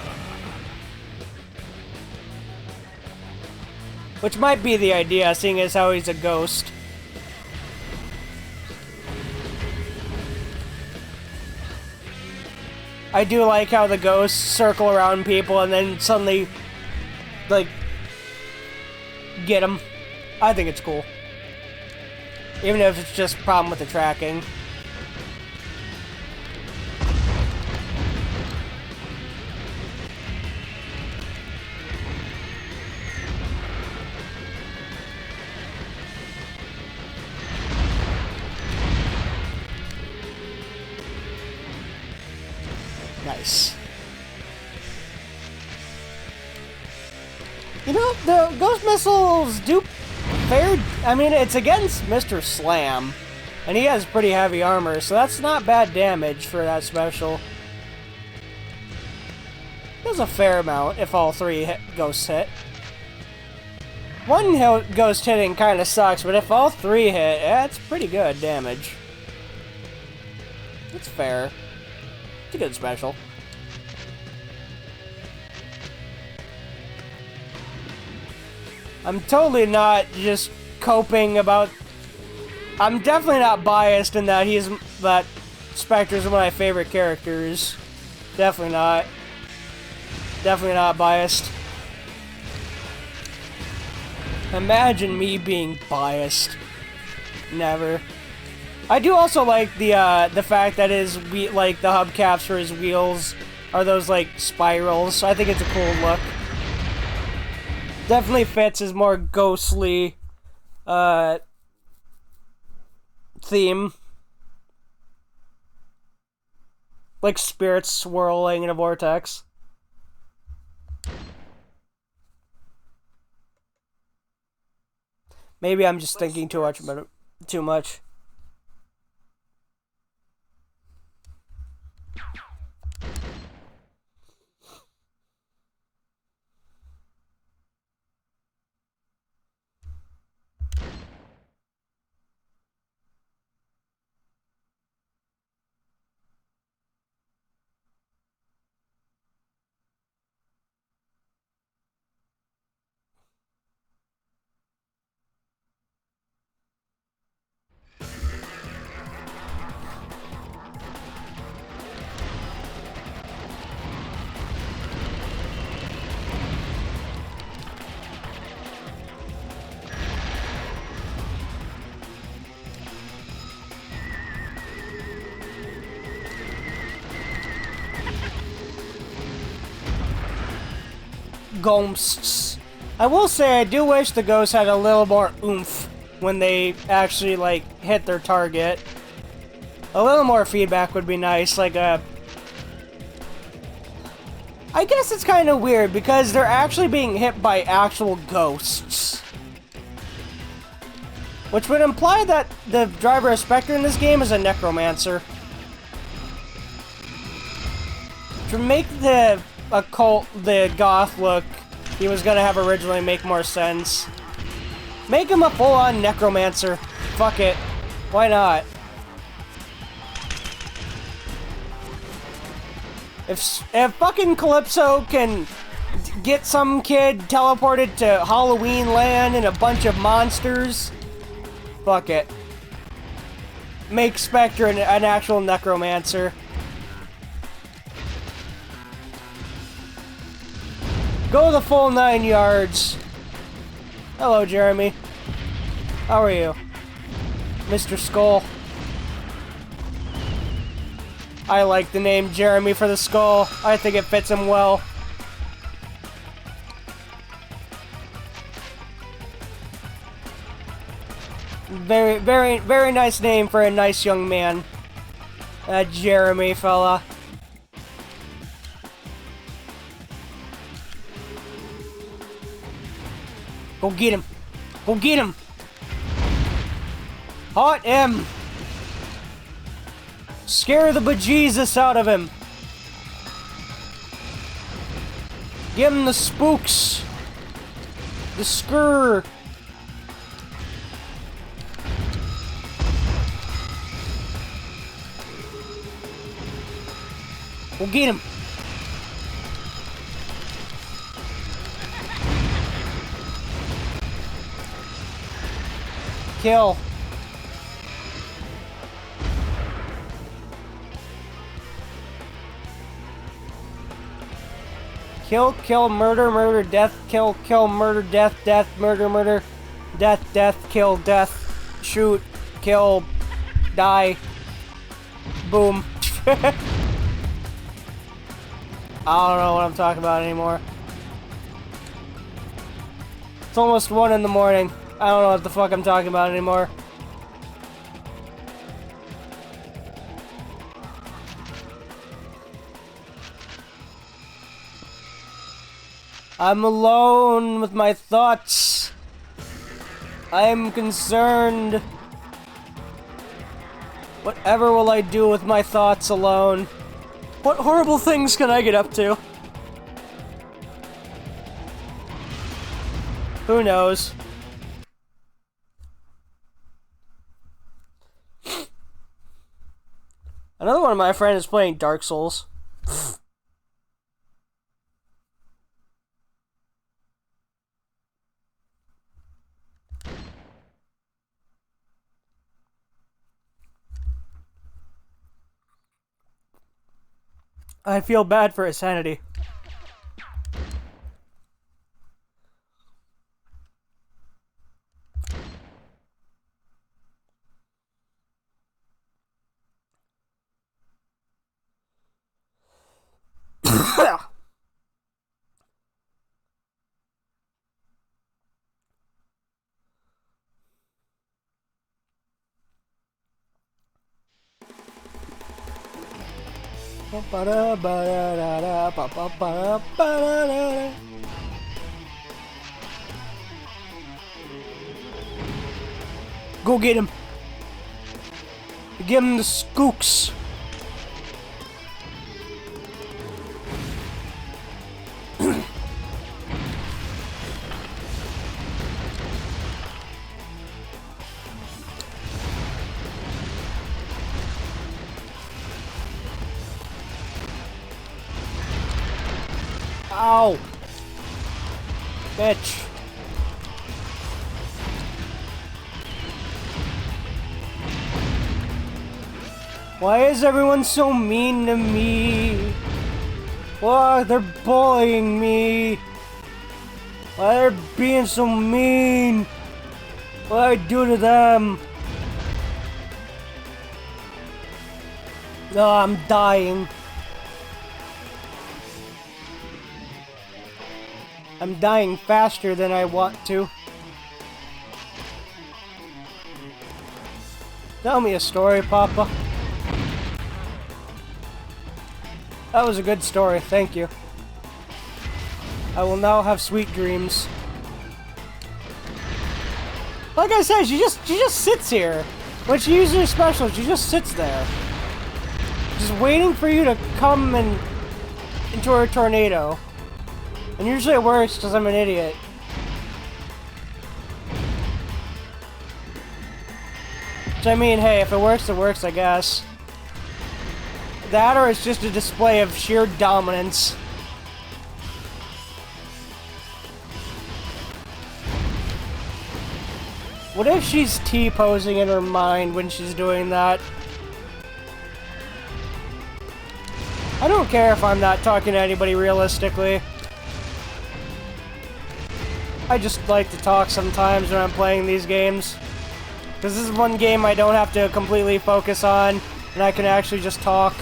Which might be the idea, seeing as how he's a ghost. I do like how the ghosts circle around people and then suddenly, like, get them. I think it's cool. Even if it's just a problem with the tracking. Nice. You know, the ghost missiles do fair. I mean, it's against Mr. Slam, and he has pretty heavy armor, so that's not bad damage for that special. Does a fair amount if all three ghosts hit. One ghost hitting kind of sucks, but if all three hit, that's pretty good damage. It's fair. It's a good special. I'm totally not just coping about... I'm definitely not biased in that that Spectre's one of my favorite characters. Definitely not. Definitely not biased. Imagine me being biased. Never. I do also like the fact that the hubcaps for his wheels are those like spirals. I think it's a cool look. Definitely fits his more ghostly theme. Like spirits swirling in a vortex. Maybe I'm just thinking too much about it. Too much. ghosts. I will say I do wish the ghosts had a little more oomph when they actually, like, hit their target. A little more feedback would be nice, like a... I guess it's kind of weird, because they're actually being hit by actual ghosts. Which would imply that the driver of Spectre in this game is a necromancer. To make the occult, the goth look he was gonna have originally make more sense. Make him a full-on necromancer. Fuck it. Why not? If fucking Calypso can get some kid teleported to Halloween Land and a bunch of monsters, fuck it. Make Spectre an actual necromancer. Go the full 9 yards. Hello, Jeremy. How are you? Mr. Skull. I like the name Jeremy for the skull. I think it fits him well. Very, very, very nice name for a nice young man. That Jeremy fella. Go get him! Go get him! Hot M! Scare the bejesus out of him! Give him the spooks! The skrr! Go get him! Kill. Kill, kill, murder, murder, death, kill, kill, murder, death, death, murder, murder, death, death, kill, death, shoot, kill, die, boom. I don't know what I'm talking about anymore. It's almost 1 in the morning. I don't know what the fuck I'm talking about anymore. I'm alone with my thoughts. I'm concerned. Whatever will I do with my thoughts alone? What horrible things can I get up to? Who knows? Another one of my friends is playing Dark Souls. I feel bad for his sanity. Go get him. Give him the skooks. Ow! Bitch. Why is everyone so mean to me? Why they're bullying me? Why they're being so mean? What did I do to them? No, I'm dying. I'm dying faster than I want to. Tell me a story, Papa. That was a good story, thank you. I will now have sweet dreams. Like I said, she just sits here. When she uses her special, she just sits there. Just waiting for you to come and into her tornado. And usually it works because I'm an idiot. Which I mean, hey, if it works, I guess. That or it's just a display of sheer dominance. What if she's T-posing in her mind when she's doing that? I don't care if I'm not talking to anybody realistically. I just like to talk sometimes when I'm playing these games. Because this is one game I don't have to completely focus on, and I can actually just talk.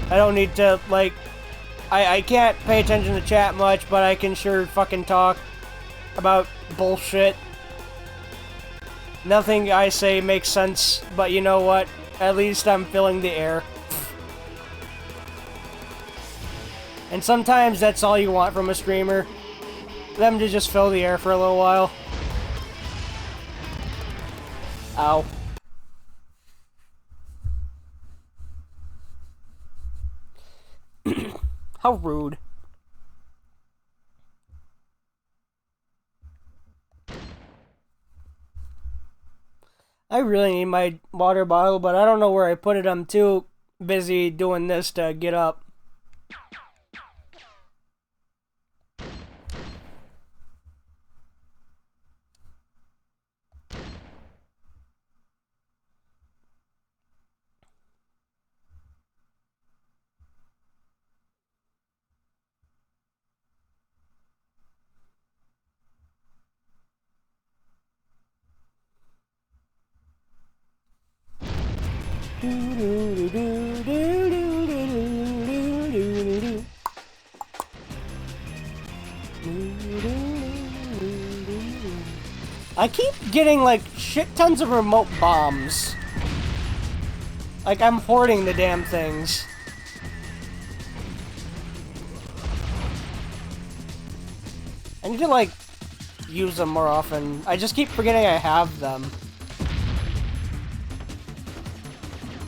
I don't need to, like... I can't pay attention to chat much, but I can sure fucking talk about bullshit. Nothing I say makes sense, but you know what? At least I'm filling the air. And sometimes that's all you want from a streamer. Them to just fill the air for a little while. Ow. How rude. I really need my water bottle, but I don't know where I put it. I'm too busy doing this to get up. I keep getting like shit tons of remote bombs. Like I'm hoarding the damn things. I need to like use them more often. I just keep forgetting I have them.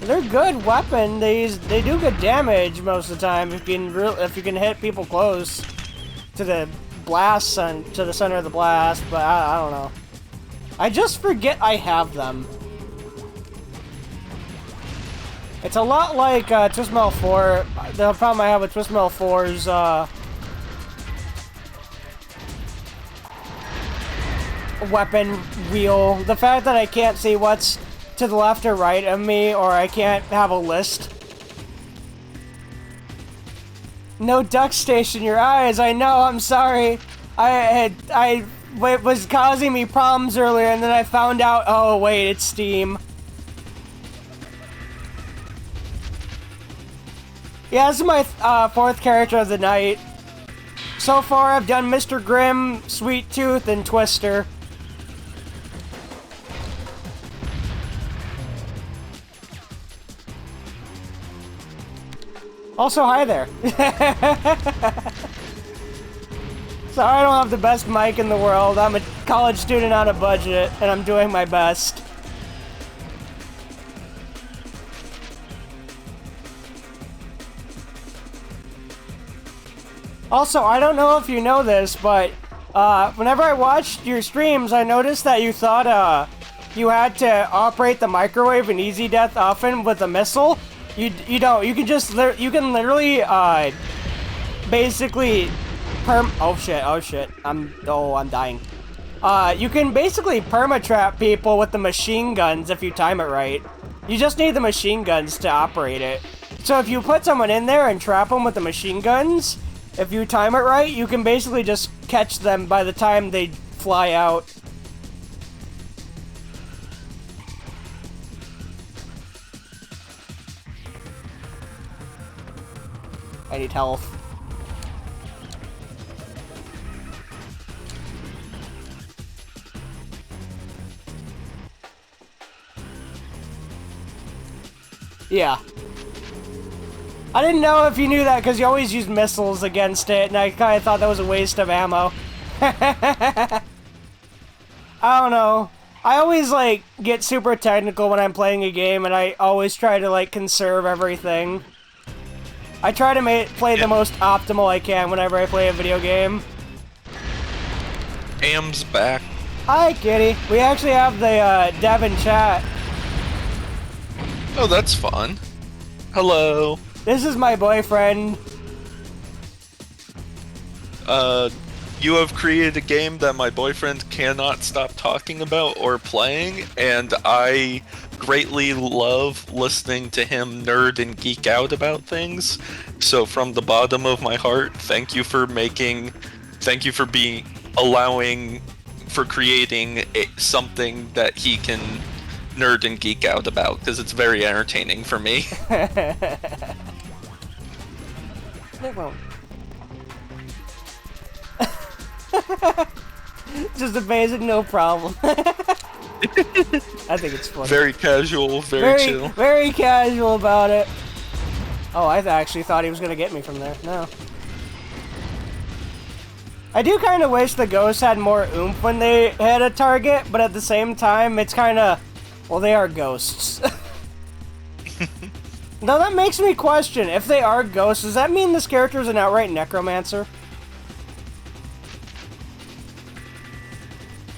They're good weapon. They do good damage most of the time if you can hit people close to the blast to the center of the blast. But I don't know. I just forget I have them. It's a lot like Smol 4. The problem I have with Smol 4's weapon wheel. The fact that I can't see what's to the left or right of me, or I can't have a list. No duck station your eyes. I know, I'm sorry. It was causing me problems earlier, and then I found out, oh wait, it's Steam. Yeah, this is my fourth character of the night. So far, I've done Mr. Grimm, Sweet Tooth, and Twister. Also, hi there. Sorry I don't have the best mic in the world. I'm a college student on a budget, and I'm doing my best. Also, I don't know if you know this, but whenever I watched your streams, I noticed that you thought you had to operate the microwave in Easy Death often with a missile. You don't. You can just literally basically oh shit. I'm dying. You can basically perma-trap people with the machine guns if you time it right. You just need the machine guns to operate it. So if you put someone in there and trap them with the machine guns, if you time it right, you can basically just catch them by the time they fly out. I need health. Yeah. I didn't know if you knew that because you always use missiles against it, and I kind of thought that was a waste of ammo. I don't know. I always, like, get super technical when I'm playing a game, and I always try to, like, conserve everything. I try to play the most optimal I can whenever I play a video game.
Am's back.
Hi, Kitty. We actually have the dev in chat.
Oh, that's fun. Hello.
This is my boyfriend.
You have created a game that my boyfriend cannot stop talking about or playing, and I greatly love listening to him nerd and geek out about things. So from the bottom of my heart, thank you for creating something that he can nerd and geek out about, because it's very entertaining for me.
It won't. Just amazing, no problem. I think it's funny.
Very casual, very chill.
Very casual about it. Oh, I actually thought he was gonna get me from there. No. I do kind of wish the ghosts had more oomph when they hit a target, but at the same time, it's kind of... Well, they are ghosts. Now that makes me question, if they are ghosts, does that mean this character is an outright necromancer?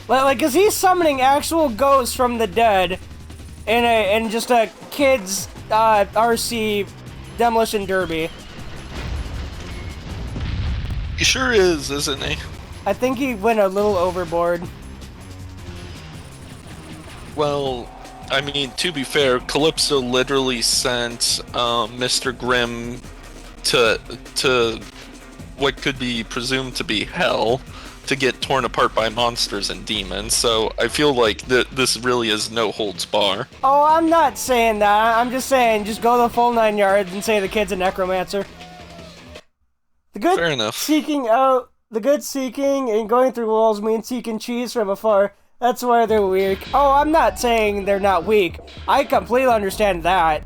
Like, is he summoning actual ghosts from the dead in just a kid's RC demolition derby?
He sure is, isn't he?
I think he went a little overboard.
Well, I mean, to be fair, Calypso literally sent Mr. Grimm to what could be presumed to be hell to get torn apart by monsters and demons, so I feel like this really is no holds bar.
Oh, I'm not saying that. I'm just saying, just go the full 9 yards and say the kid's a necromancer.
Fair enough.
The good seeking and going through walls means he can cheese from afar. That's why they're weak. Oh, I'm not saying they're not weak. I completely understand that.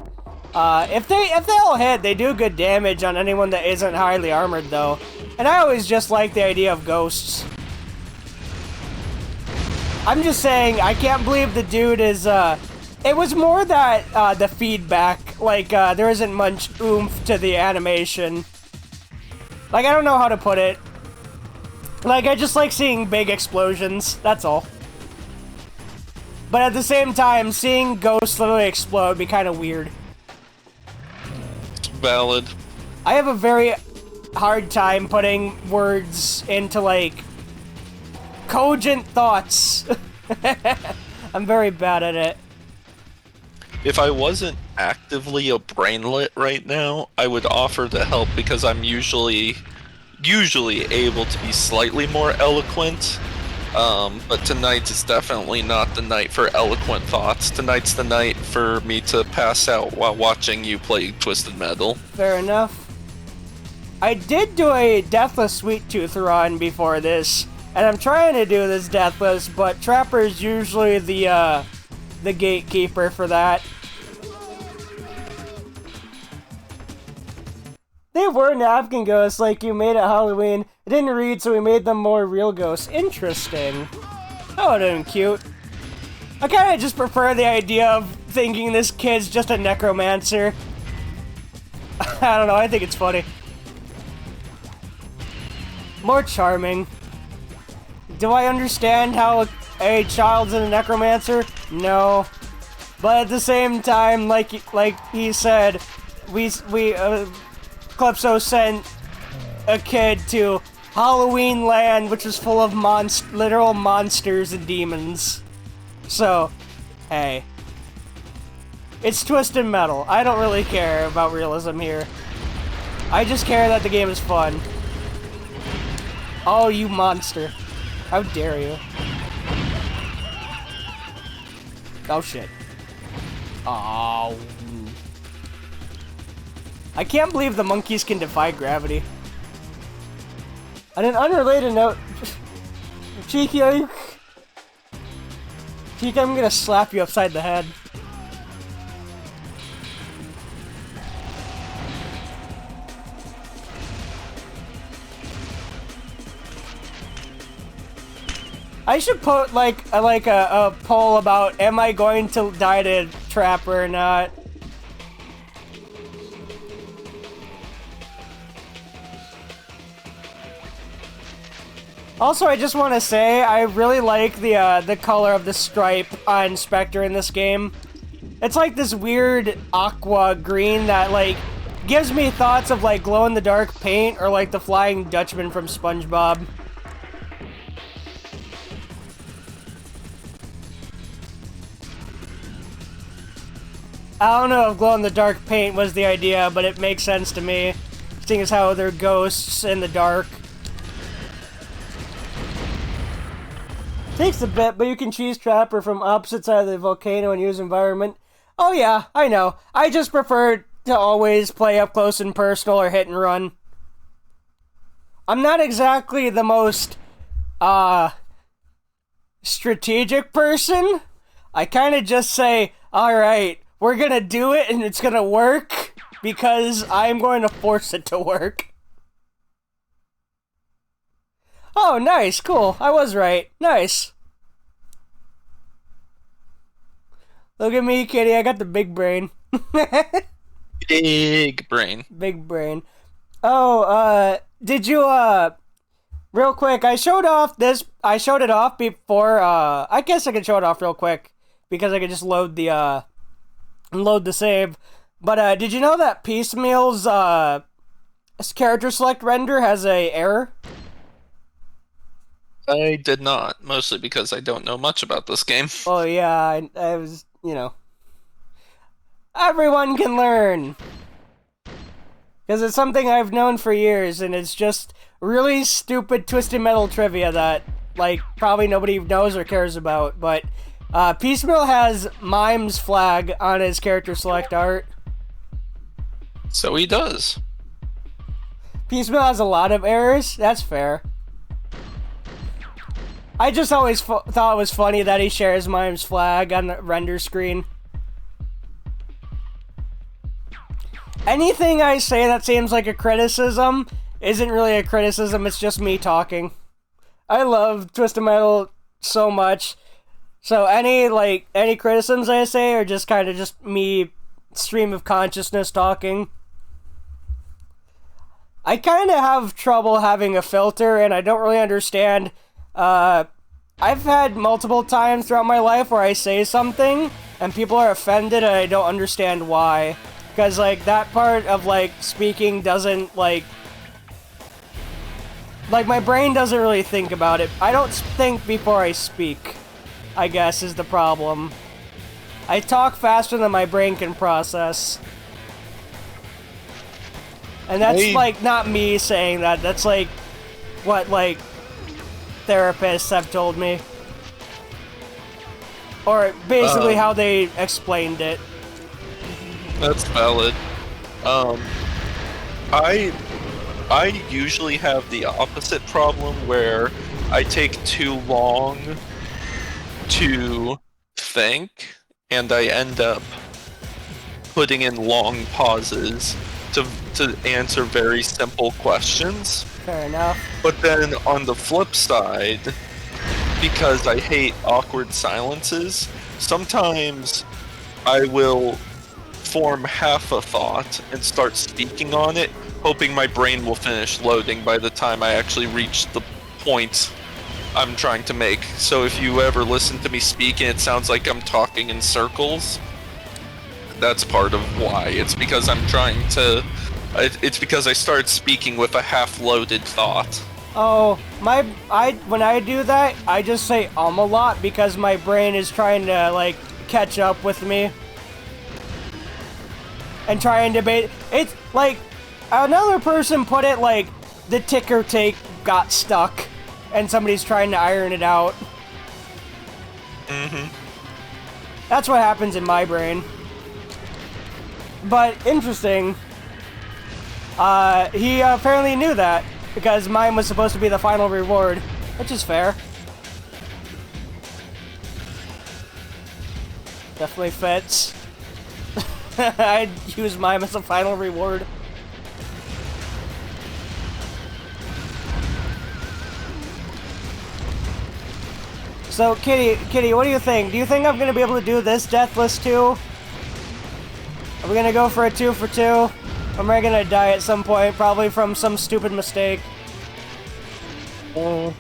If they all hit, they do good damage on anyone that isn't highly armored, though. And I always just like the idea of ghosts. I'm just saying, I can't believe the dude is, it was more that, the feedback, like, there isn't much oomph to the animation. Like, I don't know how to put it. Like, I just like seeing big explosions, that's all. But at the same time, seeing ghosts literally explode would be kind of weird.
Valid.
I have a very hard time putting words into, like, cogent thoughts. I'm very bad at it.
If I wasn't actively a brainlet right now, I would offer to help because I'm usually able to be slightly more eloquent. But tonight is definitely not the night for eloquent thoughts. Tonight's the night for me to pass out while watching you play Twisted Metal.
Fair enough. I did do a Deathless Sweet Tooth run before this, and I'm trying to do this Deathless, but Trapper's usually the gatekeeper for that. They were napkin ghosts like you made at Halloween. It didn't read, so we made them more real ghosts. Interesting. That would've been cute. I kinda just prefer the idea of thinking this kid's just a necromancer. I don't know, I think it's funny. More charming. Do I understand how a child's a necromancer? No. But at the same time, like he said, Calypso sent a kid to Halloween Land, which is full of literal monsters and demons. So, hey. It's Twisted Metal. I don't really care about realism here. I just care that the game is fun. Oh, you monster. How dare you. Oh, shit. Oh. I can't believe the monkeys can defy gravity. On an unrelated note... Cheeky, Cheeky, I'm gonna slap you upside the head. I should put like a poll about am I going to die to Trapper or not. Also, I just want to say I really like the color of the stripe on Spectre in this game. It's like this weird aqua green that like gives me thoughts of like glow-in-the-dark paint or like the Flying Dutchman from SpongeBob. I don't know if glow-in-the-dark paint was the idea, but it makes sense to me, seeing as how they're ghosts in the dark. Takes a bit, but you can choose Trapper from opposite side of the volcano and use environment. Oh yeah, I know. I just prefer to always play up close and personal or hit and run. I'm not exactly the most, strategic person. I kind of just say, alright, we're gonna do it and it's gonna work because I'm going to force it to work. Oh, nice, cool. I was right. Nice. Look at me, kitty. I got the big brain.
Big brain.
Big brain. Oh, did you, real quick, I showed it off before, I guess I could show it off real quick, because I could just load the save. But, did you know that Piecemeal's, character select render has a error?
I did not, mostly because I don't know much about this game.
Oh yeah, I was, everyone can learn! Because it's something I've known for years, and it's just really stupid Twisted Metal trivia that, like, probably nobody knows or cares about, but, Piecemeal has Mime's flag on his character select art.
So he does.
Piecemeal has a lot of errors, that's fair. I just always thought it was funny that he shares Mime's flag on the render screen. Anything I say that seems like a criticism isn't really a criticism, it's just me talking. I love Twisted Metal so much. So any criticisms I say are just kind of just me stream of consciousness talking. I kind of have trouble having a filter, and I don't really understand. I've had multiple times throughout my life where I say something and people are offended and I don't understand why. Because, like, that part of, like, speaking doesn't, like, my brain doesn't really think about it. I don't think before I speak, I guess, is the problem. I talk faster than my brain can process. And that's, like, not me saying that. That's, like, what, like, therapists have told me. Or basically how they explained it.
That's valid. I usually have the opposite problem where I take too long to think, and I end up putting in long pauses to answer very simple questions.
Fair enough.
But then on the flip side, because I hate awkward silences, sometimes I will form half a thought and start speaking on it, hoping my brain will finish loading by the time I actually reach the point I'm trying to make. So if you ever listen to me speak and it sounds like I'm talking in circles, that's part of why. It's because I'm trying to... It's because I start speaking with a half-loaded thought.
Oh, when I do that, I just say a lot because my brain is trying to, like, catch up with me. And try and debate. It's, like, another person put it like, the ticker tape got stuck, and somebody's trying to iron it out.
Mm-hmm.
That's what happens in my brain. But, interesting. He apparently knew that, because mine was supposed to be the final reward, which is fair. Definitely fits. I'd use mine as a final reward. So, Kitty, what do you think? Do you think I'm gonna be able to do this deathless too? Are we gonna go for a 2 for 2? Or am I gonna die at some point, probably from some stupid mistake?
I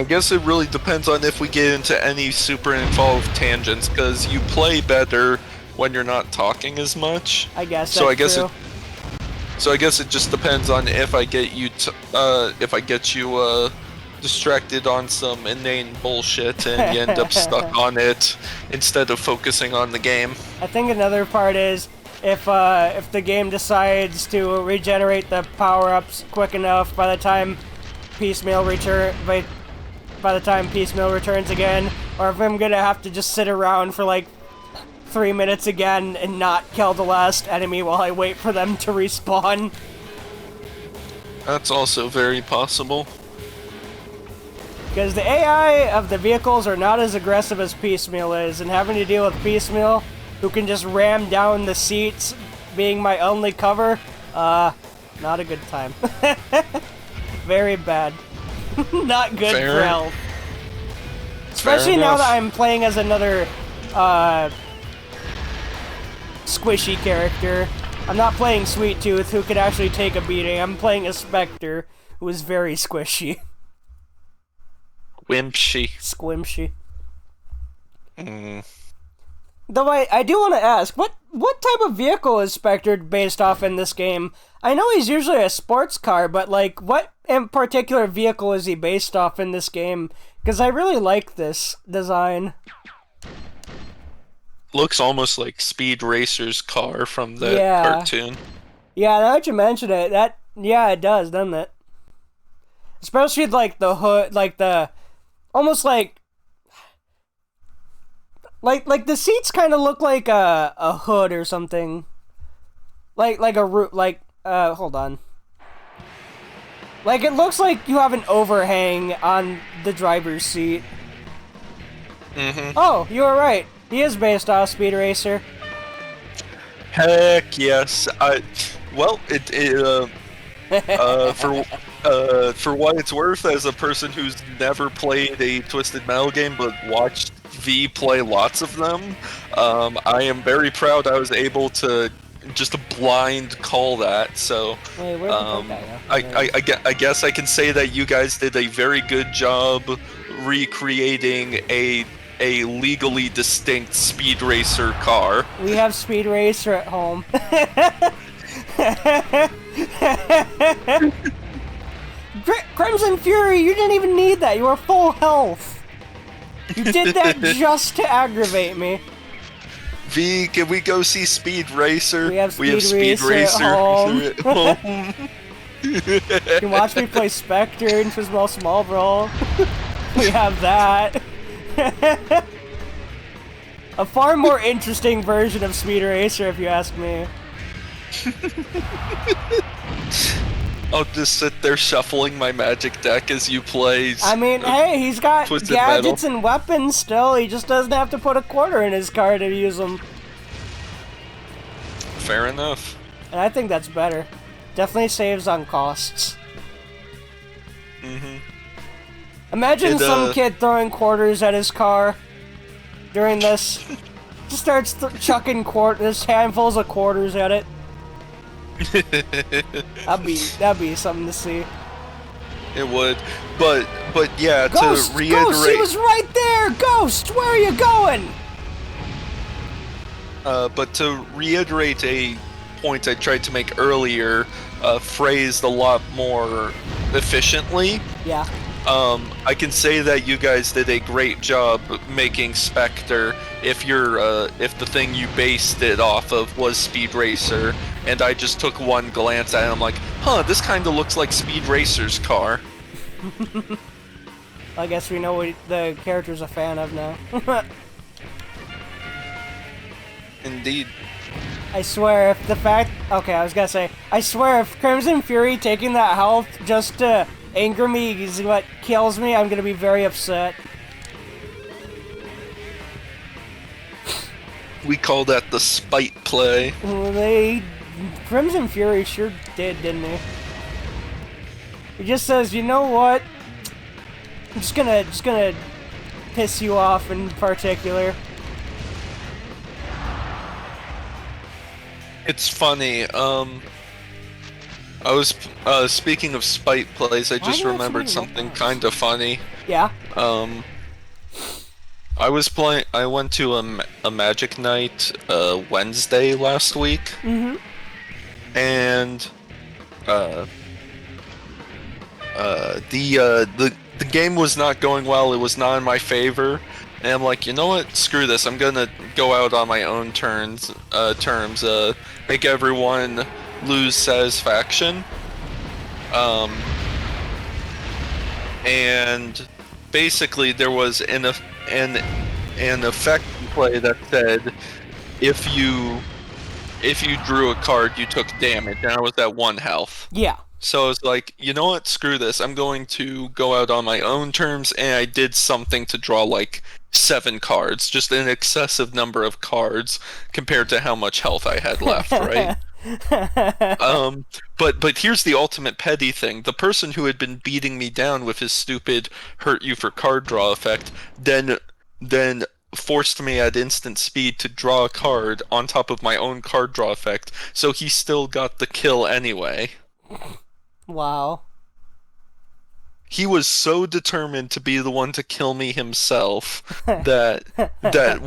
guess it really depends on if we get into any super involved tangents, because you play better when you're not talking as much.
I guess
so.
that's true.
So I guess it just depends on if I get you distracted on some inane bullshit and you end up stuck on it instead of focusing on the game.
I think another part is if the game decides to regenerate the power-ups quick enough by the time Piecemeal returns again, or if I'm gonna have to just sit around for like 3 minutes again and not kill the last enemy while I wait for them to respawn.
That's also very possible.
Because the AI of the vehicles are not as aggressive as Piecemeal is, and having to deal with Piecemeal, who can just ram down the seats, being my only cover, not a good time. Very bad. Not good
Fair.
for health. Especially now that I'm playing as another, squishy character. I'm not playing Sweet Tooth, who could actually take a beating. I'm playing a Spectre, who is very squishy. Squimshy. Though I do want to ask, what type of vehicle is Spectre based off in this game? I know he's usually a sports car, but like, what in particular vehicle is he based off in this game? Because I really like this design.
Looks almost like Speed Racer's car from the cartoon.
Yeah, now that you mention it, it does, doesn't it? Especially like the hood, like the, almost like the seats kind of look like a hood or something. Like a hold on. Like, it looks like you have an overhang on the driver's seat. Oh, you were right. He is based off Speed Racer.
Heck yes. For what it's worth, as a person who's never played a Twisted Metal game but watched V play lots of them, I am very proud I was able to just blind call that. So
Wait, where'd the guy go?
I guess I can say that you guys did a very good job recreating a legally distinct Speed Racer car.
We have Speed Racer at home. Crimson Fury, you didn't even need that. You were full health. You did that just to aggravate me.
V, can we go see Speed Racer?
We have Speed Racer at home.
at home.
You can watch me play Spectre in Smol Brawl. We have that. A far more interesting version of Speed Racer, if you ask me.
I'll just sit there shuffling my magic deck as you play.
I mean, hey, he's got
Twisted
gadgets
Metal.
and weapons still. He just doesn't have to put a quarter in his card to use them.
Fair enough.
And I think that's better. Definitely saves on costs. Imagine some kid throwing quarters at his car during this. Just starts chucking handfuls of quarters at it. That'd be something to see.
It would, but yeah.
Ghost,
to reiterate,
Ghost, he was right there. Ghost, where are you going?
But to reiterate a point I tried to make earlier, phrased a lot more efficiently.
Yeah.
I can say that you guys did a great job making Spectre if the thing you based it off of was Speed Racer, and I just took one glance at it and I'm like, huh, this kind of looks like Speed Racer's car.
I guess we know what the character's a fan of now.
Indeed.
I swear if the fact... Okay, I was gonna say, I swear if Crimson Fury taking that health just to anger me is what kills me, I'm gonna be very upset.
We call that the spite play.
Well, Crimson Fury sure did, didn't he? He just says, you know what? I'm just gonna piss you off in particular?
It's funny. I was speaking of spite plays. I just remembered something kind of funny.
Yeah.
I was playing. I went to a Magic Night Wednesday last week.
Mm-hmm.
And the game was not going well. It was not in my favor. And I'm like, you know what? Screw this. I'm gonna go out on my own terms. Make everyone lose satisfaction. And basically there was an effect play that said if you drew a card, you took damage, and I was at 1 health.
Yeah.
So I was like, you know what? Screw this. I'm going to go out on my own terms, and I did something to draw like 7 cards, just an excessive number of cards compared to how much health I had left, right? But here's the ultimate petty thing. The person who had been beating me down with his stupid hurt you for card draw effect then forced me at instant speed to draw a card on top of my own card draw effect, so he still got the kill anyway.
Wow.
He was so determined to be the one to kill me himself that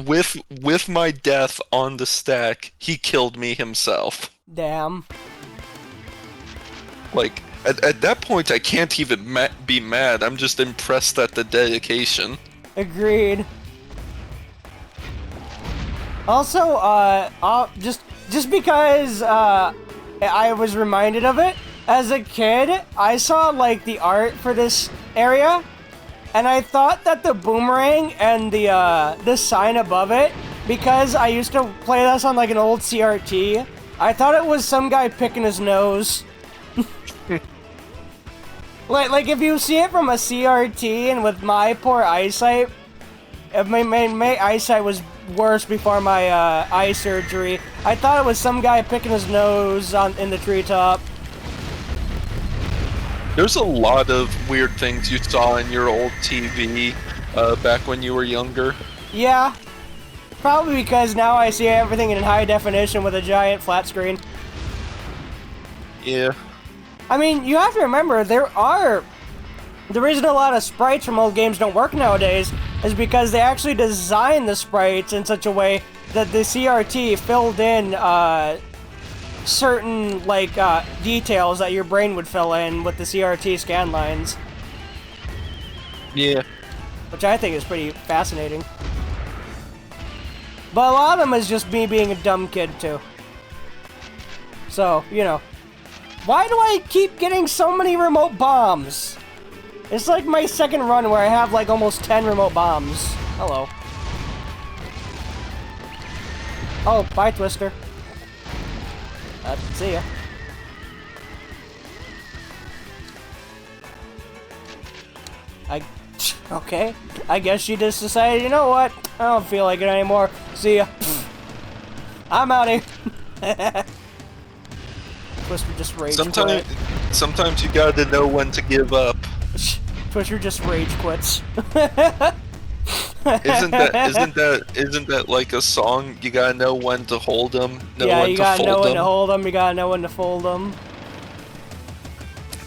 with my death on the stack, he killed me himself.
Damn.
Like, at that point, I can't even be mad. I'm just impressed at the dedication.
Agreed. Also, just because I was reminded of it, as a kid, I saw like the art for this area, and I thought that the boomerang and the sign above it, because I used to play this on like an old CRT, I thought it was some guy picking his nose. like if you see it from a CRT, and with my poor eyesight, my eyesight was worse before my eye surgery. I thought it was some guy picking his nose in the treetop.
There's a lot of weird things you saw in your old TV back when you were younger.
Yeah. Probably because now I see everything in high definition with a giant flat screen.
Yeah.
I mean, you have to remember, the reason a lot of sprites from old games don't work nowadays is because they actually designed the sprites in such a way that the CRT filled in certain details that your brain would fill in with the CRT scan lines.
Yeah.
Which I think is pretty fascinating. But a lot of them is just me being a dumb kid too. So, you know. Why do I keep getting so many remote bombs? It's like my second run where I have like almost 10 remote bombs. Hello. Oh, bye, Twister. See ya. Okay. I guess she just decided, you know what? I don't feel like it anymore. See ya. I'm out of here. Twister just rage quit.
Sometimes you gotta know when to give up.
Twister just rage quits.
Isn't that like a song? You gotta know when to hold them.
Yeah, you gotta know when to hold them. You gotta know when to fold them.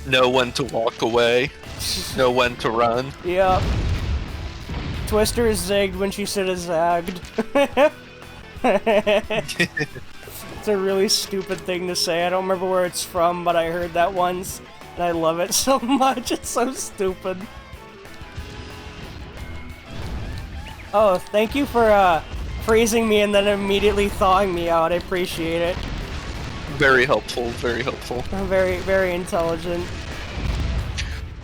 Know when to walk away. Know when to run.
Yep. Twister is zigged when she should have zagged. It's a really stupid thing to say. I don't remember where it's from, but I heard that once, and I love it so much. It's so stupid. Oh, thank you for freezing me and then immediately thawing me out. I appreciate it.
Very helpful, very helpful.
Very, very intelligent.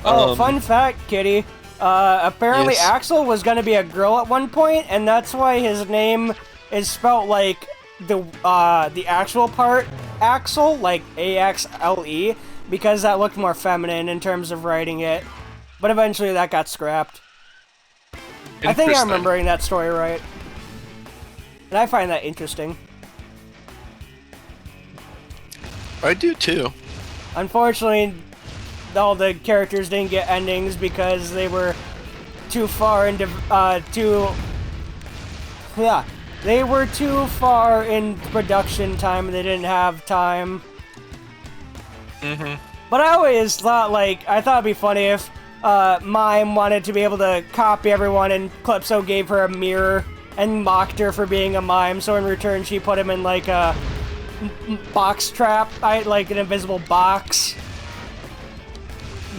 Oh, fun fact, Kitty. Apparently
yes.
Axel was gonna be a girl at one point, and that's why his name is spelled like the actual part Axel, like A-X-L-E, because that looked more feminine in terms of writing it. But eventually that got scrapped. I think I'm remembering that story right. And I find that interesting.
I do too. Unfortunately,
all the characters didn't get endings because they were too far into, they were too far in production time and they didn't have time. But I always thought, like, I thought it'd be funny if, Mime wanted to be able to copy everyone and Calypso gave her a mirror and mocked her for being a mime, so in return she put him in, like, a box trap, like an invisible box.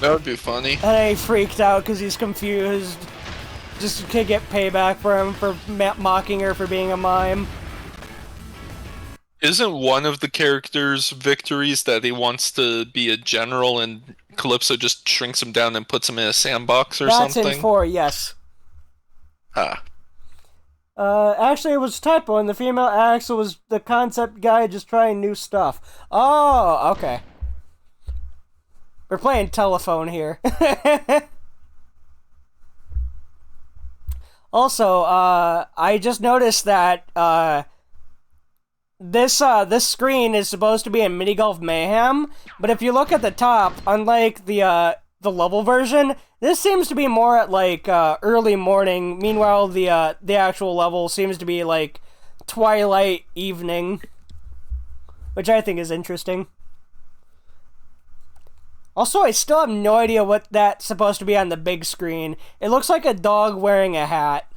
That would be funny.
And he freaked out because he's confused. Just to get payback for him for mocking her for being a mime.
Isn't one of the character's victories that he wants to be a general and Calypso just shrinks him down and puts him in a sandbox or something?
That's in 4, yes.
Ah.
Actually, it was typo, and the female Axel was the concept guy just trying new stuff. Oh, okay. We're playing telephone here. Also, I just noticed that, this screen is supposed to be in Mini Golf Mayhem, but if you look at the top, unlike the level version, this seems to be more at, like, early morning. Meanwhile, the actual level seems to be, like, twilight evening, which I think is interesting. Also, I still have no idea what that's supposed to be on the big screen. It looks like a dog wearing a hat.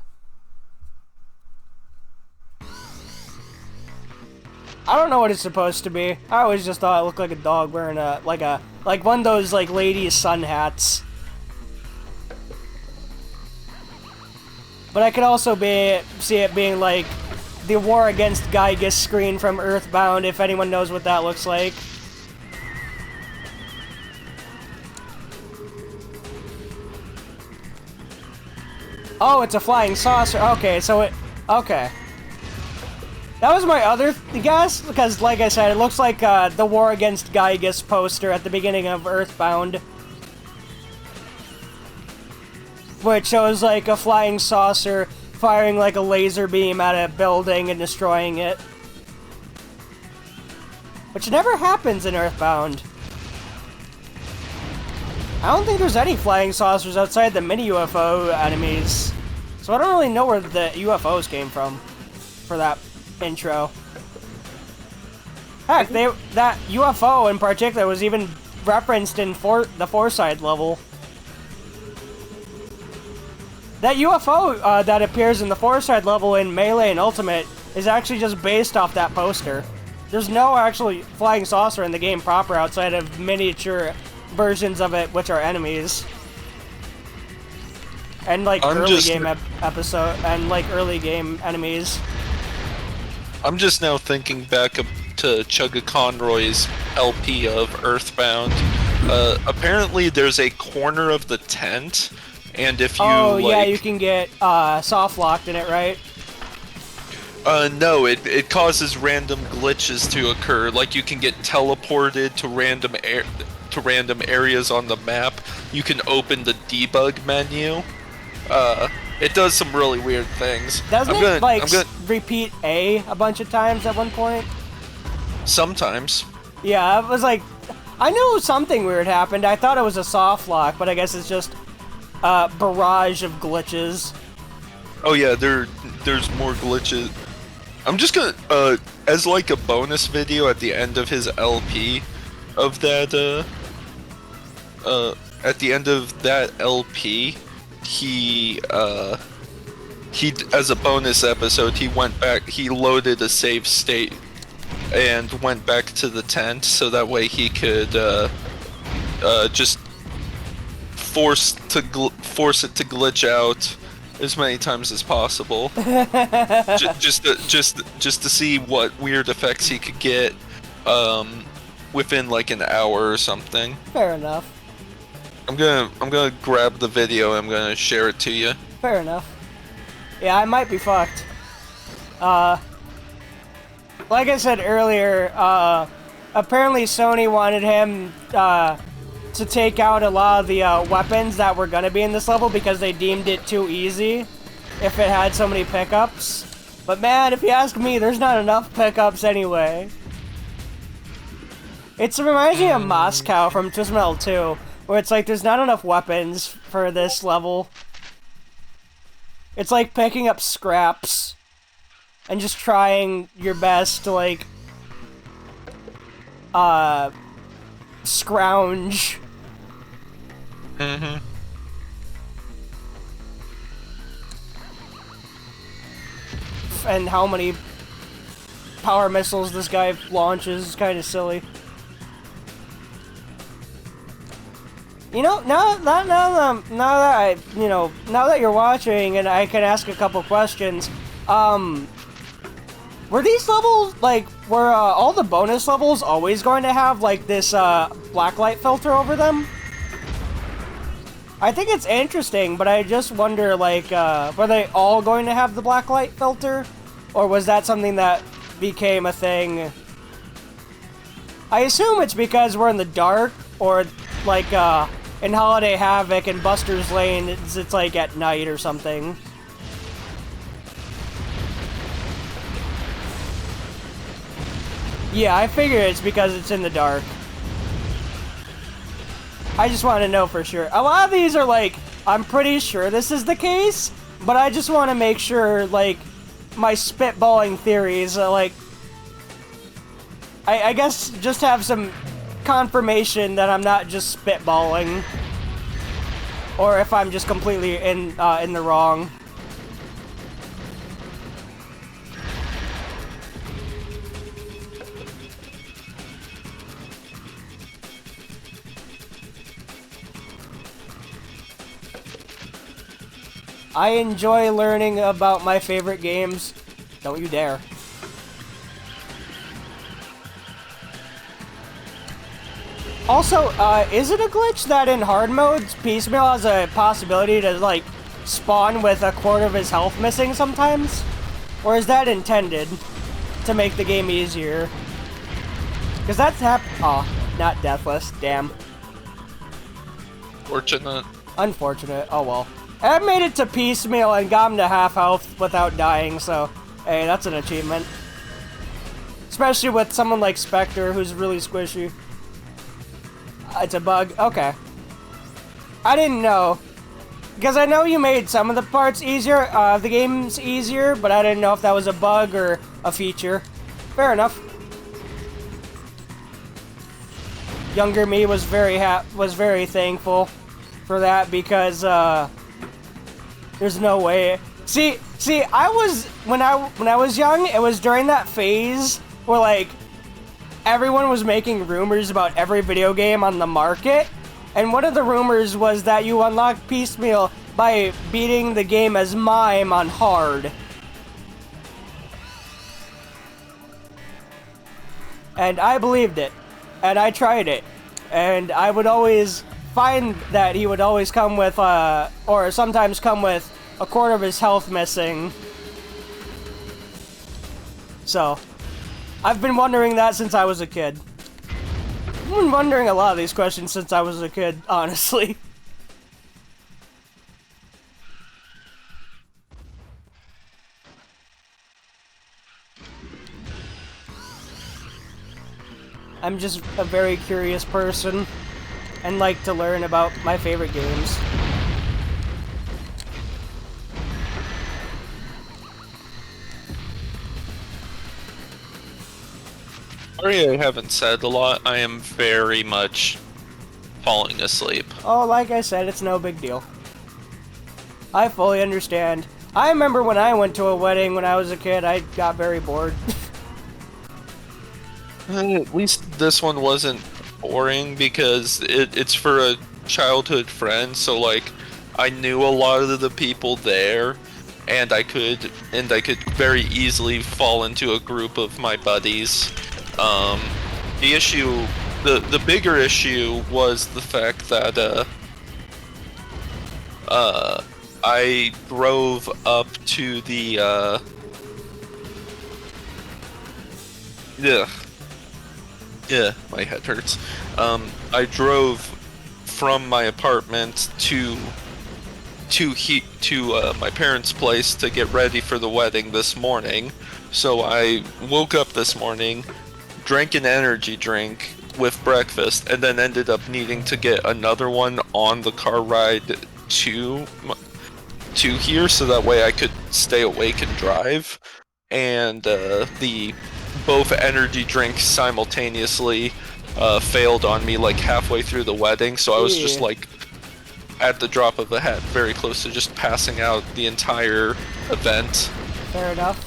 I don't know what it's supposed to be. I always just thought it looked like a dog wearing like one of those, like, ladies' sun hats. But I could also see it being like the War Against Gygus screen from Earthbound, if anyone knows what that looks like. Oh, it's a flying saucer. Okay, so okay. That was my other guess, because, like I said, it looks like the War Against Gygus poster at the beginning of Earthbound. Which shows, like, a flying saucer firing, like, a laser beam at a building and destroying it. Which never happens in Earthbound. I don't think there's any flying saucers outside the mini UFO enemies. So I don't really know where the UFOs came from for that intro. Heck, that UFO in particular was even referenced in the Foresight level. That UFO that appears in the Foresight level in Melee and Ultimate is actually just based off that poster. There's no actual flying saucer in the game proper outside of miniature versions of it, which are enemies. And, like, early game episode, and, like, early game enemies.
I'm just now thinking back up to Chugga Conroy's LP of Earthbound. Apparently there's a corner of the tent, and if you,
yeah, you can get, soft-locked in it, right?
No, it causes random glitches to occur. Like, you can get teleported to random areas on the map. You can open the debug menu. It does some really weird things.
Doesn't it repeat a bunch of times at one point?
Sometimes.
Yeah, I was like, I knew something weird happened. I thought it was a soft lock, but I guess it's just a barrage of glitches.
Oh yeah, there's more glitches. I'm just gonna, as like a bonus video at the end of his LP of that, at the end of that LP, he, as a bonus episode, he loaded a save state and went back to the tent so that way he could, just force it to glitch out as many times as possible. just to see what weird effects he could get, within like an hour or something.
Fair enough.
I'm gonna grab the video and I'm gonna share it to you.
Fair enough. Yeah, I might be fucked. Like I said earlier, apparently Sony wanted him to take out a lot of the weapons that were gonna be in this level because they deemed it too easy if it had so many pickups. But man, if you ask me, there's not enough pickups anyway. It reminds me of Moscow from Twisted Metal 2, where it's like there's not enough weapons for this level. It's like picking up scraps and just trying your best to, like, scrounge.
Mm-hmm.
And how many power missiles this guy launches is kind of silly. You know, now that you're watching and I can ask a couple questions, were these levels, like, were all the bonus levels always going to have, like, this blacklight filter over them? I think it's interesting, but I just wonder, like, were they all going to have the blacklight filter? Or was that something that became a thing? I assume it's because we're in the dark, or, like, in Holiday Havoc and Buster's Lane, it's like at night or something. Yeah, I figure it's because it's in the dark. I just want to know for sure. A lot of these are like, I'm pretty sure this is the case, but I just want to make sure, like, my spitballing theories, like, I guess just have some confirmation that I'm not just spitballing, or if I'm just completely in the wrong. I enjoy learning about my favorite games. Don't you dare. Also, is it a glitch that in hard modes, Piecemeal has a possibility to, like, spawn with a quarter of his health missing sometimes? Or is that intended to make the game easier? Because that's oh, not deathless, damn.
Fortunate.
Unfortunate, oh well. I made it to Piecemeal and got him to half health without dying, so, hey, that's an achievement. Especially with someone like Spectre, who's really squishy. It's a bug? Okay. I didn't know. Because I know you made some of the parts easier, the game's easier, but I didn't know if that was a bug or a feature. Fair enough. Younger me was very thankful for that because, there's no way. See, I was, when I was young, it was during that phase where, like, everyone was making rumors about every video game on the market, and one of the rumors was that you unlock Piecemeal by beating the game as Mime on hard. And I believed it, and I tried it, and I would always find that he would always come with, or sometimes come with a quarter of his health missing. So, I've been wondering that since I was a kid. I've been wondering a lot of these questions since I was a kid, honestly. I'm just a very curious person and like to learn about my favorite games.
Sorry I haven't said a lot. I am very much falling asleep.
Oh, like I said, it's no big deal. I fully understand. I remember when I went to a wedding when I was a kid, I got very bored.
At least this one wasn't boring because it's for a childhood friend, so like I knew a lot of the people there, and I could very easily fall into a group of my buddies. The issue, the bigger issue was the fact that I drove up to the yeah, my head hurts. I drove from my apartment to my parents' place to get ready for the wedding this morning. So I woke up this morning, drank an energy drink with breakfast, and then ended up needing to get another one on the car ride to to here so that way I could stay awake and drive. And the both energy drinks simultaneously failed on me like halfway through the wedding, so I was just like at the drop of a hat, very close to just passing out the entire event.
Fair enough.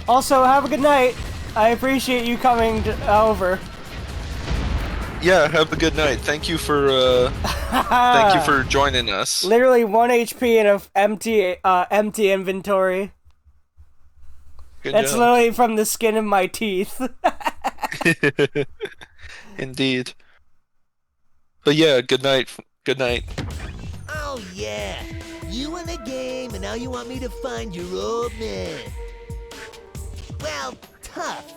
Also, have a good night. I appreciate you coming over.
Yeah, have a good night. Thank you for thank you for joining us.
Literally 1 HP in a empty inventory.
Good
That's
job.
literally from the skin of my teeth.
Indeed. But yeah, good night. Good night.
Oh yeah, you in the game, and now you want me to find your old man. Well, tough.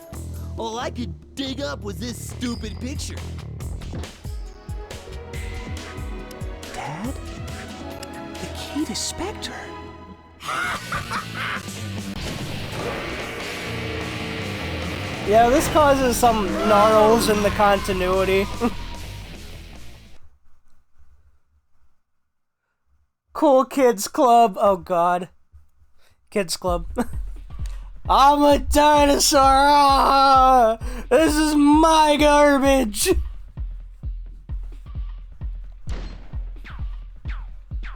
All I could dig up was this stupid picture.
Dad? The key to Spectre.
Yeah, this causes some gnarls in the continuity. Cool Kids Club. Oh god. Kids Club. I'm a dinosaur! Ah! This is my garbage!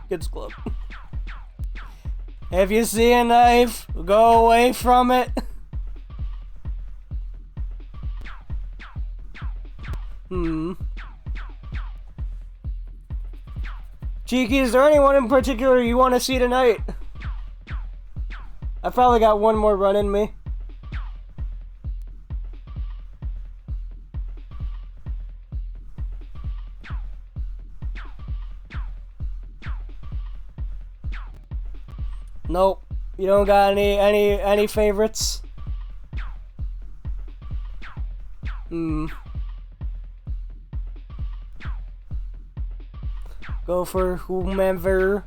Kids Club. If you see a knife, go away from it. Cheeky, is there anyone in particular you want to see tonight? I probably got one more run in me. Nope. You don't got any favorites? Go for whomever.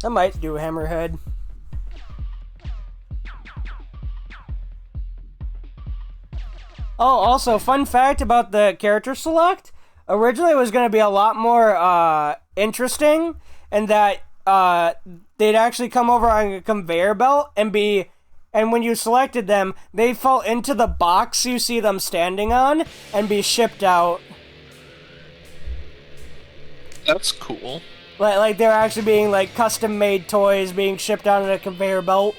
I might do Hammerhead. Oh, also, fun fact about the character select. Originally, it was going to be a lot more interesting, and that they'd actually come over on a conveyor belt and when you selected them, they fall into the box you see them standing on and be shipped out.
That's cool.
Like they're actually being like custom-made toys being shipped out on a conveyor belt.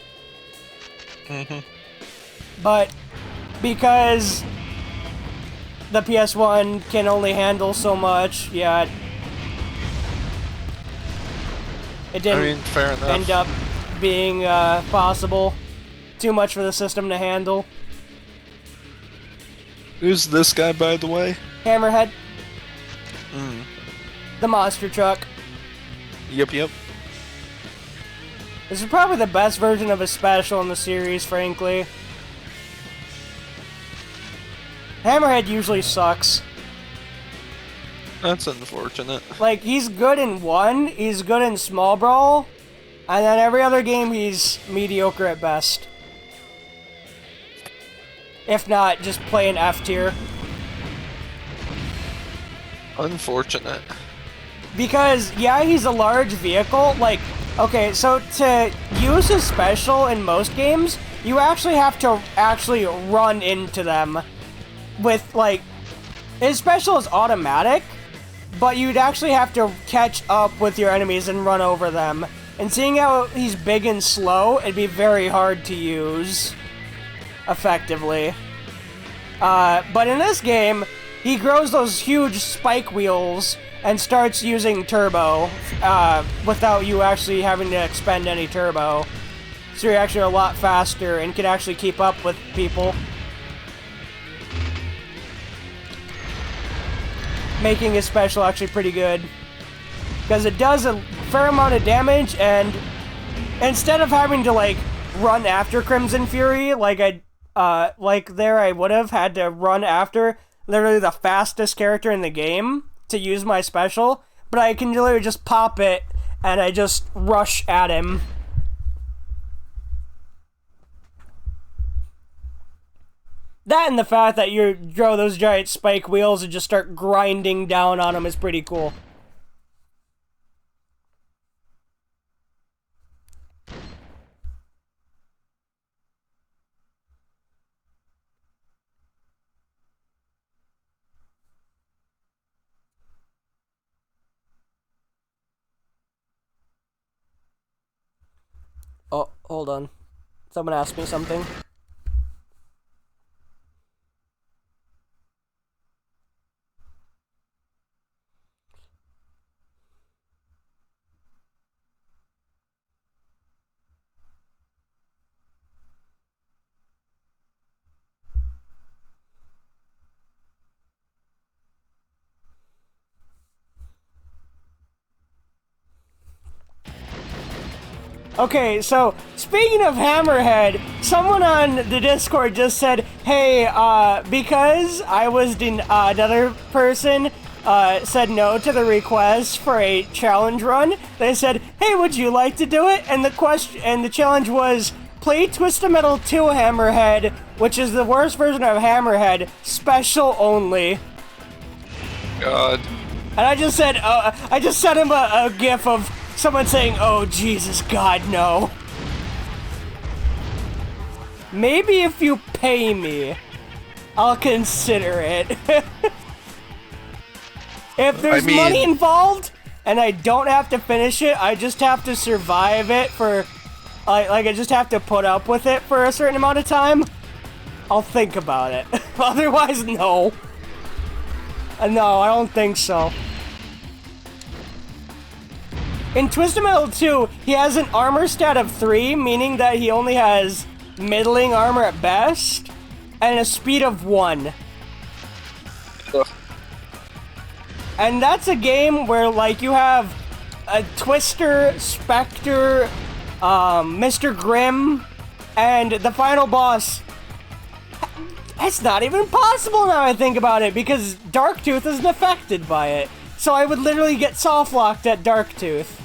But because the PS1 can only handle so much, yeah, it didn't
fair enough.
end up being possible. Too much for the system to handle.
Who's this guy, by the way?
Hammerhead. The monster truck.
Yep.
This is probably the best version of a special in the series, frankly. Hammerhead usually sucks.
That's unfortunate.
Like, he's good in 1, he's good in Small Brawl, and then every other game he's mediocre at best. If not, just playing F tier.
Unfortunate.
Because, yeah, he's a large vehicle, like, okay, so to use his special in most games, you actually have to actually run into them with, like, his special is automatic, but you'd actually have to catch up with your enemies and run over them. And seeing how he's big and slow, it'd be very hard to use effectively. But in this game, he grows those huge spike wheels and starts using turbo without you actually having to expend any turbo. So you're actually a lot faster and can actually keep up with people. Making his special actually pretty good. Because it does a fair amount of damage, and instead of having to, like, run after Crimson Fury, like I would have had to run after literally the fastest character in the game to use my special, but I can literally just pop it, and I just rush at him. That and the fact that you draw those giant spike wheels and just start grinding down on them is pretty cool. Oh, hold on. Someone asked me something. Okay, so speaking of Hammerhead, someone on the Discord just said, "Hey, because I was another person said no to the request for a challenge run. They said, "Hey, would you like to do it?" And the challenge was play Twisted Metal 2 Hammerhead, which is the worst version of Hammerhead, special only.
God.
And I just said, I just sent him a gif of someone saying, "Oh, Jesus, God, no." Maybe if you pay me, I'll consider it. If there's money involved, and I don't have to finish it, I just have to survive it for, like I just have to put up with it for a certain amount of time, I'll think about it. Otherwise, no. No, I don't think so. In Twisted Metal 2, he has an armor stat of 3, meaning that he only has middling armor at best, and a speed of 1.
Ugh.
And that's a game where, like, you have a Twister, Spectre, Mr. Grimm, and the final boss. It's not even possible now I think about it, because Darktooth isn't affected by it. So I would literally get soft-locked at Darktooth.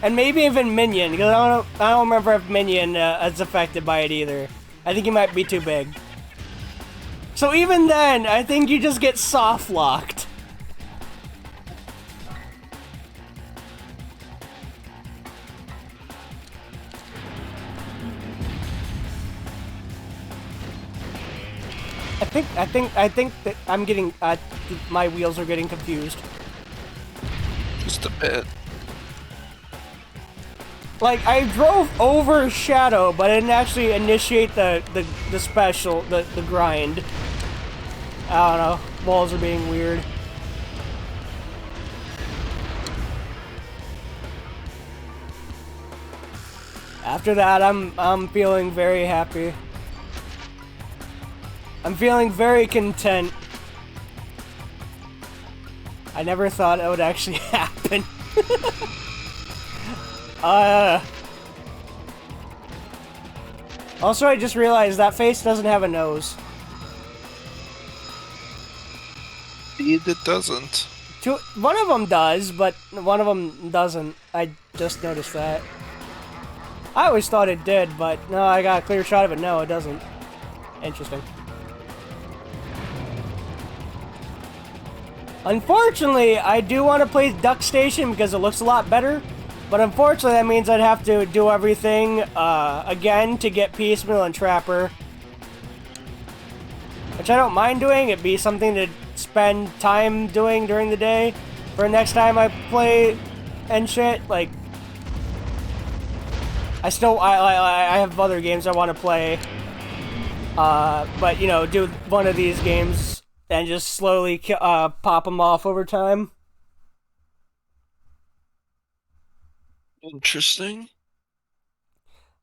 And maybe even Minion, because I don't remember if Minion is affected by it either. I think he might be too big. So even then, I think you just get soft-locked. I think that I'm getting, my wheels are getting confused.
Just a bit.
Like, I drove over Shadow, but I didn't actually initiate the special, the grind. I don't know. Walls are being weird. After that, I'm feeling very happy. I'm feeling very content. I never thought it would actually happen. Also, I just realized that face doesn't have a nose.
Indeed, it doesn't.
One of them does, but one of them doesn't. I just noticed that. I always thought it did, but no, I got a clear shot of it. No, it doesn't. Interesting. Unfortunately, I do want to play Duck Station because it looks a lot better. But unfortunately, that means I'd have to do everything again to get Piecemeal and Trapper. Which I don't mind doing. It'd be something to spend time doing during the day for next time I play and shit. Like, I have other games I want to play. But, you know, do one of these games and just slowly pop them off over time.
Interesting.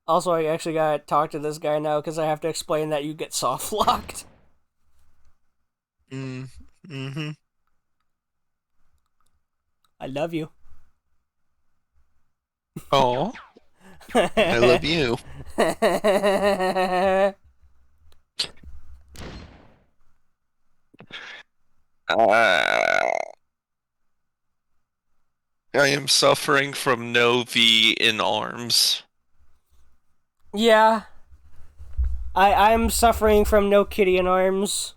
Also, I actually gotta talk to this guy now because I have to explain that you get soft locked.
Mm-hmm.
I love you.
Oh, I love you. I am suffering from no V in arms.
Yeah. I'm suffering from no kitty in arms,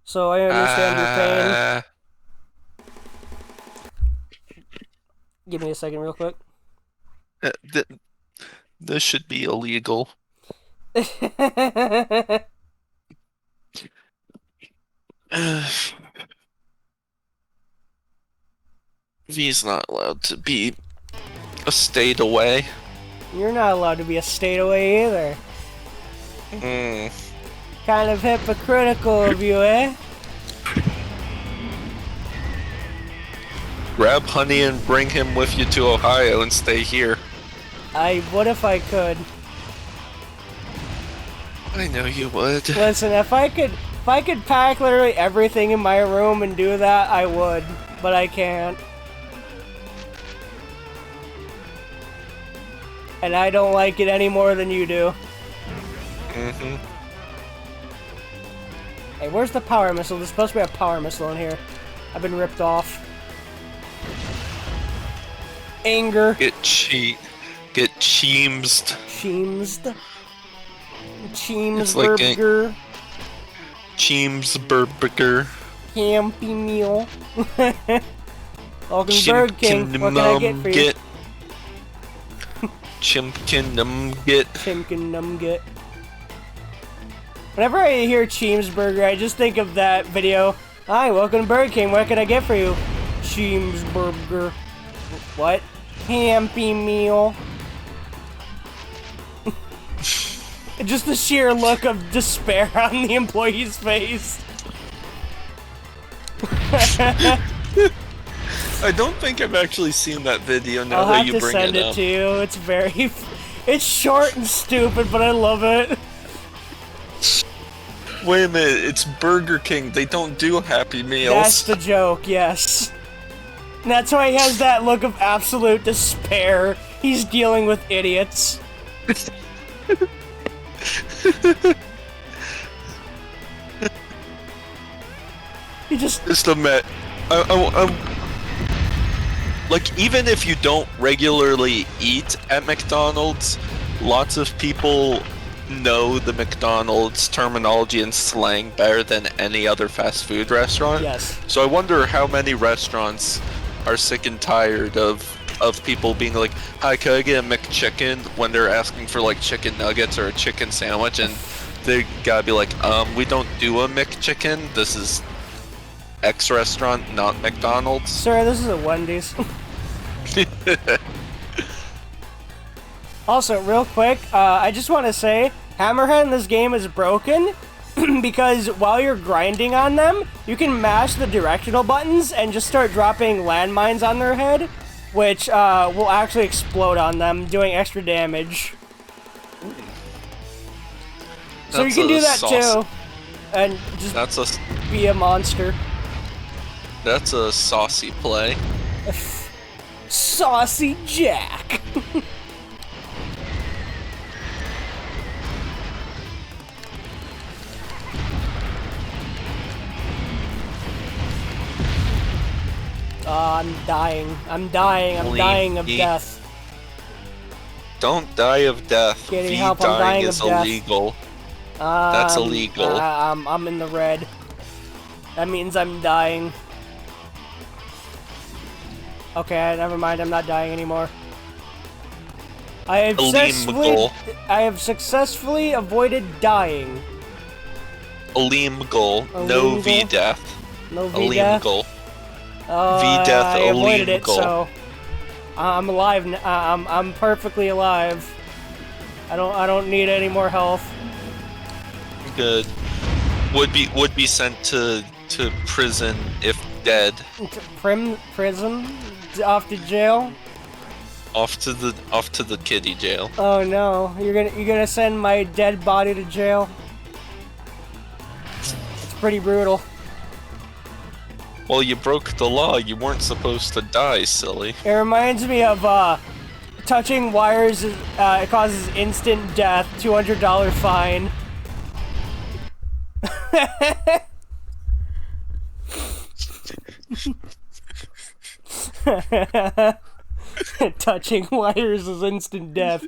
so I understand your pain. Give me a second real quick.
This should be illegal. V's not allowed to be a state away.
You're not allowed to be a state away either. Kind of hypocritical of you, eh?
Grab Honey and bring him with you to Ohio and stay here.
I would if I could.
I know you would.
Listen, if I could pack literally everything in my room and do that, I would. But I can't. And I don't like it any more than you do.
Mm-hmm.
Hey, where's the power missile? There's supposed to be a power missile in here. I've been ripped off. Anger.
Get cheemsed.
Cheemsed.
It's like
Cheemsburger.
Cheemsburger.
Campy meal. Welcome to Burger King. What can I get for you?
Chimkin Numget.
Chimkin Numget. Whenever I hear Cheemsburger, I just think of that video. Hi, welcome to Burger King. What can I get for you? Cheemsburger. What? Happy meal. Just the sheer look of despair on the employee's face.
I don't think I've actually seen that video now
I'll
that
have
you
to
bring
send
it
it
up.
to you. It's very... It's short and stupid, but I love it.
Wait a minute, it's Burger King. They don't do Happy Meals.
That's the joke, yes. And that's why he has that look of absolute despair. He's dealing with idiots. He just
admit, like, even if you don't regularly eat at McDonald's, lots of people know the McDonald's terminology and slang better than any other fast food restaurant.
Yes.
So I wonder how many restaurants are sick and tired of people being like, "Hi, can I get a McChicken?" when they're asking for like chicken nuggets or a chicken sandwich, and they gotta be like, "We don't do a McChicken. This is X restaurant, not McDonald's."
Sir, this is a Wendy's. Also, real quick, I just want to say, Hammerhead in this game is broken because while you're grinding on them, you can mash the directional buttons and just start dropping landmines on their head, which will actually explode on them, doing extra damage. So you can do that too, and just be a monster.
That's a saucy play.
Saucy Jack. I'm dying. I'm dying of death.
Don't die of death.
Getting help, I'm dying
is
of death.
illegal. That's illegal.
I'm in the red. That means I'm dying. Okay, never mind. I'm not dying anymore. I have successfully avoided dying.
Illegal. No V death.
No V death.
Illegal. V-death,
I avoided it,
illegal.
so I'm alive. I'm perfectly alive. I don't need any more health.
Good. Would be sent to prison if dead.
Prison? Off to jail?
Off to the kiddie jail.
Oh no! You're gonna send my dead body to jail? It's pretty brutal.
Well, you broke the law. You weren't supposed to die, silly.
It reminds me of touching wires. It causes instant death. $200 fine. Touching wires is instant death.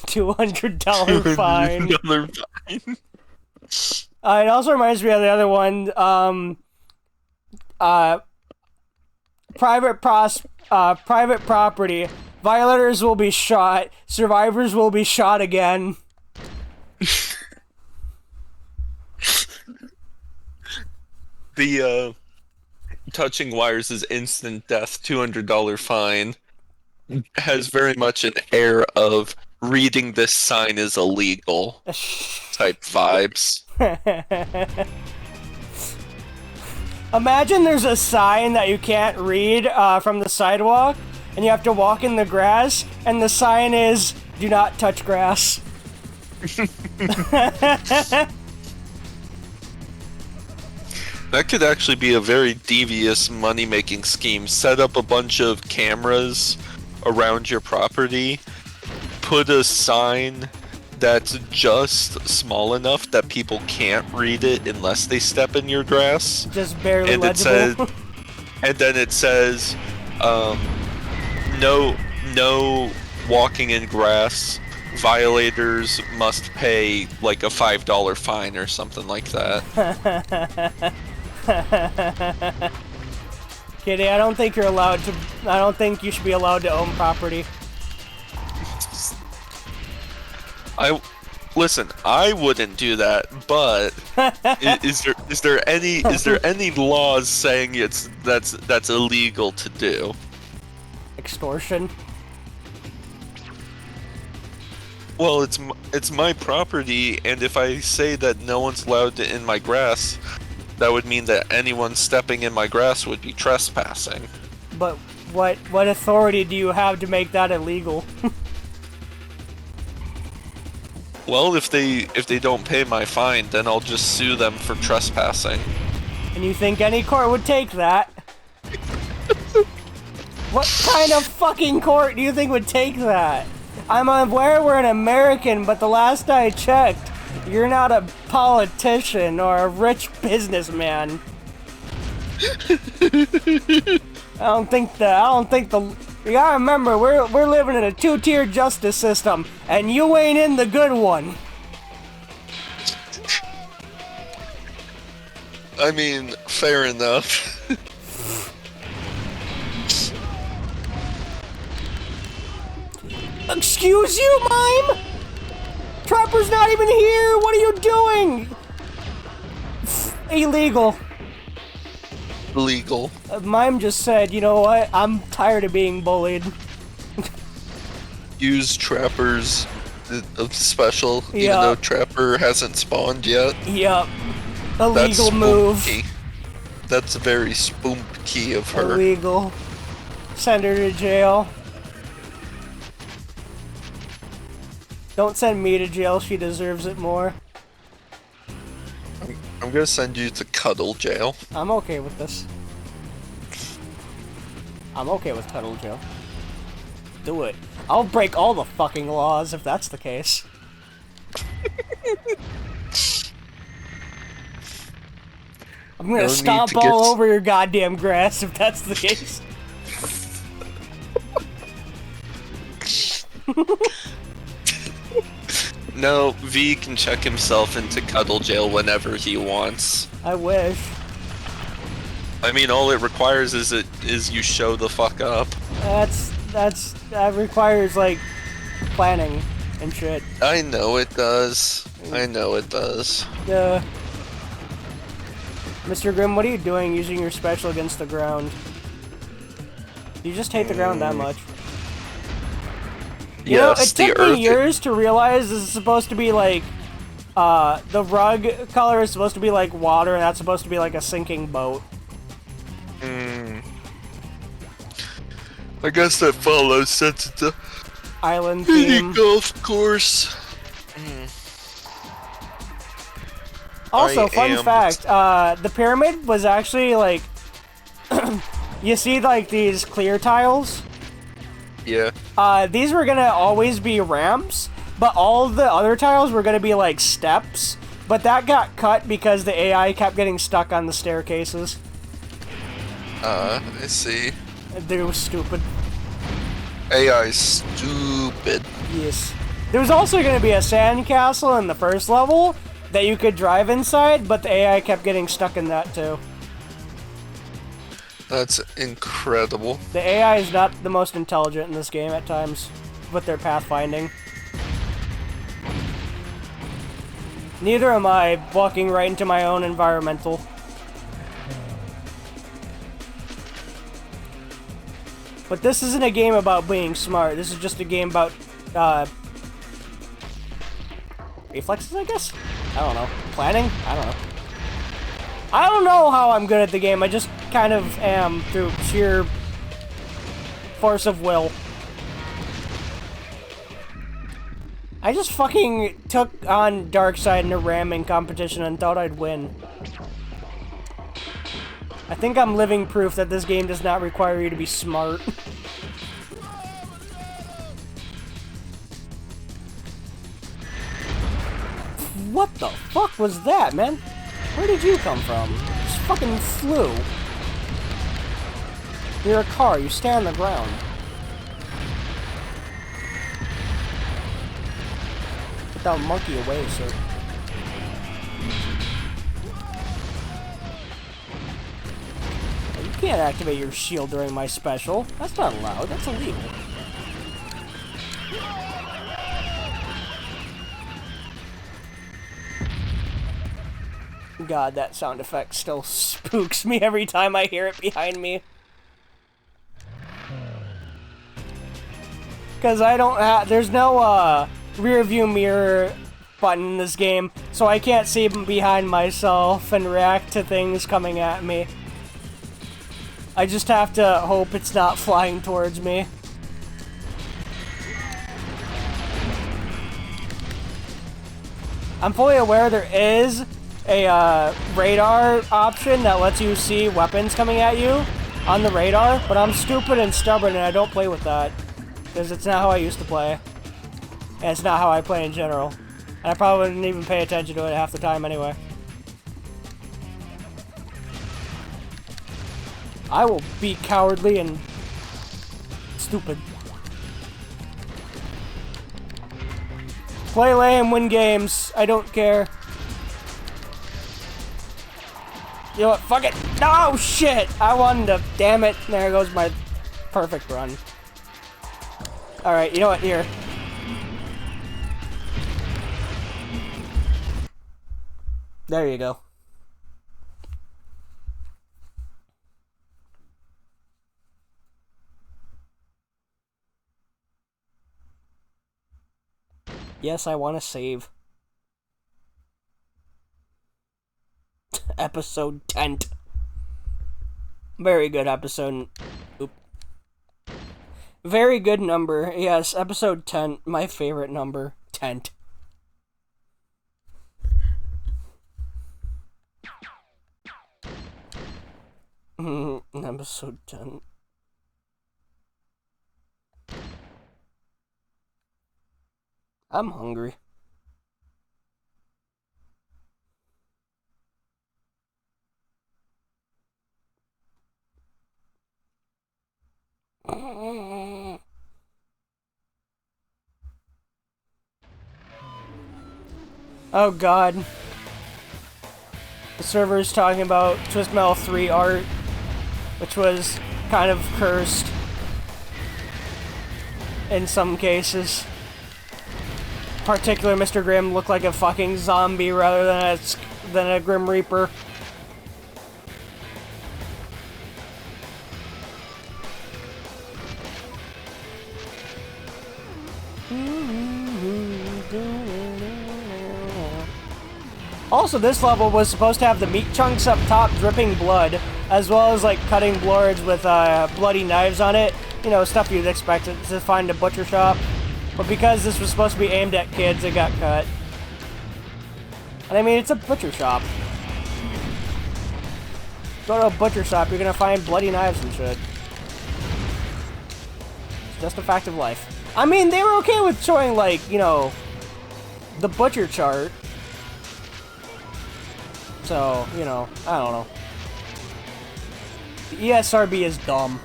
$200 fine.
fine.
It also reminds me of the other one. Private property. Violators will be shot. Survivors will be shot again.
The touching wires is instant death, $200 fine, has very much an air of reading this sign is illegal type vibes.
Imagine there's a sign that you can't read from the sidewalk, and you have to walk in the grass, and the sign is, do not touch grass.
That could actually be a very devious money-making scheme. Set up a bunch of cameras around your property, put a sign that's just small enough that people can't read it unless they step in your grass.
Just barely
and
legible.
And then it says, no walking in grass. Violators must pay like a $5 fine or something like that.
Kitty, I don't think you're allowed to. I don't think you should be allowed to own property.
Listen, I wouldn't do that, but is there any laws saying that's illegal to do?
Extortion.
Well, it's my property, and if I say that no one's allowed to in my grass, that would mean that anyone stepping in my grass would be trespassing.
But what authority do you have to make that illegal?
Well, if they don't pay my fine, then I'll just sue them for trespassing.
And you think any court would take that? What kind of fucking court do you think would take that? I'm aware we're an American, but the last I checked, you're not a politician or a rich businessman. I don't think the. You gotta remember, we're living in a two-tier justice system, and you ain't in the good one.
I mean, fair enough.
Excuse you, Mime? Trapper's not even here! What are you doing? Illegal.
Legal.
Mime just said, you know what? I'm tired of being bullied.
Use Trapper's special,
Yeah.
even though Trapper hasn't spawned yet.
Yup.
That's
Illegal move.
spooky. That's very spooky of her.
Illegal. Send her to jail. Don't send me to jail, she deserves it more.
I'm gonna send you to cuddle jail.
I'm okay with this. I'm okay with cuddle jail. Do it. I'll break all the fucking laws if that's the case. I'm gonna
No
stomp
need to
all
get-
over your goddamn grass if that's the case.
No, V can check himself into cuddle jail whenever he wants.
I wish.
I mean, all it requires is you show the fuck up.
That requires like planning and shit.
I know it does. I know it does.
Mr. Grimm, what are you doing using your special against the ground? Do you just hate the ground that much? You know, it took me years to realize this is supposed to be like, the rug color is supposed to be like water, and that's supposed to be like a sinking boat.
I guess that follows since it's a
Island theme.
golf course.
Also,
I
fun
am-
fact, the pyramid was actually like, you see like these clear tiles?
Yeah.
These were gonna always be ramps, but all the other tiles were gonna be like steps, but that got cut because the AI kept getting stuck on the staircases.
I see.
They were stupid.
AI's stupid.
Yes. There was also gonna be a sand castle in the first level, that you could drive inside, but the AI kept getting stuck in that too.
That's incredible.
The AI is not the most intelligent in this game at times with their pathfinding. Neither am I, walking right into my own environmental. But this isn't a game about being smart. This is just a game about, reflexes, I guess? I don't know. Planning? I don't know. I don't know how I'm good at the game. I just kind of am through sheer force of will. I just fucking took on Darkseid in a ramming competition and thought I'd win. I think I'm living proof that this game does not require you to be smart. What the fuck was that, man? Where did you come from? Just fucking flew. You're a car, you stay on the ground. Put that monkey away, sir. You can't activate your shield during my special. That's not allowed, that's illegal. God, that sound effect still spooks me every time I hear it behind me. Because I don't have... There's no, rear view mirror button in this game, so I can't see behind myself and react to things coming at me. I just have to hope it's not flying towards me. I'm fully aware there is a radar option that lets you see weapons coming at you on the radar, but I'm stupid and stubborn and I don't play with that because it's not how I used to play, and it's not how I play in general, and I probably wouldn't even pay attention to it half the time anyway. I will be cowardly and stupid. Play lame, win games. I don't care. You know what? Fuck it. No, shit. I wanted to. Damn it. There goes my perfect run. Alright, you know what? Here. There you go. Yes, I want to save. Episode 10. Very good episode. Oop. Very good number. Yes, episode 10. My favorite number. 10. Episode 10. I'm hungry. Oh god. The server is talking about Twist Metal 3 art, which was kind of cursed in some cases. Particular Mr. Grimm looked like a fucking zombie rather than a Grim Reaper. Also, this level was supposed to have the meat chunks up top dripping blood, as well as like cutting boards with bloody knives on it. You know, stuff you'd expect to find a butcher shop. But because this was supposed to be aimed at kids, it got cut. And I mean, it's a butcher shop. Go to a butcher shop, you're gonna find bloody knives and shit. It's just a fact of life. I mean, they were okay with showing, like, you know, the butcher chart. So, you know, I don't know. The ESRB is dumb.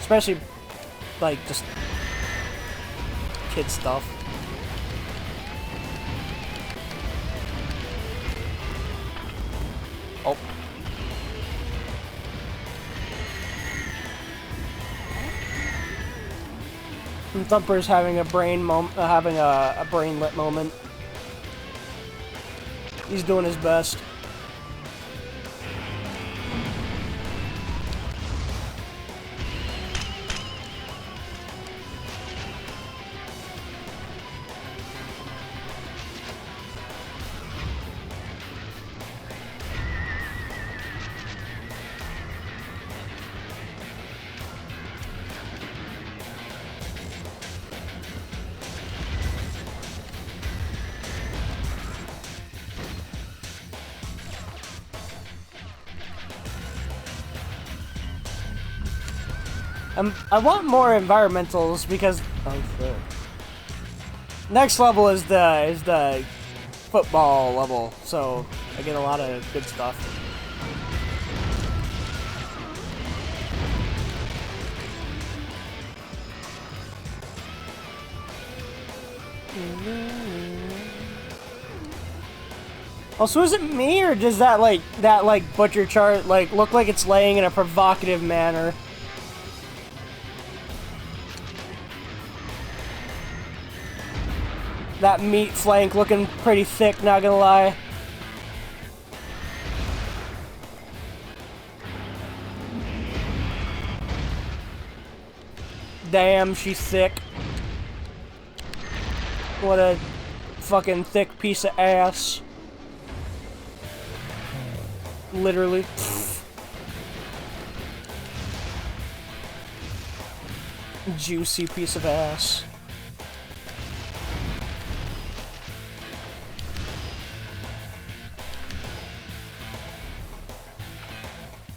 Especially, like, just kid stuff. And Thumper's having a having a brainlet moment. He's doing his best. I want more environmentals because oh shit. Next level is the football level, so I get a lot of good stuff. Also, is it me or does that butcher chart look like it's laying in a provocative manner? That meat flank looking pretty thick, not gonna lie. Damn, she's thick. What a fucking thick piece of ass. Literally. Juicy piece of ass.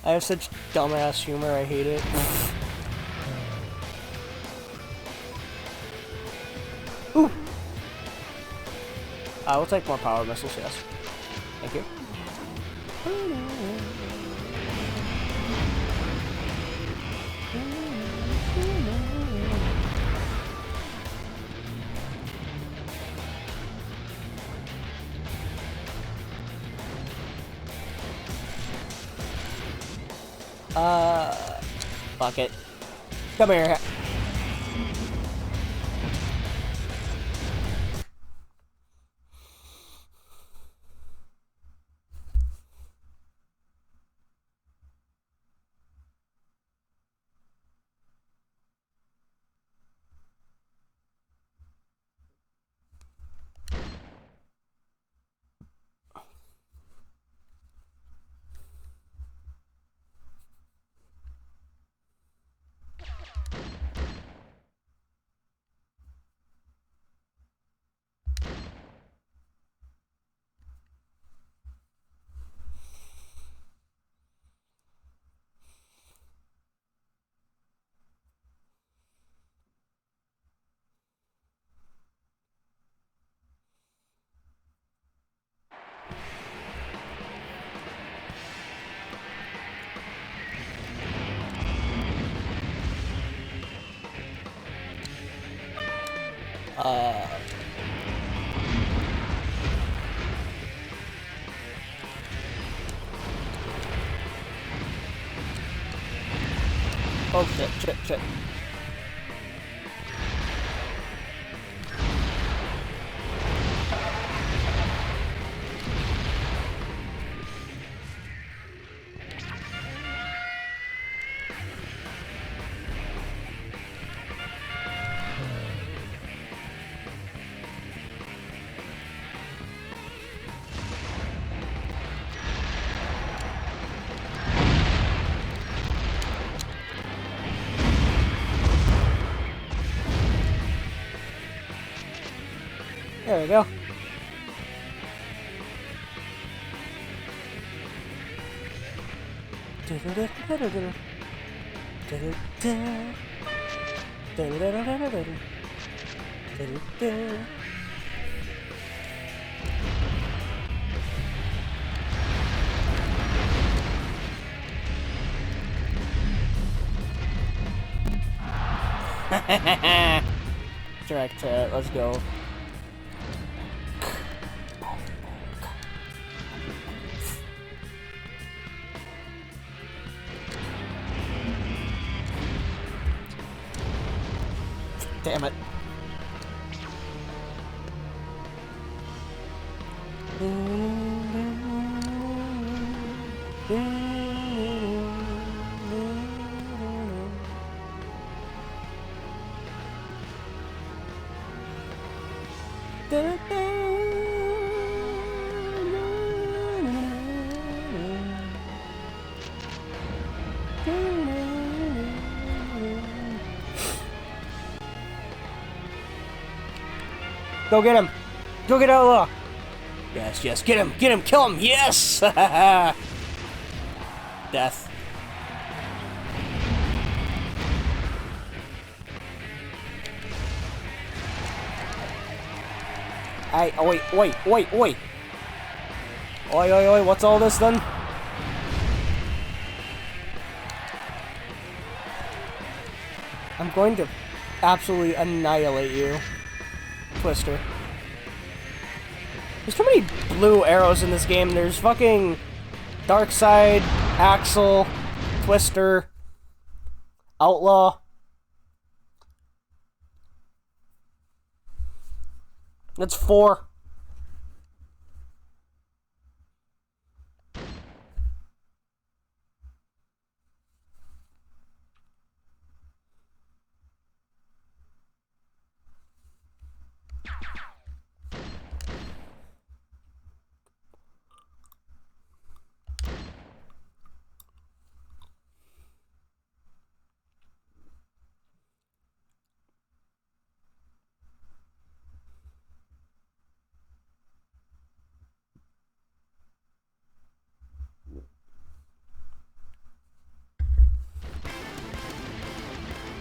I have such dumbass humor, I hate it. Ooh! I will take more power missiles, yes. Thank you. Fuck it. Come here. Oh shit. There we go. Direct hit, let's go. Damn it. Go get him! Go get Outlaw! Yes, yes, get him! Get him! Kill him! Yes! Death. Oh, wait, wait, wait, wait! Oi, oi, oi, what's all this then? I'm going to absolutely annihilate you. Twister. There's too many blue arrows in this game. There's fucking Darkside, Axel, Twister, Outlaw. That's 4.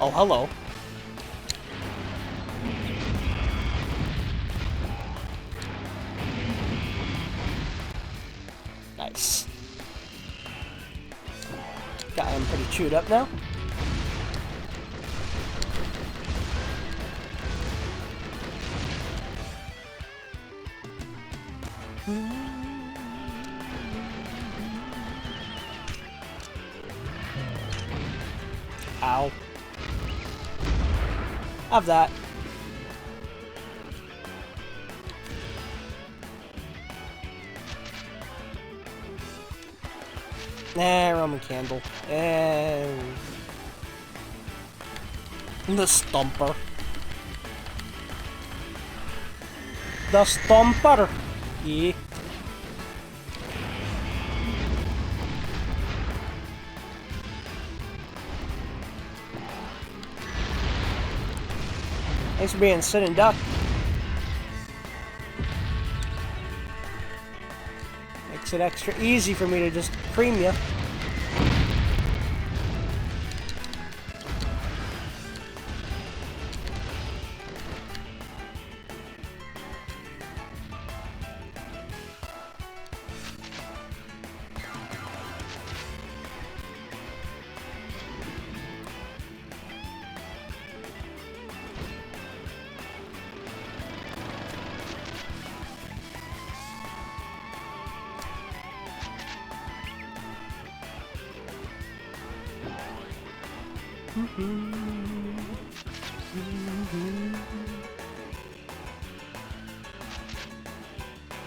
Oh, hello. Nice. Got him pretty chewed up now. Ow. Have that. Roman candle. And the stomper. The stomper. Yeah. Thanks for being sit and duck. Makes it extra easy for me to just cream you.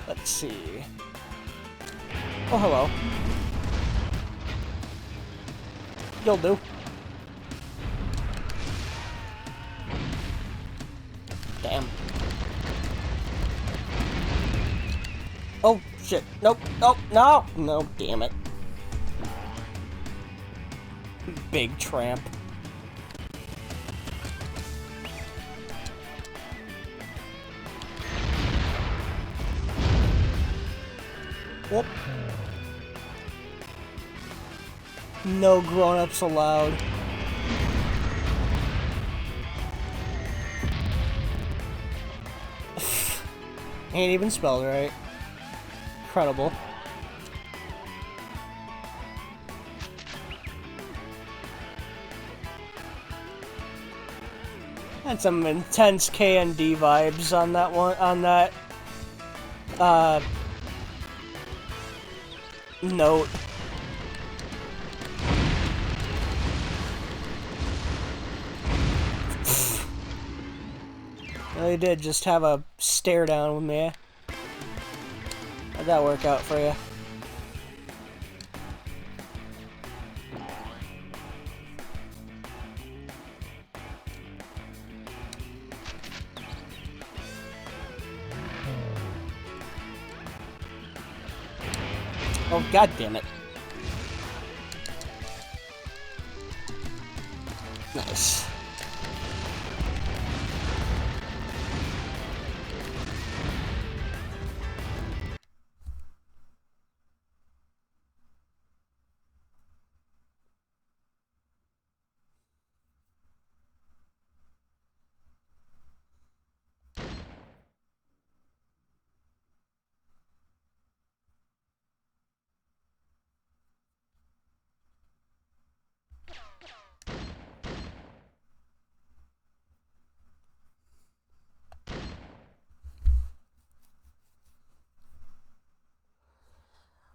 Let's see. Oh, hello. You'll do. Damn. Oh, shit. Nope. Nope. No. No, damn it. Big tramp. Whoop. No grown-ups allowed. Ain't even spelled right. Incredible. Had some intense K&D vibes on that one, on that, note. Really did just have a stare down with me. How'd that work out for you? Oh, god damn it. Nice.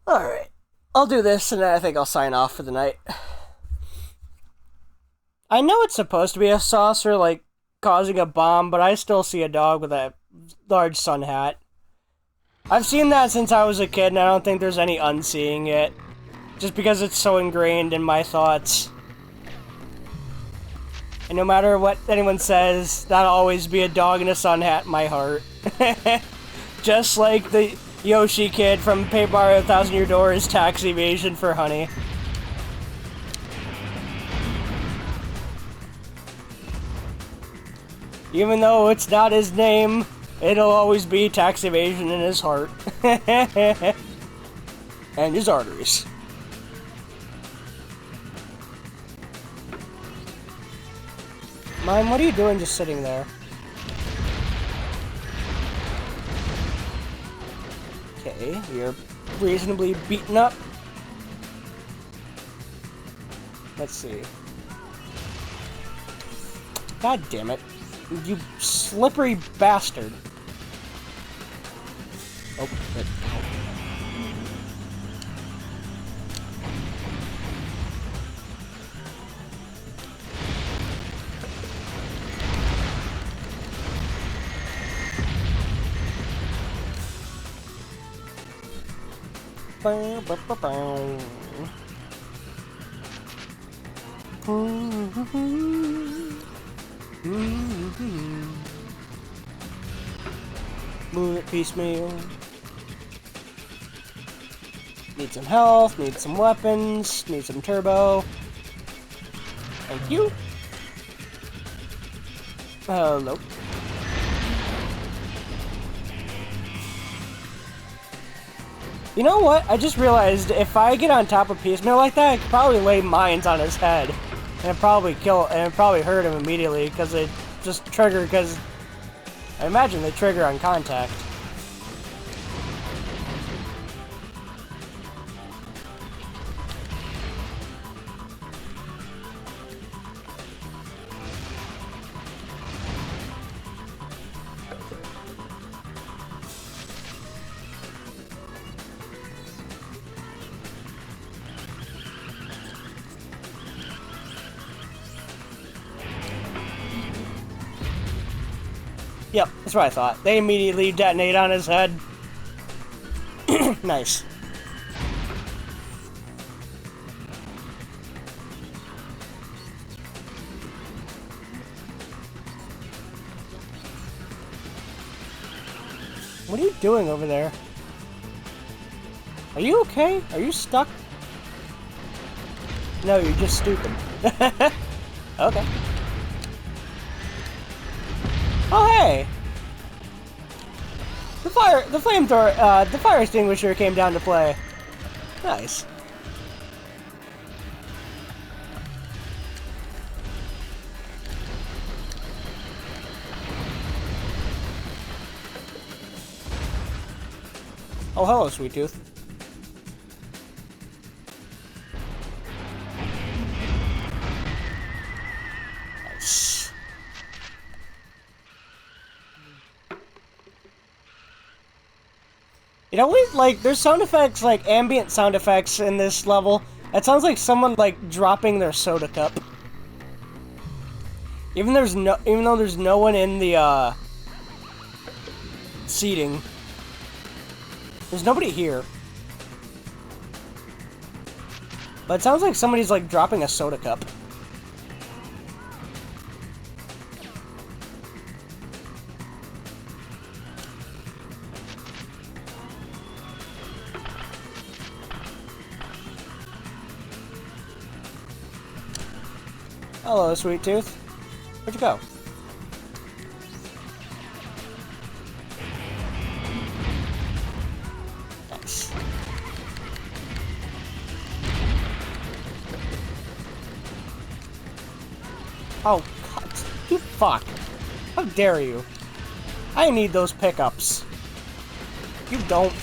Alright. I'll do this, and then I think I'll sign off for the night. I know it's supposed to be a saucer, like, causing a bomb, but I still see a dog with a large sun hat. I've seen that since I was a kid, and I don't think there's any unseeing it. Just because it's so ingrained in my thoughts. And no matter what anyone says, that'll always be a dog in a sun hat in my heart. Just like the Yoshi kid from Paper Mario 1000 Year Door is tax evasion for honey. Even though it's not his name, it'll always be tax evasion in his heart. And his arteries. Mime, what are you doing just sitting there? Okay, you're reasonably beaten up. Let's see. God damn it. You slippery bastard. Oh, shit. Move it piecemeal. Need some health, need some weapons, need some turbo. Thank you. Nope. You know what? I just realized if I get on top of piecemeal like that, I could probably lay mines on his head. And it'd probably hurt him immediately, because they just trigger, because I imagine they trigger on contact. Yep, that's what I thought. They immediately detonate on his head. Nice. What are you doing over there? Are you okay? Are you stuck? No, you're just stupid. Okay. Oh hey! The fire extinguisher came down to play. Nice. Oh hello, Sweet Tooth. Nice. You know, there's sound effects, like, ambient sound effects in this level. It sounds like someone, like, dropping their soda cup. Even though there's no one in the seating. There's nobody here. But it sounds like somebody's like dropping a soda cup. Hello, Sweet Tooth. Where'd you go? Nice. Oh, God. You fuck. How dare you? I need those pickups. You don't.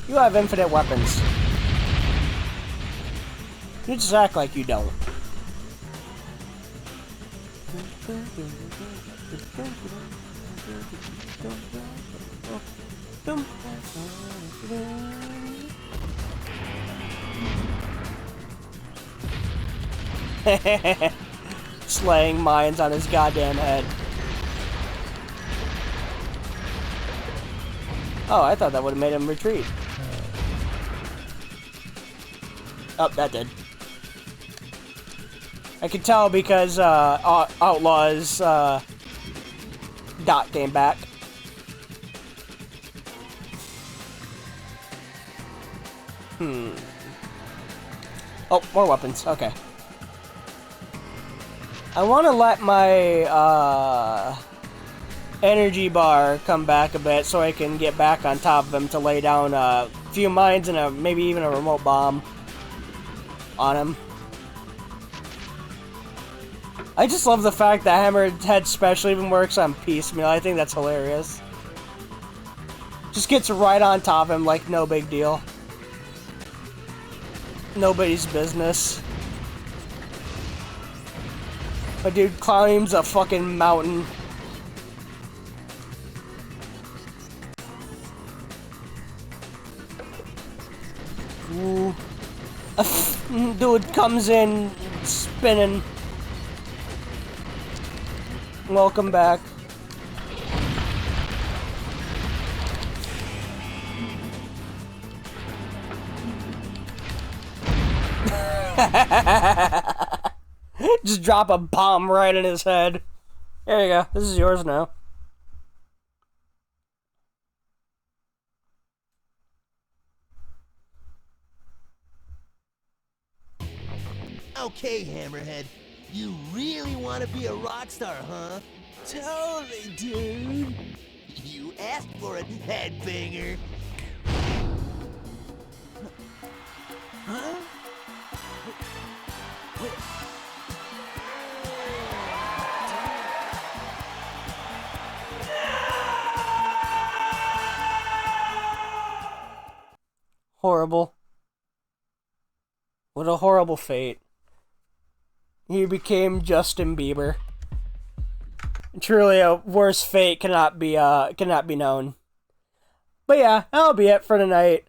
You have infinite weapons. You just act like you don't. Slaying mines on his goddamn head. Oh, I thought that would have made him retreat. Oh, that did. I could tell because Outlaw's dot came back. Oh, more weapons. Okay. I want to let my energy bar come back a bit so I can get back on top of him to lay down a few mines and maybe even a remote bomb on him. I just love the fact that Hammerhead Special even works on piecemeal. I think that's hilarious. Just gets right on top of him like no big deal. Nobody's business. My dude climbs a fucking mountain. Ooh. Dude comes in spinning. Welcome back. Just drop a bomb right in his head. There you go. This is yours now.
Okay, Hammerhead. You really want to be a rock star, huh? Totally, dude. You asked for it, headbanger. Huh?
Horrible. What a horrible fate. He became Justin Bieber. Truly, a worse fate cannot be known. But yeah, that'll be it for tonight.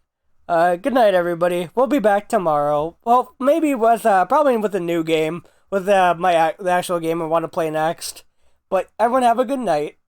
Good night, everybody. We'll be back tomorrow. Well, maybe with probably with a new game, with the actual game I want to play next. But everyone have a good night.